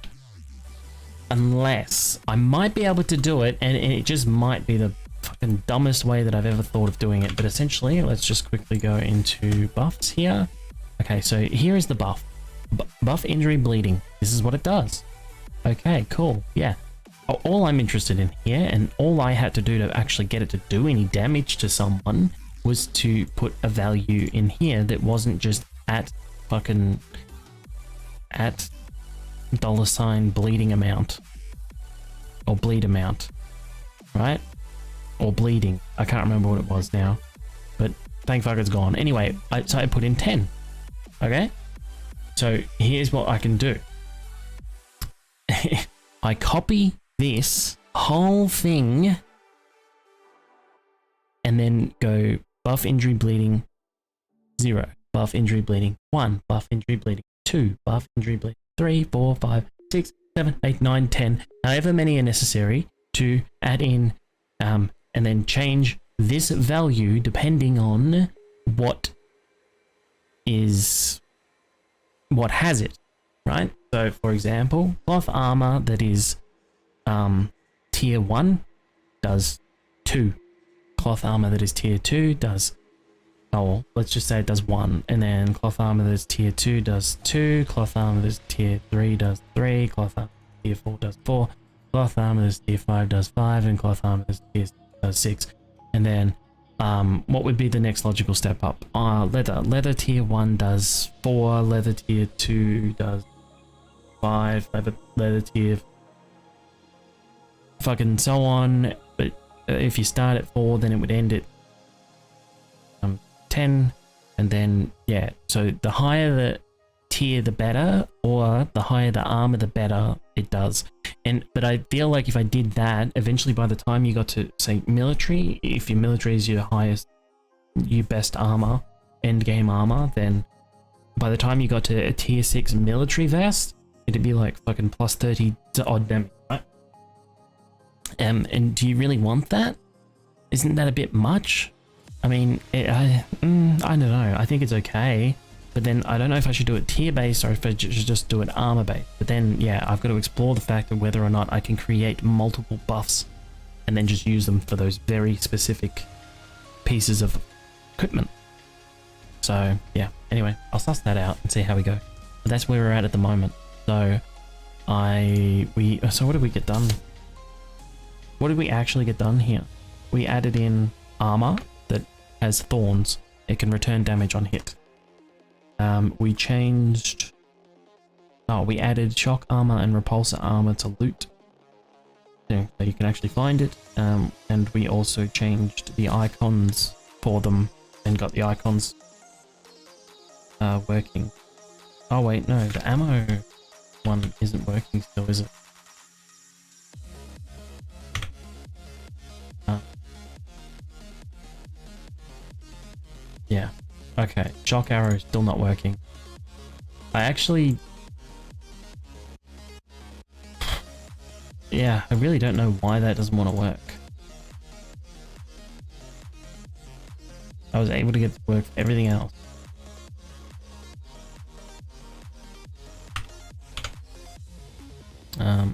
might be able to do it, and it just might be the fucking dumbest way that I've ever thought of doing it. But essentially, let's just quickly go into buffs here. Okay, so here is the buff. Buff injury bleeding. This is what it does. Okay, cool. Yeah. All I'm interested in here, and all I had to do to actually get it to do any damage to someone, was to put a value in here that wasn't just at $ bleeding amount or bleed amount, right? Or bleeding. I can't remember what it was now, but thank fuck it's gone. Anyway, so I put in 10. Okay, so here's what I can do. I copy this whole thing and then go buff injury bleeding 0, buff injury bleeding 1, buff injury bleeding 2, buff injury bleeding 3, 4, 5, 6, 7, 8, 9, 10, however many are necessary to add in, and then change this value depending on what has it, right? So for example, cloth armor that is tier 1 does 2, cloth armor that is tier 2 does, oh, let's just say it does 1, and then cloth armor that is tier 2 does 2, cloth armor that is tier 3 does 3, cloth armor tier 4 does 4, cloth armor that is tier 5 does 5, and cloth armor that is tier 6 does 6. And then what would be the next logical step up? Leather tier 1 does 4, leather tier 2 does 5, leather tier fucking so on. But if you start at 4, then it would end at 10, and then yeah, so the higher the tier the better, or the higher the armor the better it does. But I feel like if I did that, eventually by the time you got to say military, if your military is your best armor, end game armor, then by the time you got to a tier 6 military vest, it'd be like fucking plus 30 to odd damage, right? And do you really want that? Isn't that a bit much? I mean, I don't know. I think it's okay, but then I don't know if I should do it tier based or if I should just do it armor based. But then, yeah, I've got to explore the fact of whether or not I can create multiple buffs and then just use them for those very specific pieces of equipment. So yeah, anyway, I'll suss that out and see how we go. But that's where we're at the moment. So so what did we get done? What did we actually get done here? We added in armor that has thorns. It can return damage on hit. We changed... Oh, we added shock armor and repulsor armor to loot. So you can actually find it. And we also changed the icons for them and got the icons working. Oh wait, no, the ammo one isn't working still, is it? Yeah. Okay. Shock arrow is still not working. I actually... Yeah, I really don't know why that doesn't want to work. I was able to get it to work for everything else.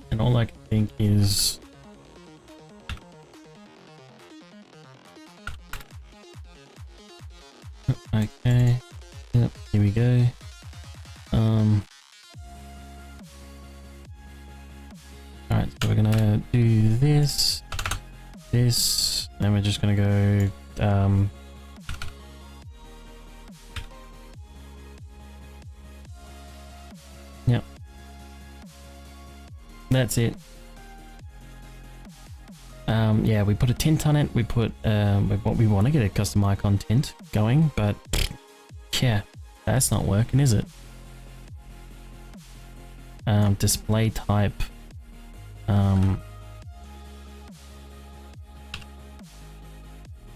And all I can think is... Okay. Yep, here we go. Alright, so we're gonna do this, and we're just gonna go, yep. That's it. Yeah, we put a tint on it, we put, we want to get a custom icon tint going, but, yeah, that's not working, is it? Display type,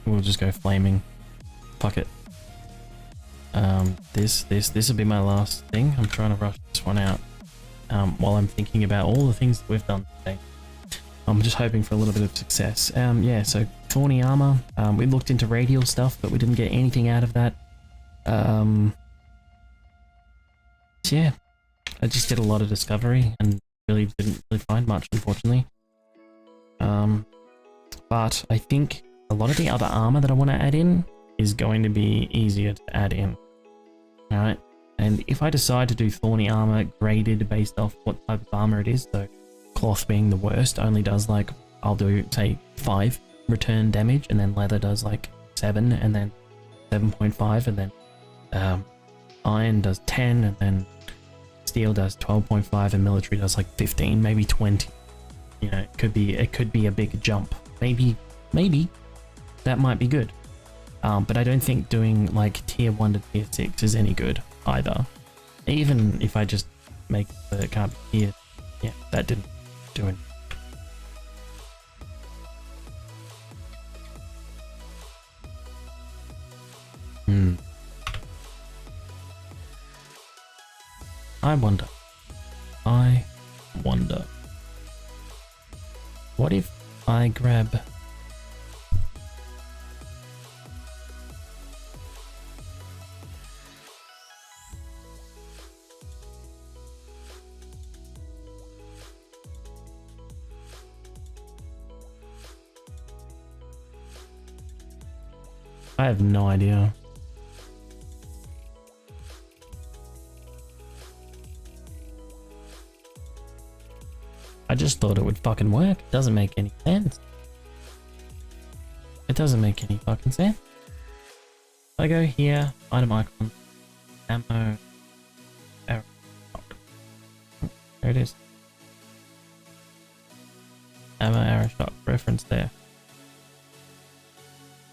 we'll just go flaming. Fuck it. This will be my last thing. I'm trying to rush this one out, while I'm thinking about all the things that we've done today. I'm just hoping for a little bit of success. Yeah, so Thorny Armor, we looked into radial stuff, but we didn't get anything out of that. Yeah, I just did a lot of discovery and really didn't really find much, unfortunately. But I think a lot of the other armor that I want to add in is going to be easier to add in. Alright, and if I decide to do Thorny Armor graded based off what type of armor it is, so cloth being the worst, only does like, I'll do say 5 return damage, and then leather does like 7, and then 7.5, and then iron does 10, and then steel does 12.5, and military does like 15, maybe 20. You know, it could be a big jump. Maybe that might be good. But I don't think doing like tier 1 to tier 6 is any good either. Even if I just make the can't be tiered. Yeah, that didn't do it. I wonder. What if I grab... I have no idea. I just thought it would fucking work. It doesn't make any sense. It doesn't make any fucking sense. I go here, item icon, ammo, arrow. There it is. Ammo, arrow shot, reference there.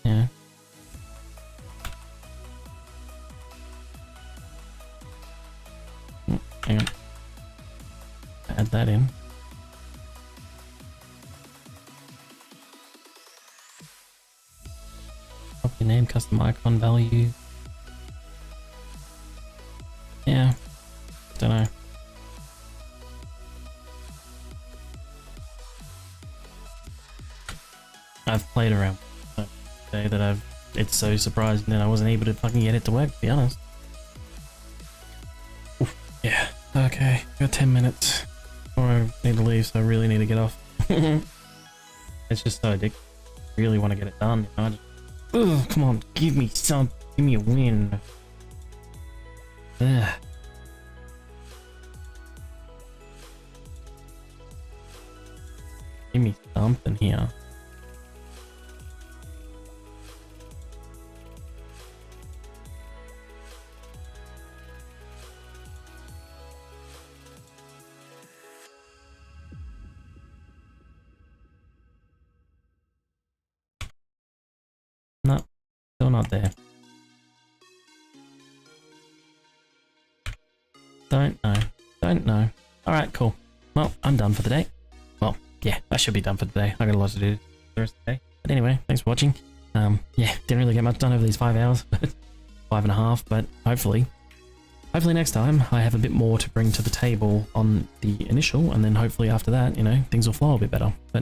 Yeah. Hang on. Add that in. Copy name, custom icon value. Yeah. Don't know. I've played around with it today that it's so surprising that I wasn't able to fucking get it to work, to be honest. Oof. Yeah. Okay, got 10 minutes before I need to leave, so I really need to get off. It's just so addictive. I really want to get it done. You know? Ugh, come on, give me some, give me a win. Ugh. Give me something here. No, still not there. Don't know. Alright, cool. Well, I'm done for the day. Well, yeah, I should be done for the day. I got a lot to do the rest of the day. But anyway, thanks for watching. Yeah, didn't really get much done over these 5 hours, but 5.5, but hopefully next time I have a bit more to bring to the table on the initial, and then hopefully after that, you know, things will flow a bit better. But